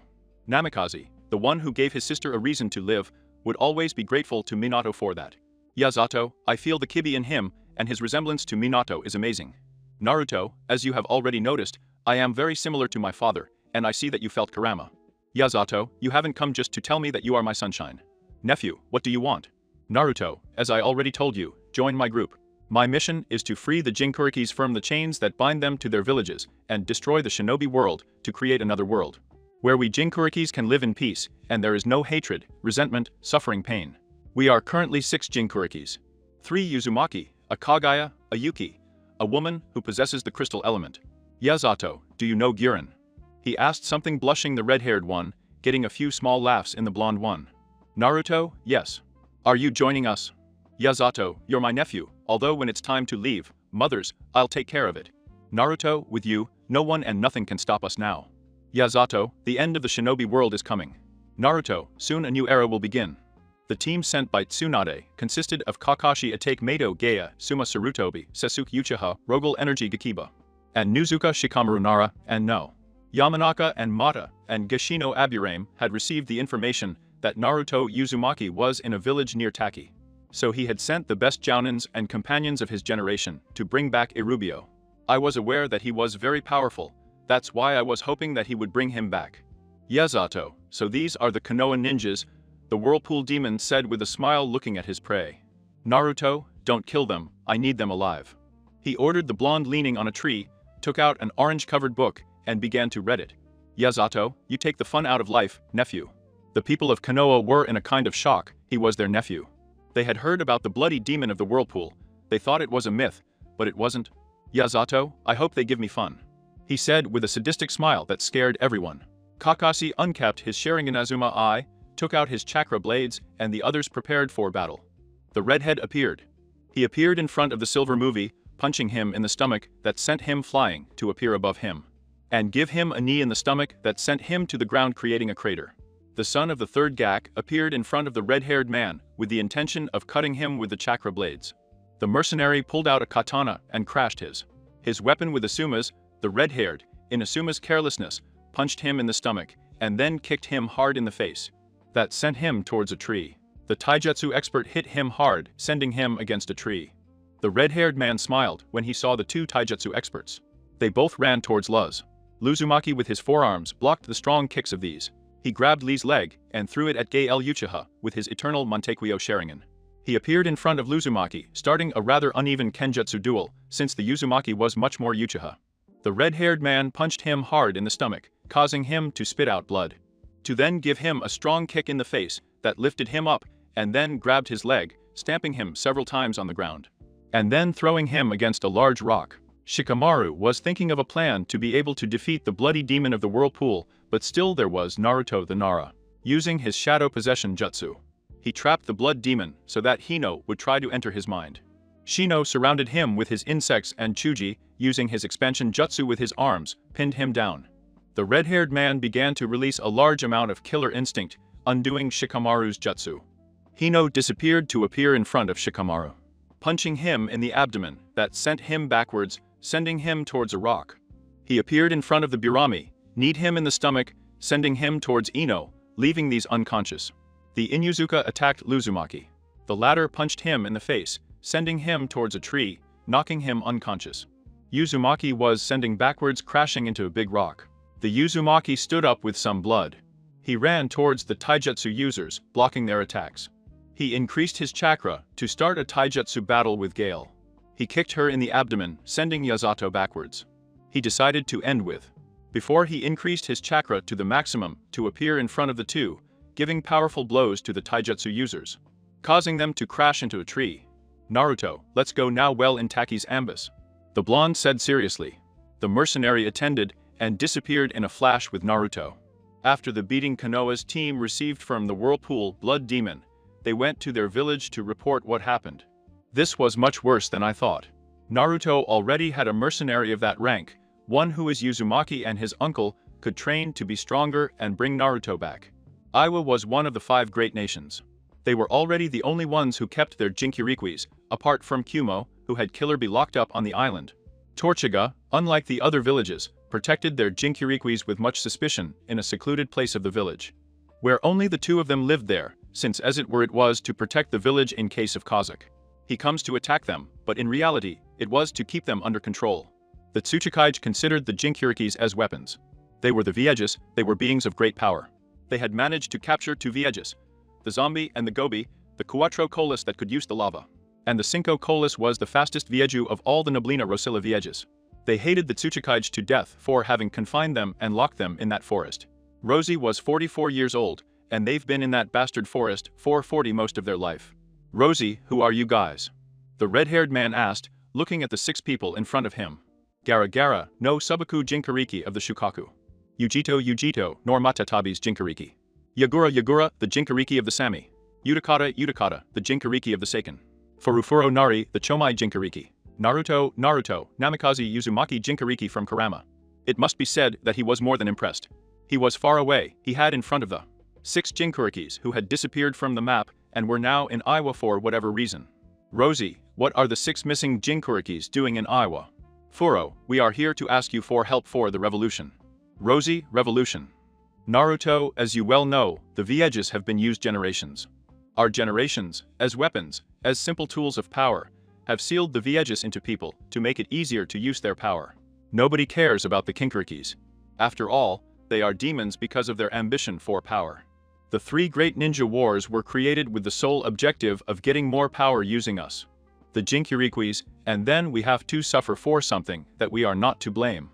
Namikaze, the one who gave his sister a reason to live, would always be grateful to Minato for that. Yazato, I feel the Kibi in him, and his resemblance to Minato is amazing. Naruto, as you have already noticed, I am very similar to my father, and I see that you felt Kurama. Yazato, you haven't come just to tell me that you are my sunshine. Nephew, what do you want? Naruto, as I already told you, join my group. My mission is to free the Jinchurikis from the chains that bind them to their villages, and destroy the shinobi world to create another world, where we Jinchurikis can live in peace, and there is no hatred, resentment, suffering, pain. We are currently 6 Jinchurikis. 3 Uzumaki, a Kagaya, a Yuki, a woman who possesses the crystal element. Yazato, do you know Guren? He asked something, blushing the red-haired one, getting a few small laughs in the blonde one. Naruto, yes. Are you joining us? Yazato, you're my nephew, although when it's time to leave, mothers, I'll take care of it. Naruto, with you, no one and nothing can stop us now. Yazato, the end of the shinobi world is coming. Naruto, soon a new era will begin. The team sent by Tsunade consisted of Kakashi Atake Mato Gaya, Suma Sarutobi, Sasuke Uchiha, Rogel Energy Gakiba, and Nuzuka Shikamaru Nara, and No. Yamanaka and Mata and Gashino Aburame had received the information that Naruto Uzumaki was in a village near Taki. So he had sent the best jounins and companions of his generation to bring back Irubio. I was aware that he was very powerful, that's why I was hoping that he would bring him back. Yazato, so these are the Konoha ninjas, the Whirlpool Demon said with a smile, looking at his prey. Naruto, don't kill them, I need them alive. He ordered the blonde, leaning on a tree, took out an orange-covered book, and began to read it. Yazato, you take the fun out of life, nephew. The people of Konoha were in a kind of shock, he was their nephew. They had heard about the bloody demon of the whirlpool, they thought it was a myth, but it wasn't. Yazato, I hope they give me fun. He said with a sadistic smile that scared everyone. Kakashi uncapped his Sharingan Azuma eye, took out his chakra blades, and the others prepared for battle. The redhead appeared. He appeared in front of the silver movie, punching him in the stomach that sent him flying to appear above him, and give him a knee in the stomach that sent him to the ground, creating a crater. The son of the third Gak appeared in front of the red-haired man with the intention of cutting him with the chakra blades. The mercenary pulled out a katana and crashed his weapon with Asuma's. The red-haired, in Asuma's carelessness, punched him in the stomach and then kicked him hard in the face. That sent him towards a tree. The taijutsu expert hit him hard, sending him against a tree. The red-haired man smiled when he saw the 2 taijutsu experts. They both ran towards Luz. Uzumaki with his forearms blocked the strong kicks of these. He grabbed Lee's leg and threw it at Gael Uchiha with his eternal Montequio Sharingan. He appeared in front of Uzumaki, starting a rather uneven Kenjutsu duel, since the Uzumaki was much more Uchiha. The red-haired man punched him hard in the stomach, causing him to spit out blood. To then give him a strong kick in the face that lifted him up, and then grabbed his leg, stamping him several times on the ground, and then throwing him against a large rock. Shikamaru was thinking of a plan to be able to defeat the bloody demon of the whirlpool, but still there was Naruto the Nara. Using his shadow possession jutsu, he trapped the blood demon so that Hino would try to enter his mind. Shino surrounded him with his insects, and Chuji, using his expansion jutsu with his arms, pinned him down. The red-haired man began to release a large amount of killer instinct, undoing Shikamaru's jutsu. Hino disappeared to appear in front of Shikamaru, punching him in the abdomen that sent him backwards, sending him towards a rock. He appeared in front of the Burami, kneed him in the stomach, sending him towards Ino, leaving these unconscious. The Inuzuka attacked Uzumaki. The latter punched him in the face, sending him towards a tree, knocking him unconscious. Uzumaki was sending backwards, crashing into a big rock. The Uzumaki stood up with some blood. He ran towards the taijutsu users, blocking their attacks. He increased his chakra to start a taijutsu battle with Gale. He kicked her in the abdomen, sending Yazato backwards. He decided to end with. Before he increased his chakra to the maximum to appear in front of the two, giving powerful blows to the taijutsu users, causing them to crash into a tree. Naruto, let's go now. Well in Taki's ambush, the blonde said seriously. The mercenary attended and disappeared in a flash with Naruto. After the beating Konoha's team received from the Whirlpool Blood Demon, they went to their village to report what happened. This was much worse than I thought. Naruto already had a mercenary of that rank, one who is Uzumaki, and his uncle could train to be stronger and bring Naruto back. Iwa was one of the 5 great nations. They were already the only ones who kept their Jinkirikis, apart from Kumo, who had Killer Bee locked up on the island. Torchiga, unlike the other villages, protected their Jinkirikis with much suspicion in a secluded place of the village, where only the 2 of them lived there, since as it was to protect the village in case of Kazakh. He comes to attack them, but in reality, it was to keep them under control. The Tsuchikage considered the Jinkirikis as weapons. They were the Viejas, they were beings of great power. They had managed to capture 2 Viejas, the zombie and the gobi, the Cuatro Colas that could use the lava. And the Cinco Colas was the fastest Vieju of all the Noblina Rosilla Viejas. They hated the Tsuchikage to death for having confined them and locked them in that forest. Rosie was 44 years old, and they've been in that bastard forest for 40 most of their life. Rosie, who are you guys? The red-haired man asked, looking at the 6 people in front of him. Gara Gara, no Subaku Jinkiriki of the Shukaku. Ujito, nor Matatabi's Jinkiriki. Yagura Yagura, the Jinkiriki of the Sami. Utakata, the Jinkiriki of the Seiken. Furufuro Nari, the Chomai Jinkiriki. Naruto, Namikaze Uzumaki Jinkiriki from Kurama. It must be said that he was more than impressed. He was far away. He had in front of the 6 Jinkirikis who had disappeared from the map and were now in Iowa for whatever reason. Rosie, what are the 6 missing Jinkirikis doing in Iowa? Furo, we are here to ask you for help for the revolution. Rosie, revolution. Naruto, as you well know, the Viejas have been used generations. Our generations, as weapons, as simple tools of power, have sealed the Viejas into people to make it easier to use their power. Nobody cares about the Kinkirikis. After all, they are demons because of their ambition for power. The 3 great ninja wars were created with the sole objective of getting more power using us, the Jinkirikis, and then we have to suffer for something that we are not to blame.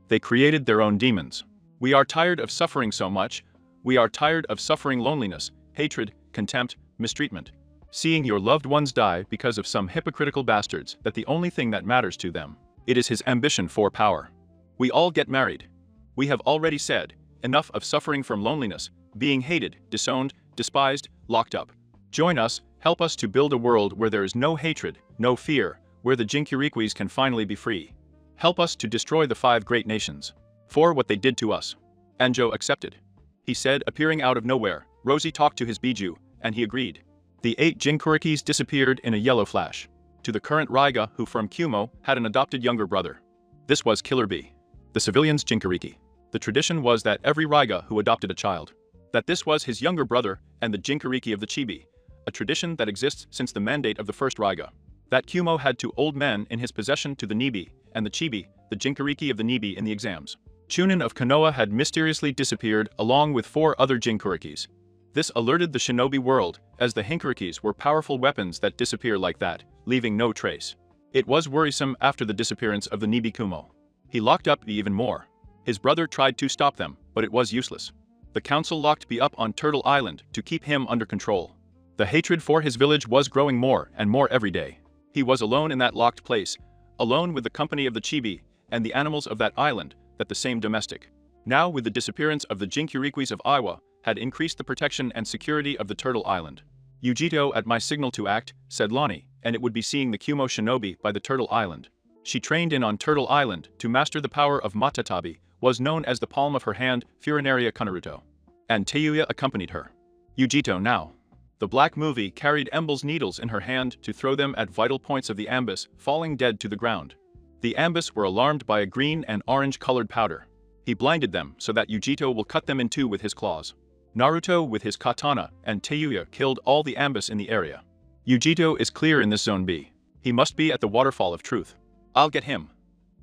They created their own demons. We are tired of suffering so much. We are tired of suffering loneliness, hatred, contempt, mistreatment. Seeing your loved ones die because of some hypocritical bastards that the only thing that matters to them, it is his ambition for power. We all get married. We have already said, enough of suffering from loneliness, being hated, disowned, despised, locked up. Join us, help us to build a world where there is no hatred, no fear, where the Jinkirikis can finally be free. Help us to destroy the 5 great nations. For what they did to us. Anjo accepted. He said, appearing out of nowhere. Rosie talked to his Biju, and he agreed. The 8 Jinkirikis disappeared in a yellow flash. To the current Raiga, who from Kumo had an adopted younger brother. This was Killer Bee, the civilian's Jinkiriki. The tradition was that every Raiga who adopted a child, that this was his younger brother and the Jinkiriki of the Chibi, a tradition that exists since the mandate of the first Raiga. That Kumo had 2 old men in his possession to the Nibi, and the Chibi, the Jinkiriki of the Nibi in the exams. Chunin of Konoha had mysteriously disappeared along with 4 other Jinkirikis. This alerted the shinobi world, as the Hinkirikis were powerful weapons that disappear like that, leaving no trace. It was worrisome after the disappearance of the Nibi Kumo. He locked up Bee even more. His brother tried to stop them, but it was useless. The council locked Bee up on Turtle Island to keep him under control. The hatred for his village was growing more and more every day. He was alone in that locked place, alone with the company of the Chibi and the animals of that island, that the same domestic. Now with the disappearance of the Jinkirikis of Iowa, had increased the protection and security of the Turtle Island. Ujito at my signal to act, said Lonnie, and it would be seeing the Kumo shinobi by the Turtle Island. She trained in on Turtle Island to master the power of Matatabi, was known as the palm of her hand, Furinaria Kunaruto. And Teuya accompanied her. Ujito now. The black movie carried Emble's needles in her hand to throw them at vital points of the ambus, falling dead to the ground. The ambus were alarmed by a green and orange-colored powder. He blinded them so that Ujito will cut them in 2 with his claws. Naruto with his katana and Teuya killed all the ambus in the area. Ujito is clear in this zone B. He must be at the waterfall of truth. I'll get him.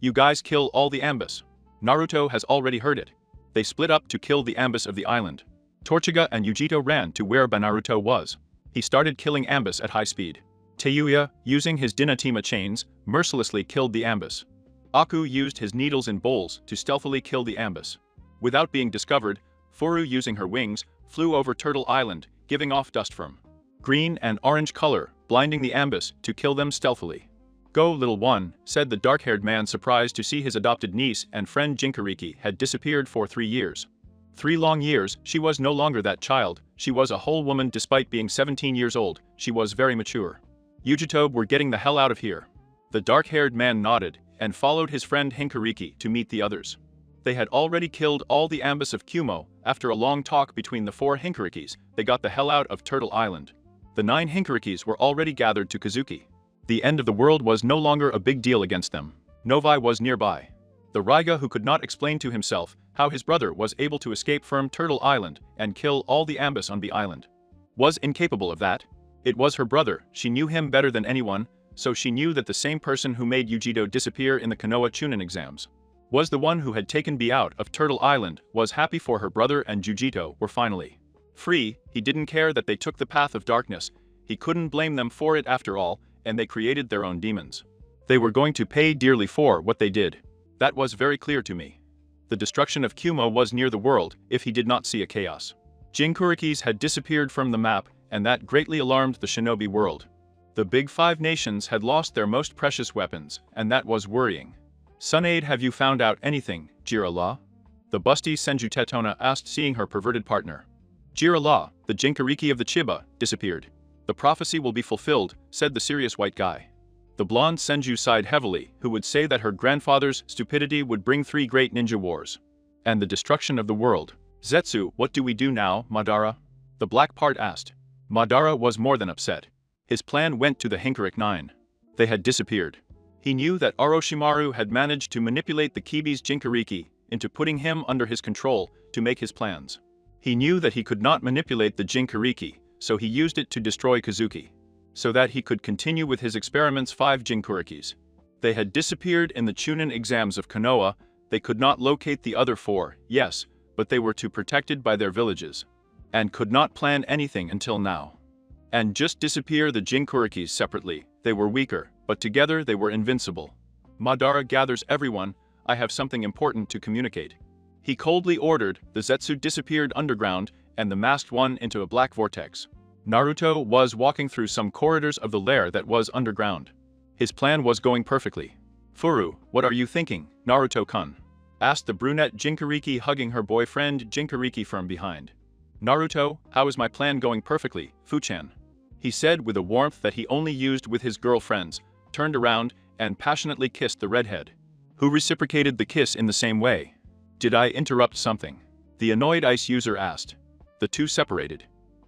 You guys kill all the ambus. Naruto has already heard it. They split up to kill the ambus of the island. Torchiga and Ujito ran to where Naruto was. He started killing ambus at high speed. Teuya, using his Dinatima chains, mercilessly killed the ambush. Aku used his needles in bowls to stealthily kill the ambush. Without being discovered, Furu, using her wings, flew over Turtle Island, giving off dust from green and orange color, blinding the ambush to kill them stealthily. "Go, little one," said the dark-haired man, surprised to see his adopted niece and friend Jinchuriki had disappeared for 3 years. 3 long years. She was no longer that child, she was a whole woman. Despite being 17 years old, she was very mature. "Yujito, we're getting the hell out of here." The dark-haired man nodded, and followed his friend Hinkariki to meet the others. They had already killed all the ambush of Kumo. After a long talk between the 4 Hinkarikis, they got the hell out of Turtle Island. The 9 Hinkarikis were already gathered to Kazuki. The end of the world was no longer a big deal against them. Novi was nearby. The Raiga, who could not explain to himself how his brother was able to escape from Turtle Island and kill all the ambush on the island, was incapable of that. It was her brother, she knew him better than anyone, so she knew that the same person who made Yujito disappear in the Konoha Chunin exams was the one who had taken B out of Turtle Island. Was happy for her brother and Yujito were finally free. He didn't care that they took the path of darkness. He couldn't blame them for it after all, and they created their own demons. They were going to pay dearly for what they did. That was very clear to me. The destruction of Kumo was near the world if he did not see a chaos. Jinchurikis had disappeared from the map, and that greatly alarmed the shinobi world. The big 5 nations had lost their most precious weapons, and that was worrying. "Sunade, have you found out anything, Jira-la?" the busty Senju Tetona asked, seeing her perverted partner. Jira-la, the Jinchuriki of the Chiba, disappeared. "The prophecy will be fulfilled," said the serious white guy. The blonde Senju sighed heavily, who would say that her grandfather's stupidity would bring 3 great ninja wars and the destruction of the world. "Zetsu, what do we do now, Madara?" the black part asked. Madara was more than upset. His plan went to the Hinkarik 9. They had disappeared. He knew that Orochimaru had managed to manipulate the Kibi's Jinchuriki into putting him under his control to make his plans. He knew that he could not manipulate the Jinchuriki, so he used it to destroy Kazuki, so that he could continue with his experiments. 5 Jinchurikis. They had disappeared in the Chunin exams of Konoha. They could not locate the other 4, yes, but they were too protected by their villages, and could not plan anything until now. And just disappear the Jinchurikis separately. They were weaker, but together they were invincible. Madara gathers everyone, "I have something important to communicate." He coldly ordered. The Zetsu disappeared underground, and the masked one into a black vortex. Naruto was walking through some corridors of the lair that was underground. His plan was going perfectly. "Furu, what are you thinking, Naruto-kun?" asked the brunette Jinchuriki, hugging her boyfriend Jinchuriki from behind. "Naruto, how is my plan going perfectly, Fuchan?" he said with a warmth that he only used with his girlfriends, turned around, and passionately kissed the redhead, who reciprocated the kiss in the same way. "Did I interrupt something?" the annoyed ice user asked. The two separated.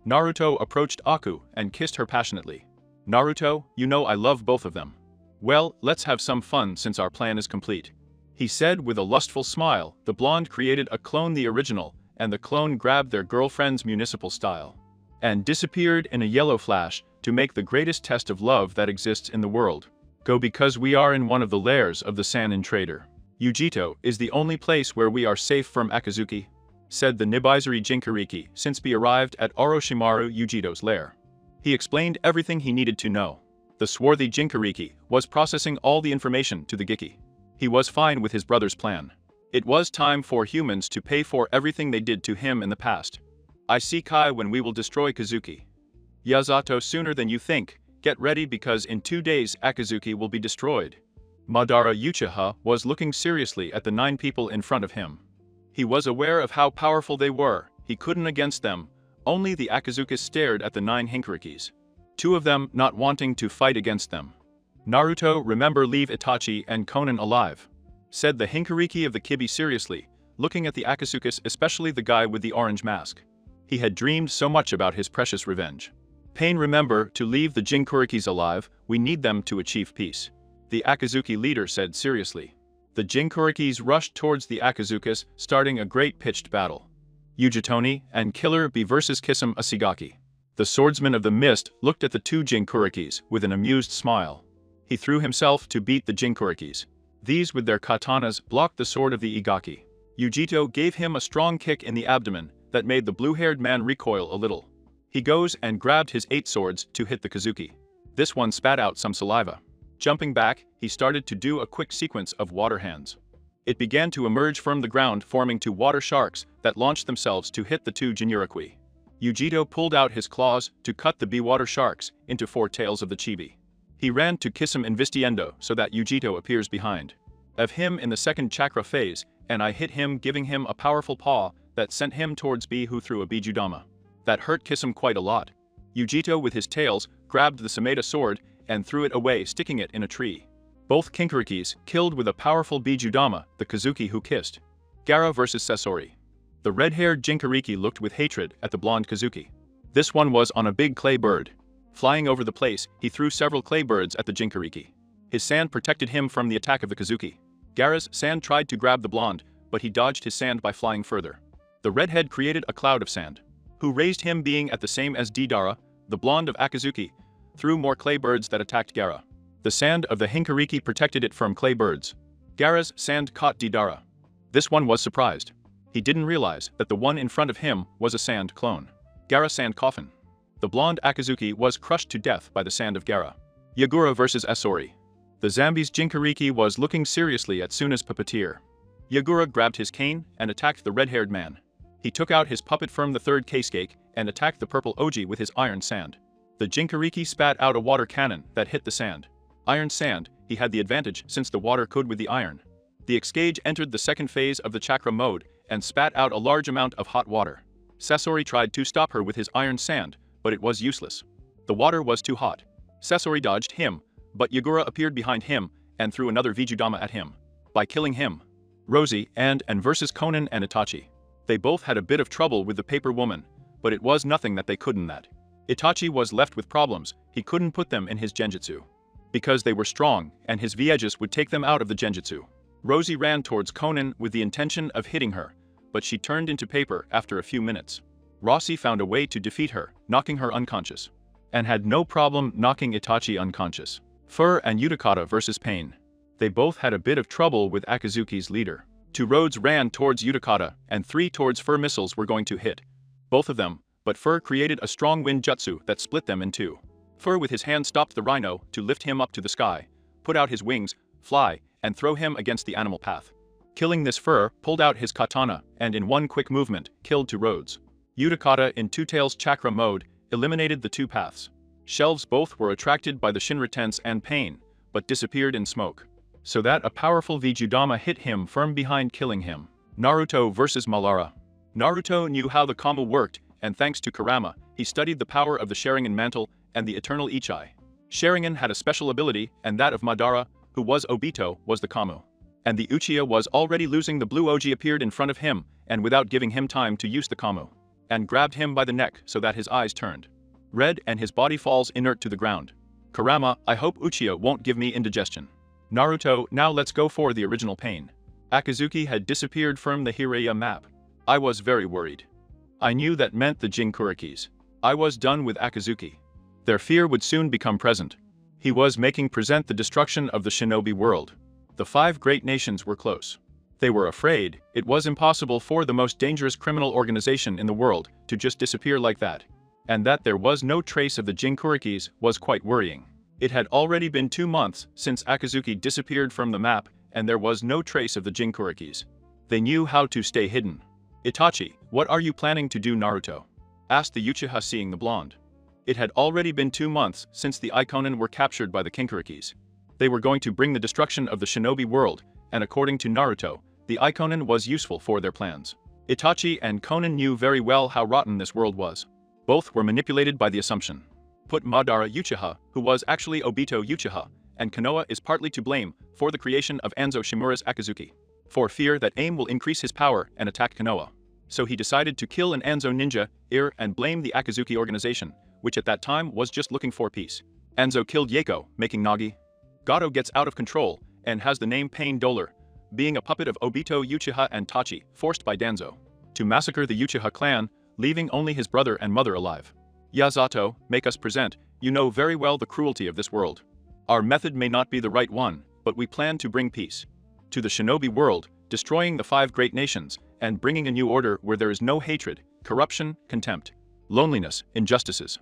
Naruto approached Aku and kissed her passionately. "Naruto, you know I love both of them." "Well, let's have some fun since our plan is complete," he said with a lustful smile. The blonde created a clone, the original, and the clone grabbed their girlfriend's municipal style and disappeared in a yellow flash to make the greatest test of love that exists in the world. "Go, because we are in one of the lairs of the Sanin trader. Yujito is the only place where we are safe from Akazuki," said the Nibaizuri Jinchuriki since we arrived at Orochimaru Yujito's lair. He explained everything he needed to know. The swarthy Jinchuriki was processing all the information to the Giki. He was fine with his brother's plan. It was time for humans to pay for everything they did to him in the past. "I see Kai when we will destroy Kazuki." "Yazato, sooner than you think. Get ready, because in 2 days Akazuki will be destroyed." Madara Uchiha was looking seriously at the 9 people in front of him. He was aware of how powerful they were. He couldn't against them. Only the Akazukis stared at the 9 Hinkarikis, 2 of them not wanting to fight against them. "Naruto, remember, leave Itachi and Konan alive," said the Hinkariki of the Kibi seriously, looking at the Akazukis, especially the guy with the orange mask. He had dreamed so much about his precious revenge. "Pain, remember to leave the Jinchurikis alive. We need them to achieve peace," the Akazuki leader said seriously. The Jinchurikis rushed towards the Akazukis, starting a great pitched battle. Yujitoni and Killer Bee versus Kisame Asigaki. The swordsman of the mist looked at the 2 Jinchurikis with an amused smile. He threw himself to beat the Jinchurikis. These with their katanas blocked the sword of the Igaki. Yujito gave him a strong kick in the abdomen that made the blue-haired man recoil a little. He goes and grabbed his 8 swords to hit the Kazuki. This one spat out some saliva. Jumping back, he started to do a quick sequence of water hands. It began to emerge from the ground, forming two water sharks that launched themselves to hit the two Jinchuriki. Yujito pulled out his claws to cut the water sharks into four tails of the chibi. He ran to kiss him invistiendo so that Yujito appears behind of him in the second chakra phase, and I hit him, giving him a powerful paw that sent him towards B, who threw a bijudama. That hurt kiss him quite a lot. Yujito with his tails grabbed the Sumeda sword and threw it away, sticking it in a tree. Both Kinkurikis killed with a powerful bijudama, the Kazuki who kissed. Gaara versus Sasori. The red-haired Jinchuriki looked with hatred at the blonde Kazuki. This one was on a big clay bird. Flying over the place, he threw several clay birds at the Jinchuriki. His sand protected him from the attack of the Kazuki. Gaara's sand tried to grab the blonde, but he dodged his sand by flying further. The redhead created a cloud of sand. Who raised him, being at the same as Deidara, the blonde of Akazuki, threw more clay birds that attacked Gaara. The sand of the Hinkariki protected it from clay birds. Gaara's sand caught Deidara. This one was surprised. He didn't realize that the one in front of him was a sand clone. Gaara sand coffin. The blonde Akazuki was crushed to death by the sand of Gaara. Yagura versus Asori. The Zambi's Jinchuriki was looking seriously at Suna's puppeteer. Yagura grabbed his cane and attacked the red-haired man. He took out his puppet from the third cake and attacked the purple Oji with his iron sand. The Jinchuriki spat out a water cannon that hit the sand. Iron sand, he had the advantage since the water could with the iron. The exchange entered the second phase of the chakra mode and spat out a large amount of hot water. Sasori tried to stop her with his iron sand, but it was useless. The water was too hot. Sasori dodged him, but Yagura appeared behind him and threw another Vijudama at him. By killing him, Rosie and versus Conan and Itachi. They both had a bit of trouble with the paper woman, but it was nothing that they couldn't that. Itachi was left with problems, he couldn't put them in his genjutsu. Because they were strong, and his Viegas would take them out of the genjutsu. Rosie ran towards Conan with the intention of hitting her, but she turned into paper after a few minutes. Rossi found a way to defeat her, knocking her unconscious. And had no problem knocking Itachi unconscious. Fur and Utakata versus Pain. They both had a bit of trouble with Akazuki's leader. 2 roads ran towards Utakata, and 3 towards Fur. Missiles were going to hit both of them, but Fur created a strong wind jutsu that split them in 2. Fur with his hand stopped the rhino to lift him up to the sky, put out his wings, fly, and throw him against the animal path. Killing this, Fur pulled out his katana and in one quick movement killed 2 roads. Utakata in Two Tails chakra mode eliminated the 2 paths. Shelves both were attracted by the Shinra-tense and Pain, but disappeared in smoke. So that a powerful Vijudama hit him from behind, killing him. Naruto versus Madara. Naruto knew how the Kama worked, and thanks to Kurama, he studied the power of the Sharingan mantle and the eternal Ichai. Sharingan had a special ability, and that of Madara, who was Obito, was the Kamu. And the Uchiha was already losing. The blue Oji appeared in front of him, and without giving him time to use the Kamu, and grabbed him by the neck so that his eyes turned red and his body falls inert to the ground. Kurama, I hope Uchiha won't give me indigestion. Naruto, now let's go for the original Pain. Akazuki had disappeared from the Hiraya map. I was very worried. I knew that meant the Jinchurikis. I was done with Akazuki. Their fear would soon become present. He was making present the destruction of the shinobi world. The 5 great nations were close. They were afraid it was impossible for the most dangerous criminal organization in the world to just disappear like that. And that there was no trace of the Jinchurikis was quite worrying. It had already been 2 months since Akazuki disappeared from the map, and there was no trace of the Jinchurikis. They knew how to stay hidden. Itachi, what are you planning to do, Naruto? Asked the Uchiha, seeing the blonde. It had already been 2 months since the Ikonin were captured by the Kinkurikis. They were going to bring the destruction of the shinobi world, and according to Naruto, the Ikonin was useful for their plans. Itachi and Konan knew very well how rotten this world was. Both were manipulated by the assumption. Put Madara Uchiha, who was actually Obito Uchiha, and Konoha is partly to blame for the creation of Anzo Shimura's Akazuki. For fear that Aim will increase his power and attack Konoha. So he decided to kill an Anzo ninja, and blame the Akazuki organization, which at that time was just looking for peace. Anzo killed Yako, making Nagi. Gato gets out of control, and has the name Pain Doler, being a puppet of Obito Uchiha and Tachi, forced by Danzo to massacre the Uchiha clan, leaving only his brother and mother alive. Yazato, make us present, you know very well the cruelty of this world. Our method may not be the right one, but we plan to bring peace to the shinobi world, destroying the 5 great nations, and bringing a new order where there is no hatred, corruption, contempt, loneliness, injustices.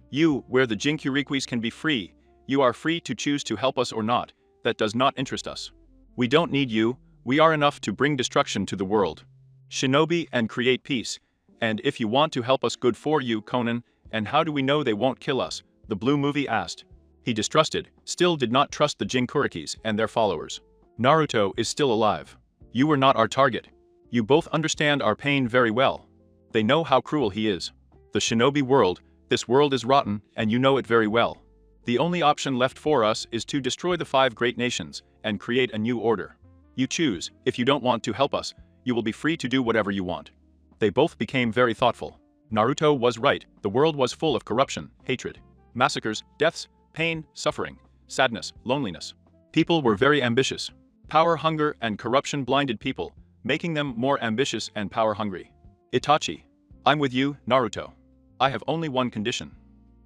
You, where the Jinchurikis can be free, You are free to choose to help us or not, that does not interest us. We don't need you, we are enough to bring destruction to the world. Shinobi and create peace, and if you want to help us, good for you, Conan, and how do we know they won't kill us? The blue movie asked. He distrusted, still did not trust the Jinchurikis and their followers. Naruto is still alive. You were not our target. You both understand our pain very well. They know how cruel he is. The shinobi world, this world is rotten, and you know it very well. The only option left for us is to destroy the 5 great nations and create a new order. You choose. If you don't want to help us, you will be free to do whatever you want. They both became very thoughtful. Naruto was right, the world was full of corruption, hatred, massacres, deaths, pain, suffering, sadness, loneliness. People were very ambitious. Power, hunger, and corruption blinded people, making them more ambitious and power-hungry. Itachi. I'm with you, Naruto. I have only one condition.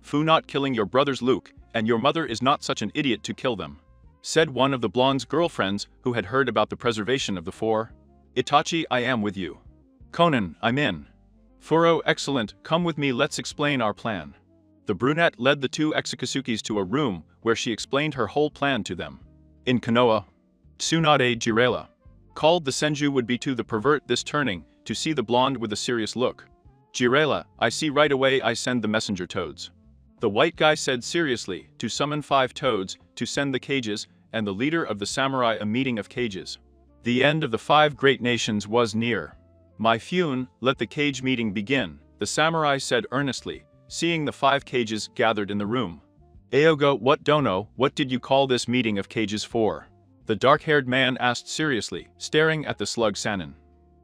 Fu not killing your brothers Luke, and your mother is not such an idiot to kill them, said one of the blonde's girlfriends who had heard about the preservation of the 4. Itachi, I am with you. Conan, I'm in. Furo, excellent, come with me, let's explain our plan. The brunette led the 2 Exekisukis to a room where she explained her whole plan to them. In Konoha, Tsunade Jiraiya called the Senju would be to the pervert this turning to see the blonde with a serious look. Jiraiya, I see right away, I send the messenger toads. The white guy said seriously to summon 5 toads to send the cages and the leader of the samurai a meeting of cages. The end of the 5 great nations was near. My Fune, let the cage meeting begin, the samurai said earnestly, seeing the 5 cages gathered in the room. Aogo, what dono, what did you call this meeting of cages for? The dark-haired man asked seriously, staring at the slug Sanin.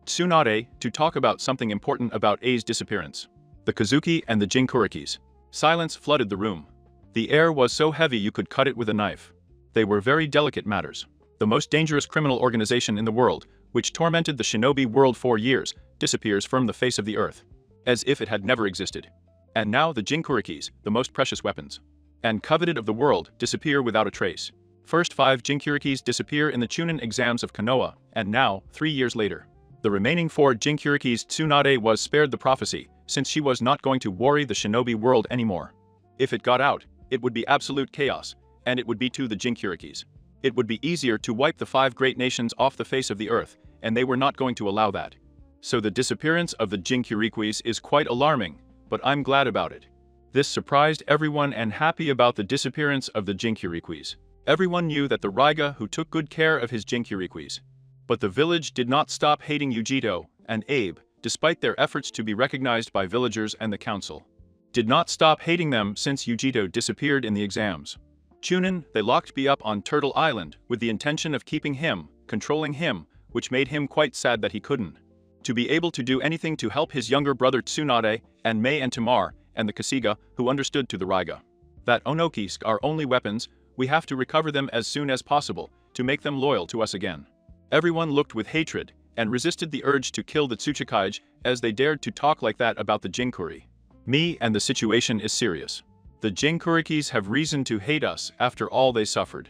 Tsunade, to talk about something important about A's disappearance. The Kazuki and the Jinchurikis. Silence flooded the room. The air was so heavy you could cut it with a knife. They were very delicate matters. The most dangerous criminal organization in the world, which tormented the shinobi world for years, disappears from the face of the earth, as if it had never existed. And now the Jinchurikis, the most precious weapons and coveted of the world, disappear without a trace. First 5 Jinchurikis disappear in the Chunin exams of Konoha, and now, 3 years later, the remaining 4 Jinchurikis. Tsunade was spared the prophecy, since she was not going to worry the shinobi world anymore. If it got out, it would be absolute chaos, and it would be to the Jinchurikis. It would be easier to wipe the 5 great nations off the face of the earth, and they were not going to allow that. So the disappearance of the Jinchurikis is quite alarming, but I'm glad about it. This surprised everyone and happy about the disappearance of the Jinchurikis. Everyone knew that the Raiga who took good care of his Jinchurikis. But the village did not stop hating Yujito and Abe, despite their efforts to be recognized by villagers and the council. Did not stop hating them since Yujito disappeared in the exams. Chunin, they locked B up on Turtle Island with the intention of keeping him, controlling him, which made him quite sad that he couldn't. To be able to do anything to help his younger brother Tsunade, and Mei and Tamar, and the Kasiga, who understood to the Raiga that Onokis are only weapons, we have to recover them as soon as possible, to make them loyal to us again. Everyone looked with hatred, and resisted the urge to kill the Tsuchikage, as they dared to talk like that about the Jinkuri. Me and the situation is serious. The Jinchurikis have reason to hate us after all they suffered.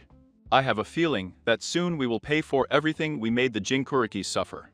I have a feeling that soon we will pay for everything we made the Jinchurikis suffer.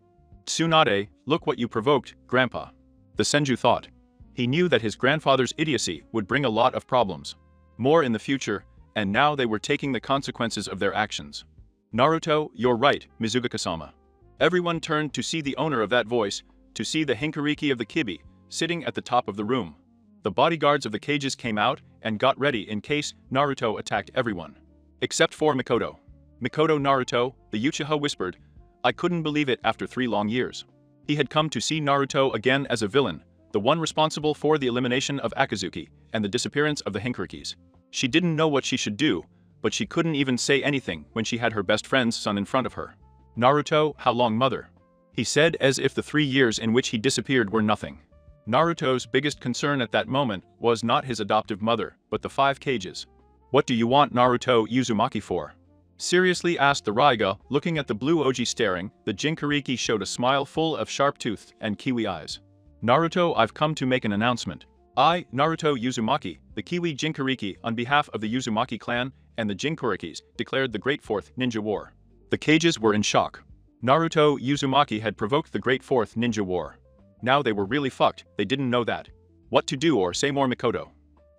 Tsunade, look what you provoked, Grandpa. The Senju thought. He knew that his grandfather's idiocy would bring a lot of problems. More in the future, and now they were taking the consequences of their actions. Naruto, you're right, Mizuga-sama. Everyone turned to see the owner of that voice, to see the Hinkariki of the Kibi, sitting at the top of the room. The bodyguards of the cages came out and got ready in case Naruto attacked everyone. Except for Mikoto. Mikoto Naruto, the Uchiha whispered, I couldn't believe it after 3 long years. He had come to see Naruto again as a villain, the one responsible for the elimination of Akazuki and the disappearance of the Hinkarikis. She didn't know what she should do, but she couldn't even say anything when she had her best friend's son in front of her. Naruto, how long, mother? He said, as if the 3 years in which he disappeared were nothing. Naruto's biggest concern at that moment was not his adoptive mother, but the 5 cages. What do you want Naruto Uzumaki for? Seriously asked the Raiga, looking at the blue Oji staring. The Jinchuriki showed a smile full of sharp teeth and kiwi eyes. Naruto, I've come to make an announcement. I, Naruto Uzumaki, the Kiwi Jinchuriki, on behalf of the Uzumaki clan and the Jinchurikis, declared the Great Fourth Ninja War. The cages were in shock. Naruto Uzumaki had provoked the Great Fourth Ninja War. Now they were really fucked, they didn't know that. What to do or say more. Mikoto,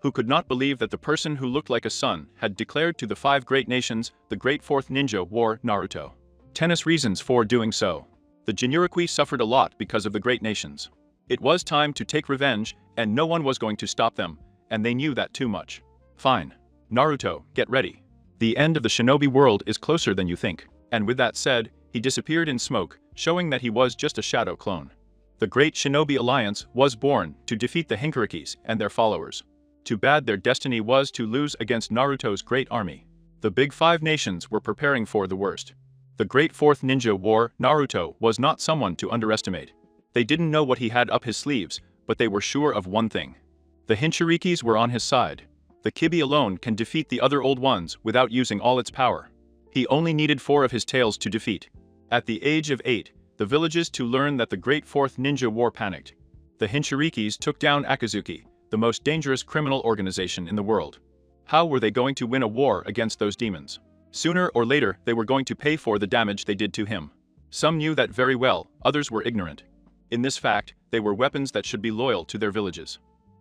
who could not believe that the person who looked like a son had declared to the 5 great nations the Great Fourth Ninja War Naruto. Tennis reasons for doing so. The Jinchuriki suffered a lot because of the great nations. It was time to take revenge, and no one was going to stop them, and they knew that too much. Fine. Naruto, get ready. The end of the shinobi world is closer than you think. And with that said, he disappeared in smoke, showing that he was just a shadow clone. The Great Shinobi Alliance was born to defeat the Jinchurikis and their followers. Too bad their destiny was to lose against Naruto's great army. The big 5 nations were preparing for the worst. The Great Fourth Ninja War Naruto was not someone to underestimate. They didn't know what he had up his sleeves, but they were sure of one thing. The Jinchurikis were on his side. The Kibi alone can defeat the other old ones without using all its power. He only needed 4 of his tails to defeat. At the age of 8, the villages to learn that the Great Fourth Ninja War panicked. The Jinchurikis took down Akatsuki, the most dangerous criminal organization in the world. How were they going to win a war against those demons? Sooner or later, they were going to pay for the damage they did to him. Some knew that very well, others were ignorant. In this fact, they were weapons that should be loyal to their villages.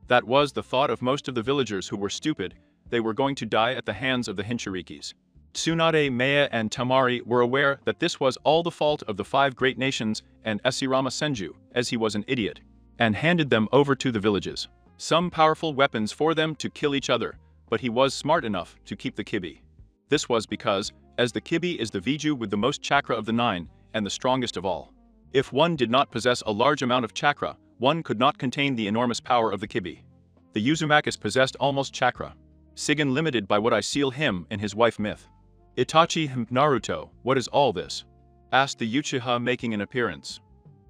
That was the thought of most of the villagers who were stupid. They were going to die at the hands of the Jinchurikis. Tsunade, Maya, and Tamari were aware that this was all the fault of the 5 great nations and Esirama Senju, as he was an idiot, and handed them over to the villages. Some powerful weapons for them to kill each other, but he was smart enough to keep the Kibi. This was because, as the Kibi is the Viju with the most chakra of the 9, and the strongest of all. If one did not possess a large amount of chakra, one could not contain the enormous power of the Kibi. The Uzumakis possessed almost chakra. Sigen limited by what I seal him and his wife myth. Itachi, Naruto, what is all this? Asked the Uchiha, making an appearance.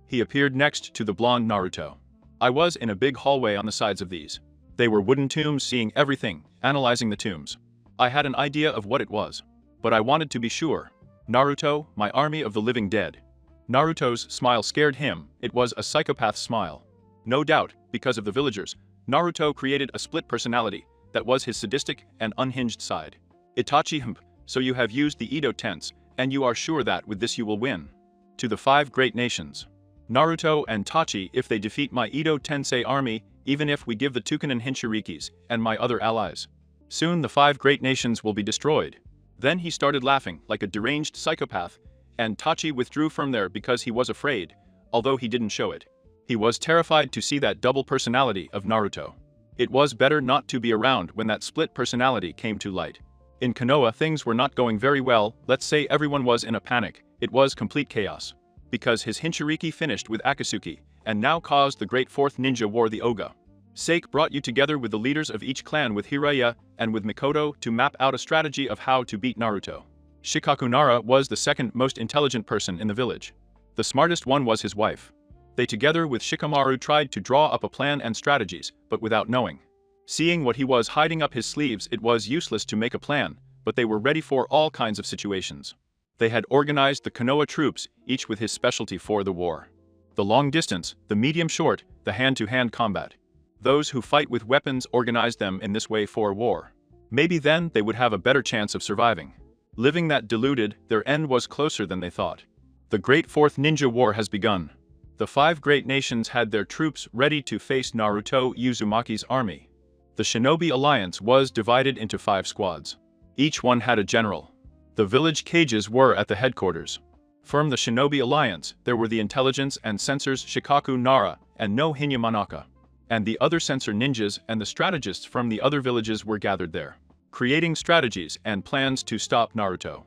He appeared next to the blonde Naruto. I was in a big hallway on the sides of these. They were wooden tombs, seeing everything, analyzing the tombs. I had an idea of what it was. But I wanted to be sure. Naruto, my army of the living dead. Naruto's smile scared him. It was a psychopath smile. No doubt, because of the villagers, Naruto created a split personality that was his sadistic and unhinged side. Itachi, so you have used the Edo tense, and you are sure that with this you will win. To the 5 great nations. Naruto and Tachi, if they defeat my Edo Tensei army, even if we give the Tukanen Jinchurikis and my other allies. Soon the 5 great nations will be destroyed. Then he started laughing like a deranged psychopath, and Tachi withdrew from there because he was afraid, although he didn't show it. He was terrified to see that double personality of Naruto. It was better not to be around when that split personality came to light. In Konoha, things were not going very well. Let's say everyone was in a panic. It was complete chaos. Because his Jinchuriki finished with Akatsuki, and now caused the Great Fourth Ninja War. The Oga Sake brought you together with the leaders of each clan with Hiraya and with Mikoto to map out a strategy of how to beat Naruto. Shikaku Nara was the second most intelligent person in the village. The smartest one was his wife. They together with Shikamaru tried to draw up a plan and strategies, but without knowing. Seeing what he was hiding up his sleeves, it was useless to make a plan, but they were ready for all kinds of situations. They had organized the Konoha troops, each with his specialty for the war. The long distance, the medium short, the hand-to-hand combat. Those who fight with weapons organized them in this way for war. Maybe then they would have a better chance of surviving. Living that deluded, their end was closer than they thought. The Great Fourth Ninja War has begun. The 5 great nations had their troops ready to face Naruto Uzumaki's army. The Shinobi Alliance was divided into 5 squads. Each one had a general. The village cages were at the headquarters. From the Shinobi Alliance, there were the intelligence and censors Shikaku Nara and no Hinyamanaka. And the other censor ninjas and the strategists from the other villages were gathered there, creating strategies and plans to stop Naruto.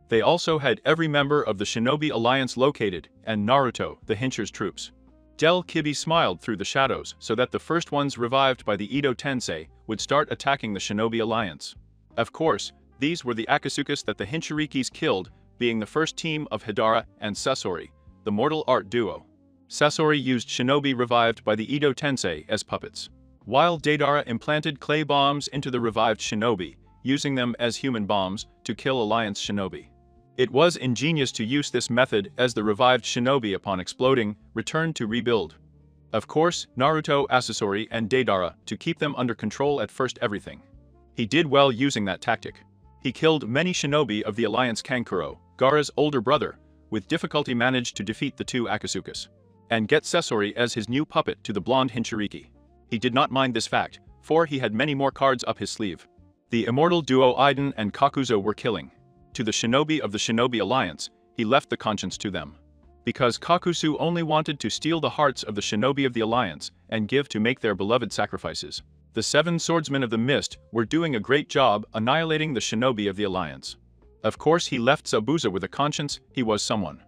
They also had every member of the Shinobi Alliance located, and Naruto, the Hincher's troops. Del Kibi smiled through the shadows so that the first ones revived by the Edo Tensei would start attacking the Shinobi Alliance. Of course, these were the Akatsukas that the Jinchurikis killed, being the first team of Hidara and Sasori, the mortal art duo. Sasori used shinobi revived by the Edo Tensei as puppets, while Deidara implanted clay bombs into the revived shinobi, using them as human bombs to kill Alliance shinobi. It was ingenious to use this method as the revived shinobi upon exploding returned to rebuild. Of course, Naruto, Sasori, and Deidara to keep them under control at first everything. He did well using that tactic. He killed many shinobi of the Alliance. Kankuro, Gaara's older brother, with difficulty managed to defeat the 2 Akatsukas, and get Sasori as his new puppet to the blonde Jinchuriki. He did not mind this fact, for he had many more cards up his sleeve. The immortal duo Iden and Kakuzo were killing. To the shinobi of the Shinobi Alliance, he left the conscience to them. Because Kakuzu only wanted to steal the hearts of the shinobi of the Alliance and give to make their beloved sacrifices. The 7 swordsmen of the mist were doing a great job annihilating the shinobi of the Alliance. Of course he left Zabuza with a conscience. He was someone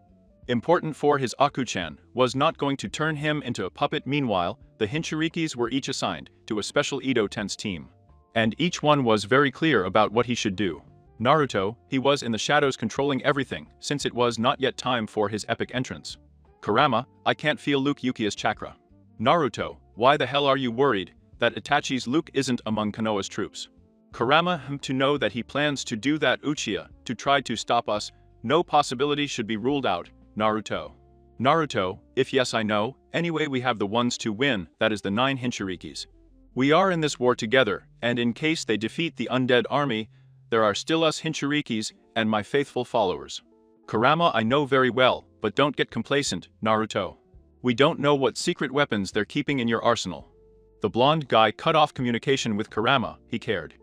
important for his Aku-chan, was not going to turn him into a puppet. Meanwhile, the Hinchirikis were each assigned to a special Edo Tense team. And each one was very clear about what he should do. Naruto, he was in the shadows controlling everything, since it was not yet time for his epic entrance. Kurama, I can't feel Luke Yukia's chakra. Naruto, why the hell are you worried that Itachi's Luke isn't among Konoha's troops? Kurama, to know that he plans to do that. Uchiha, to try to stop us, no possibility should be ruled out. Naruto. Naruto, if yes I know, anyway we have the ones to win, that is the 9 Hinchirikis. We are in this war together, and in case they defeat the undead army, there are still us Hinchirikis and my faithful followers. Kurama, I know very well, but don't get complacent, Naruto. We don't know what secret weapons they're keeping in your arsenal. The blonde guy cut off communication with Kurama. He cared.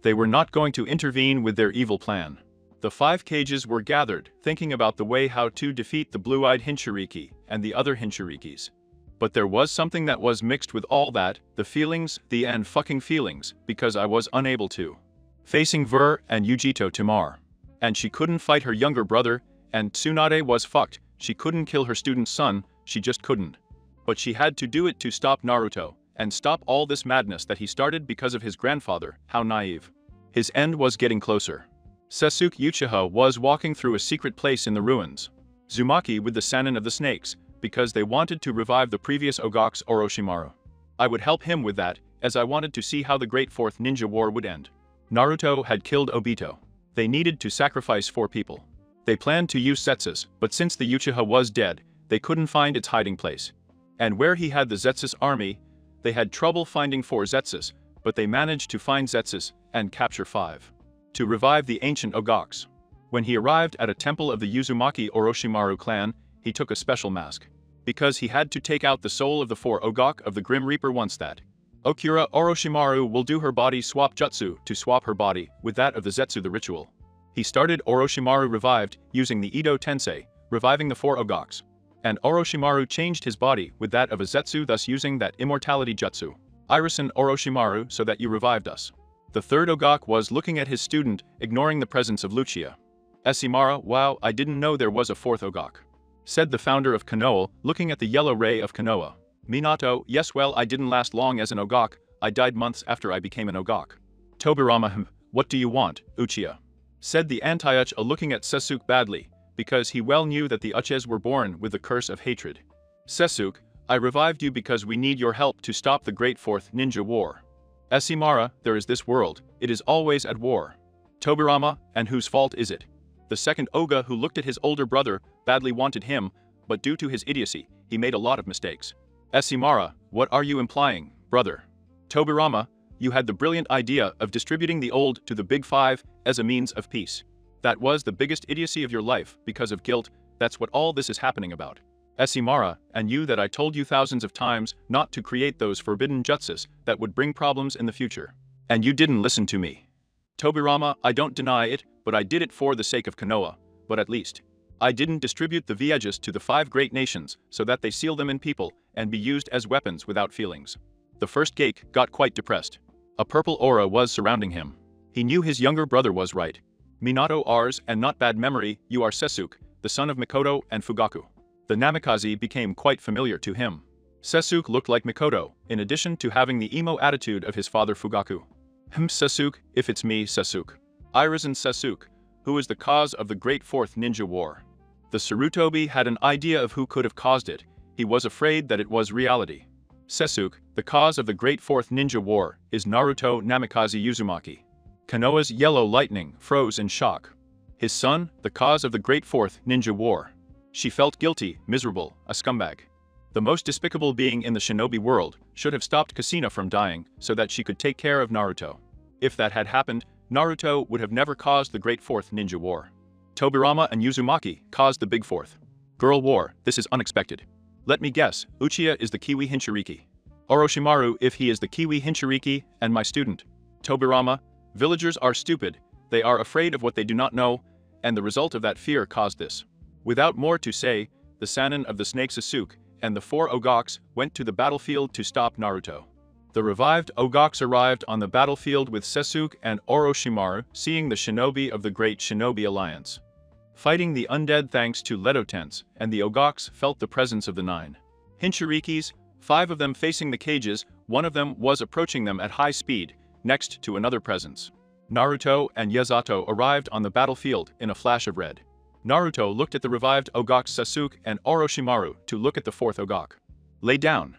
They were not going to intervene with their evil plan. The 5 cages were gathered, thinking about the way how to defeat the blue-eyed Hinchiriki and the other Hinchirikis. But there was something that was mixed with all that, the feelings, the and fucking feelings, because I was unable to. Facing Ver and Yujito Tamar. And she couldn't fight her younger brother, and Tsunade was fucked. She couldn't kill her student's son, she just couldn't. But she had to do it to stop Naruto, and stop all this madness that he started because of his grandfather. How naive. His end was getting closer. Sasuke Uchiha was walking through a secret place in the ruins. Uzumaki with the Sannin of the Snakes, because they wanted to revive the previous Ogaku's Orochimaru. I would help him with that, as I wanted to see how the Great Fourth Ninja War would end. Naruto had killed Obito. They needed to sacrifice 4 people. They planned to use Zetsus, but since the Uchiha was dead, they couldn't find its hiding place. And where he had the Zetsus army, they had trouble finding 4 Zetsus, but they managed to find Zetsus and capture 5. To revive the ancient Ogakus. When he arrived at a temple of the Uzumaki Orochimaru clan, he took a special mask. Because he had to take out the soul of the 4 Ogaku of the Grim Reaper once that. Okura Orochimaru will do her body swap jutsu to swap her body with that of the Zetsu the ritual. He started Orochimaru revived using the Edo Tensei, reviving the 4 Ogakus. And Orochimaru changed his body with that of a Zetsu, thus using that immortality jutsu. Irisen Orochimaru, so that you revived us. The 3rd Ogaku was looking at his student, ignoring the presence of Lucia. Esimara, wow, I didn't know there was a 4th Ogaku. Said the founder of Konoha, looking at the yellow ray of Konoha. Minato, yes well I didn't last long as an Ogaku, I died months after I became an Ogaku. Tobirama, what do you want, Uchiha? Said the anti-Uchiha looking at Sasuke badly, because he well knew that the Uchihas were born with the curse of hatred. Sasuke, I revived you because we need your help to stop the Great Fourth Ninja War. Esimara, there is this world, it is always at war. Tobirama, and whose fault is it? The 2nd Oga, who looked at his older brother, badly wanted him, but due to his idiocy, he made a lot of mistakes. Esimara, what are you implying, brother? Tobirama, you had the brilliant idea of distributing the old to the Big 5 as a means of peace. That was the biggest idiocy of your life because of guilt, that's what all this is happening about. Esimara, and you that I told you thousands of times not to create those forbidden jutsus that would bring problems in the future. And you didn't listen to me. Tobirama, I don't deny it, but I did it for the sake of Konoha, but at least. I didn't distribute the Viajes to the 5 great nations so that they seal them in people and be used as weapons without feelings. The first Geik got quite depressed. A purple aura was surrounding him. He knew his younger brother was right. Minato ours and not bad memory, you are Sasuke, the son of Mikoto and Fugaku. The Namikaze became quite familiar to him. Sasuke looked like Mikoto, in addition to having the emo attitude of his father Fugaku. Sasuke, if it's me, Sasuke. Irisen Sasuke, who is the cause of the Great Fourth Ninja War. The Sarutobi had an idea of who could have caused it, he was afraid that it was reality. Sasuke, the cause of the Great Fourth Ninja War, is Naruto Namikaze Uzumaki. Konoha's yellow lightning froze in shock. His son, the cause of the Great Fourth Ninja War. She felt guilty, miserable, a scumbag. The most despicable being in the shinobi world should have stopped Kasina from dying so that she could take care of Naruto. If that had happened, Naruto would have never caused the Great Fourth Ninja War. Tobirama and Uzumaki caused the Big Fourth Girl War. This is unexpected. Let me guess, Uchiha is the Kiwi Hinchiriki. Orochimaru if he is the Kiwi Hinchiriki and my student. Tobirama, villagers are stupid, they are afraid of what they do not know, and the result of that fear caused this. Without more to say, the Sannin of the Snake Sasuke and the 4 Ogaks went to the battlefield to stop Naruto. The revived Ogaks arrived on the battlefield with Sasuke and Orochimaru seeing the shinobi of the Great Shinobi Alliance. Fighting the undead thanks to Leto Tense, and the Ogaks felt the presence of the 9 Hinchirikis, 5 of them facing the cages, 1 of them was approaching them at high speed, next to another presence. Naruto and Yazato arrived on the battlefield in a flash of red. Naruto looked at the revived Ogaks Sasuke and Orochimaru to look at the 4th Ogak. Lay down.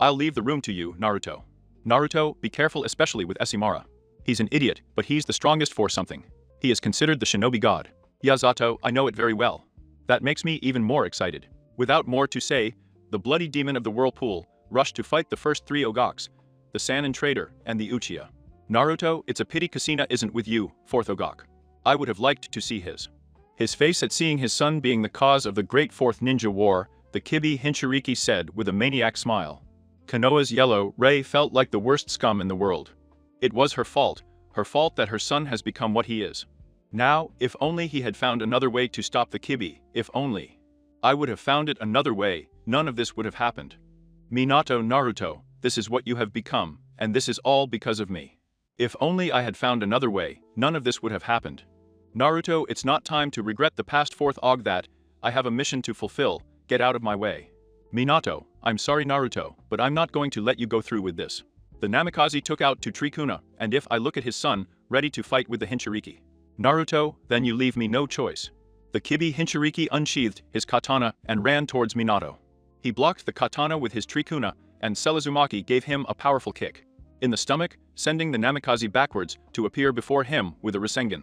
I'll leave the room to you, Naruto. Naruto, be careful especially with Esimara. He's an idiot, but he's the strongest for something. He is considered the shinobi god. Yazato, I know it very well. That makes me even more excited. Without more to say, the bloody demon of the whirlpool rushed to fight the first 3 Ogaks, the Sannin traitor and the Uchiha. Naruto, it's a pity Kushina isn't with you, 4th Ogak. I would have liked to see his face at seeing his son being the cause of the great 4th Ninja War, the Kibi Hinchiriki said with a maniac smile. Konoha's yellow Ray felt like the worst scum in the world. It was her fault that her son has become what he is. Now, if only he had found another way to stop the Kibi, if only. I would have found it another way, none of this would have happened. Minato Naruto, this is what you have become, and this is all because of me. If only I had found another way, none of this would have happened. Naruto, it's not time to regret the past 4th Og that, I have a mission to fulfill, get out of my way. Minato, I'm sorry Naruto, but I'm not going to let you go through with this. The Namikaze took out to Trikuna, and if I look at his son, ready to fight with the Hinchiriki. Naruto, then you leave me no choice. The Kibi Hinchiriki unsheathed his katana and ran towards Minato. He blocked the katana with his Trikuna, and Selazumaki gave him a powerful kick in the stomach, sending the Namikaze backwards to appear before him with a Rasengan.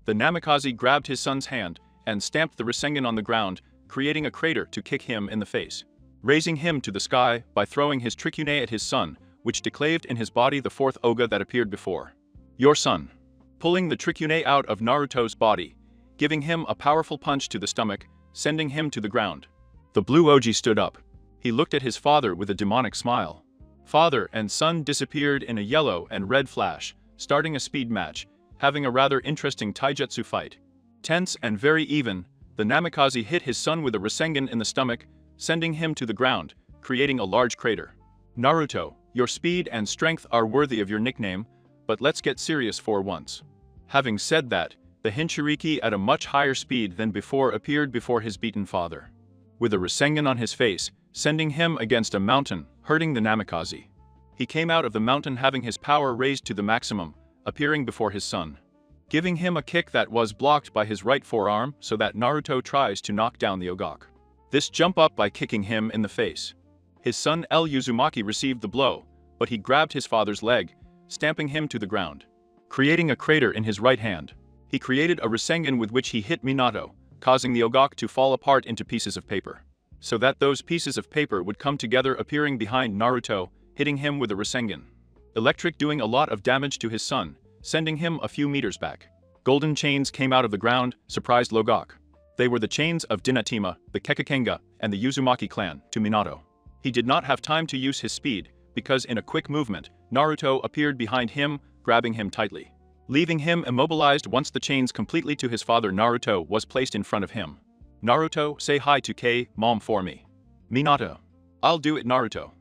The Namikaze grabbed his son's hand and stamped the Rasengan on the ground, creating a crater to kick him in the face, raising him to the sky by throwing his Trikune at his son, which declaved in his body the 4th Oga that appeared before. Your son. Pulling the Trikune out of Naruto's body, giving him a powerful punch to the stomach, sending him to the ground. The blue Oji stood up. He looked at his father with a demonic smile. Father and son disappeared in a yellow and red flash, starting a speed match, having a rather interesting taijutsu fight. Tense and very even, the Namikaze hit his son with a Rasengan in the stomach, sending him to the ground, creating a large crater. Naruto, your speed and strength are worthy of your nickname, but let's get serious for once. Having said that, the Hinchiriki at a much higher speed than before appeared before his beaten father, with a Rasengan on his face, sending him against a mountain, hurting the Namikaze. He came out of the mountain having his power raised to the maximum, appearing before his son, giving him a kick that was blocked by his right forearm so that Naruto tries to knock down the Ogak. This jump up by kicking him in the face. His son Uzumaki received the blow, but he grabbed his father's leg, stamping him to the ground, creating a crater in his right hand. He created a Rasengan with which he hit Minato, causing the Ogak to fall apart into pieces of paper, so that those pieces of paper would come together appearing behind Naruto, hitting him with a Rasengan. Electric doing a lot of damage to his son, sending him a few meters back. Golden chains came out of the ground, surprised Logak. They were the chains of Dinatima, the Kekakenga, and the Uzumaki clan, to Minato. He did not have time to use his speed, because in a quick movement, Naruto appeared behind him, grabbing him tightly, leaving him immobilized once the chains completely to his father Naruto was placed in front of him. Naruto, say hi to K, mom for me. Minato. I'll do it Naruto.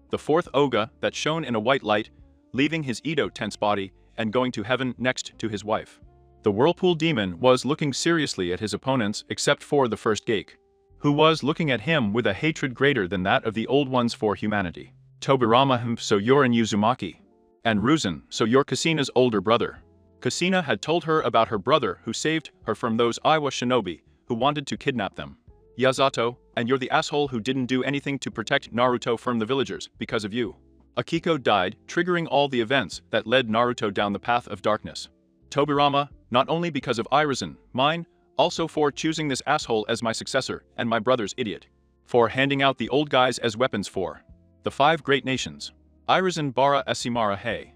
The 4th Oga that shone in a white light, leaving his Edo tense body and going to heaven next to his wife. The Whirlpool Demon was looking seriously at his opponents except for the first Geik, who was looking at him with a hatred greater than that of the old ones for humanity. Tobirama, so you're in Uzumaki. And Ruzan, so you're Kushina's older brother. Kushina had told her about her brother who saved her from those Iwa shinobi who wanted to kidnap them. Yazato, and you're the asshole who didn't do anything to protect Naruto from the villagers because of you. Akiko died, triggering all the events that led Naruto down the path of darkness. Tobirama, not only because of Irizen, mine, also for choosing this asshole as my successor and my brother's idiot. For handing out the old guys as weapons for the 5 great nations. Irizen bara Esimara hey.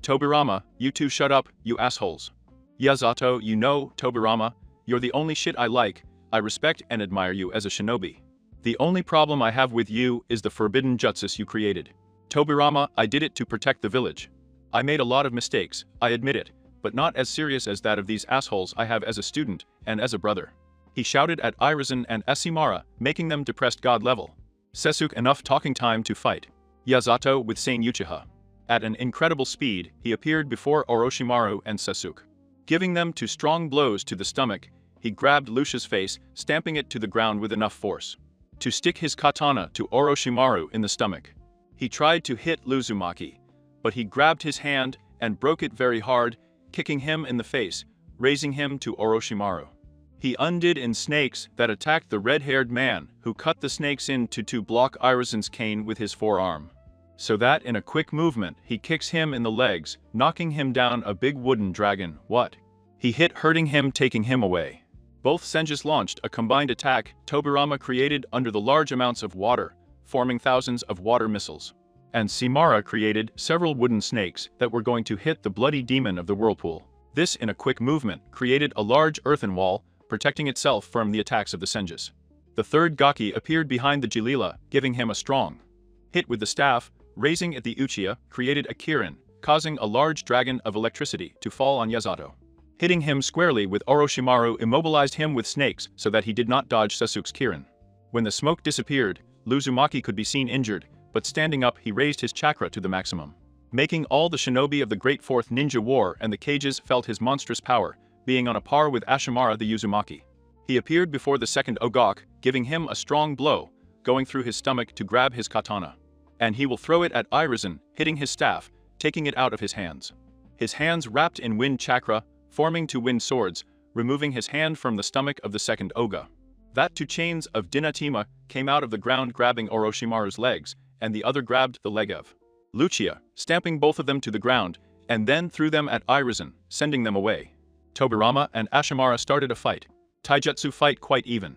Tobirama, you two shut up, you assholes. Yazato, you know, Tobirama, you're the only shit I like, I respect and admire you as a shinobi. The only problem I have with you is the forbidden jutsus you created. Tobirama, I did it to protect the village. I made a lot of mistakes, I admit it, but not as serious as that of these assholes I have as a student and as a brother. He shouted at Irizen and Asimara, making them depressed god level. Sasuke, enough talking, time to fight. Yazato with Sane Uchiha. At an incredible speed, he appeared before Orochimaru and Sasuke. Giving them 2 strong blows to the stomach, he grabbed Lucia's face, stamping it to the ground with enough force to stick his katana to Orochimaru in the stomach. He tried to hit Uzumaki, but he grabbed his hand and broke it very hard, kicking him in the face, raising him to Orochimaru. He undid in snakes that attacked the red-haired man, who cut the snakes into 2 block Irizen's cane with his forearm. So that in a quick movement he kicks him in the legs, knocking him down a big wooden dragon. What? He hit, hurting him, taking him away. Both Senjus launched a combined attack Tobirama created under the large amounts of water, forming thousands of water missiles. And Simara created several wooden snakes that were going to hit the bloody demon of the whirlpool. This in a quick movement created a large earthen wall, protecting itself from the attacks of the Senjus. The third Gaki appeared behind the Jalila, giving him a strong hit with the staff, raising at the Uchiha, created a Kirin, causing a large dragon of electricity to fall on Yazato. Hitting him squarely with Orochimaru immobilized him with snakes so that he did not dodge Sasuke's Kirin. When the smoke disappeared, Uzumaki could be seen injured, but standing up he raised his chakra to the maximum. Making all the shinobi of the Great Fourth Ninja War and the cages felt his monstrous power, being on a par with Ashimara the Uzumaki. He appeared before the second Ogak, giving him a strong blow, going through his stomach to grab his katana. And he will throw it at Irizen, hitting his staff, taking it out of his hands. His hands wrapped in wind chakra, forming 2 wind swords, removing his hand from the stomach of the second Oga. That 2 chains of Dinatima came out of the ground, grabbing Orochimaru's legs, and the other grabbed the leg of Lucia, stamping both of them to the ground, and then threw them at Irizen, sending them away. Tobirama and Ashimara started a fight. Taijutsu fight quite even.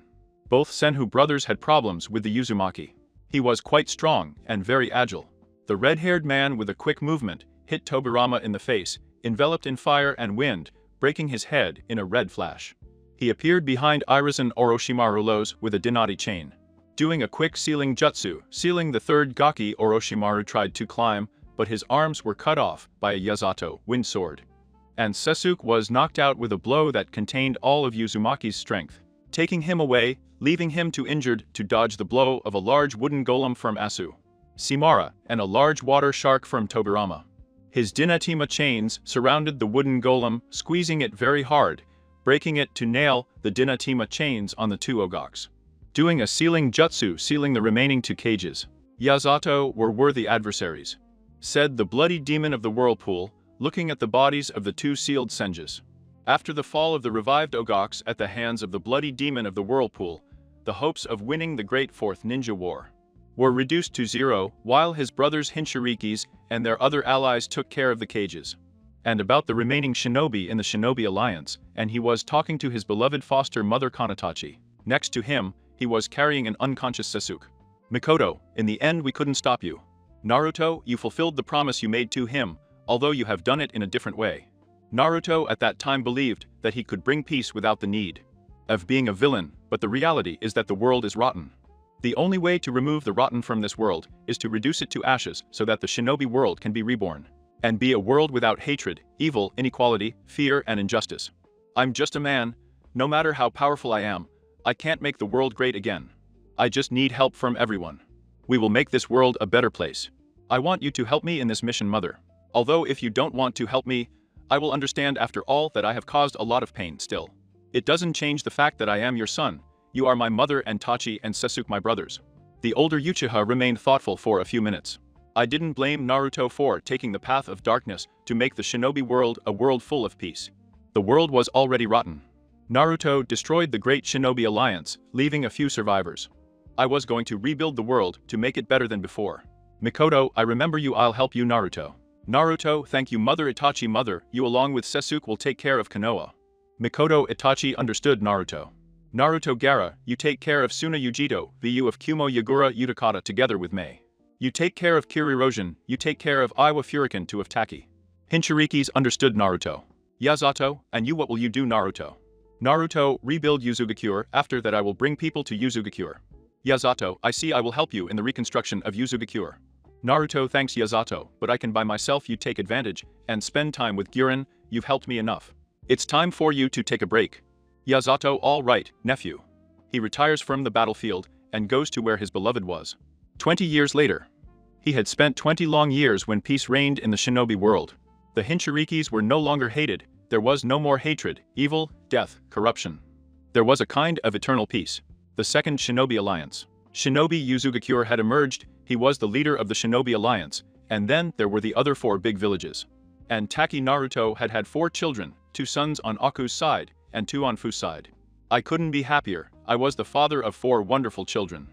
Both Senju brothers had problems with the Uzumaki. He was quite strong and very agile. The red-haired man with a quick movement hit Tobirama in the face, enveloped in fire and wind, breaking his head in a red flash. He appeared behind Irizen Orochimaru with a Dinati chain. Doing a quick sealing jutsu, sealing the third Gaki, Orochimaru tried to climb, but his arms were cut off by a Yazato wind sword. And Sasuke was knocked out with a blow that contained all of Uzumaki's strength, taking him away, leaving him too injured to dodge the blow of a large wooden golem from Asu, Simara, and a large water shark from Tobirama. His Dinatima chains surrounded the wooden golem, squeezing it very hard, breaking it to nail the Dinatima chains on the 2 Ogaks. Doing a sealing jutsu, sealing the remaining 2 cages. Yazato were worthy adversaries, said the bloody demon of the whirlpool, looking at the bodies of the 2 sealed Senjus. After the fall of the revived Ogaks at the hands of the bloody demon of the whirlpool, the hopes of winning the Great Fourth Ninja War were reduced to 0, while his brothers Hinshirikis and their other allies took care of the cages. And about the remaining shinobi in the Shinobi Alliance, and he was talking to his beloved foster mother Kanatachi. Next to him, he was carrying an unconscious Sasuke. Mikoto, in the end we couldn't stop you. Naruto, you fulfilled the promise you made to him, although you have done it in a different way. Naruto at that time believed that he could bring peace without the need of being a villain, but the reality is that the world is rotten. The only way to remove the rotten from this world is to reduce it to ashes so that the shinobi world can be reborn and be a world without hatred, evil, inequality, fear, and injustice. I'm just a man. No matter how powerful I am, I can't make the world great again. I just need help from everyone. We will make this world a better place. I want you to help me in this mission, Mother. Although if you don't want to help me, I will understand after all that I have caused a lot of pain still. It doesn't change the fact that I am your son. You are my mother and Tachi and Sasuke my brothers. The older Uchiha remained thoughtful for a few minutes. I didn't blame Naruto for taking the path of darkness to make the shinobi world a world full of peace. The world was already rotten. Naruto destroyed the great shinobi alliance, leaving a few survivors. I was going to rebuild the world to make it better than before. Mikoto, I remember you. I'll help you, Naruto. Naruto, thank you, Mother. Itachi, Mother, you along with Sasuke will take care of Konoha. Mikoto. Itachi understood Naruto. Naruto, Gaara, you take care of Suna Yujito, VU of Kumo Yagura Utakata together with Mei. You take care of Kirirojin, you take care of Iwa Furiken to of Taki. Hinshirikis understood Naruto. Yazato, and you, what will you do, Naruto? Naruto, rebuild Uzugakure. After that I will bring people to Uzugakure. Yazato, I see. I will help you in the reconstruction of Uzugakure. Naruto thanks Yazato, but I can by myself. You take advantage and spend time with Guren. You've helped me enough. It's time for you to take a break. Yazato, all right, nephew. He retires from the battlefield and goes to where his beloved was. 20 years later. He had spent 20 long years when peace reigned in the shinobi world. The Hinchirikis were no longer hated. There was no more hatred, evil, death, corruption. There was a kind of eternal peace. The Second Shinobi Alliance. Shinobi Yuzugakure had emerged. He was the leader of the Shinobi Alliance, and then there were the other 4 big villages. And Taki Naruto had had 4 children, 2 sons on Aku's side, and 2 on Fu's side. I couldn't be happier. I was the father of 4 wonderful children.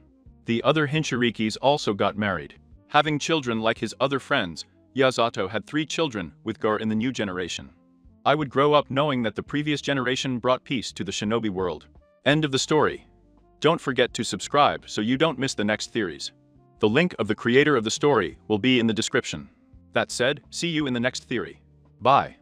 The other Hinchirikis also got married. Having children like his other friends, Yazato had 3 children with Gar in the new generation. I would grow up knowing that the previous generation brought peace to the shinobi world. End of the story. Don't forget to subscribe so you don't miss the next theories. The link of the creator of the story will be in the description. That said, see you in the next theory. Bye.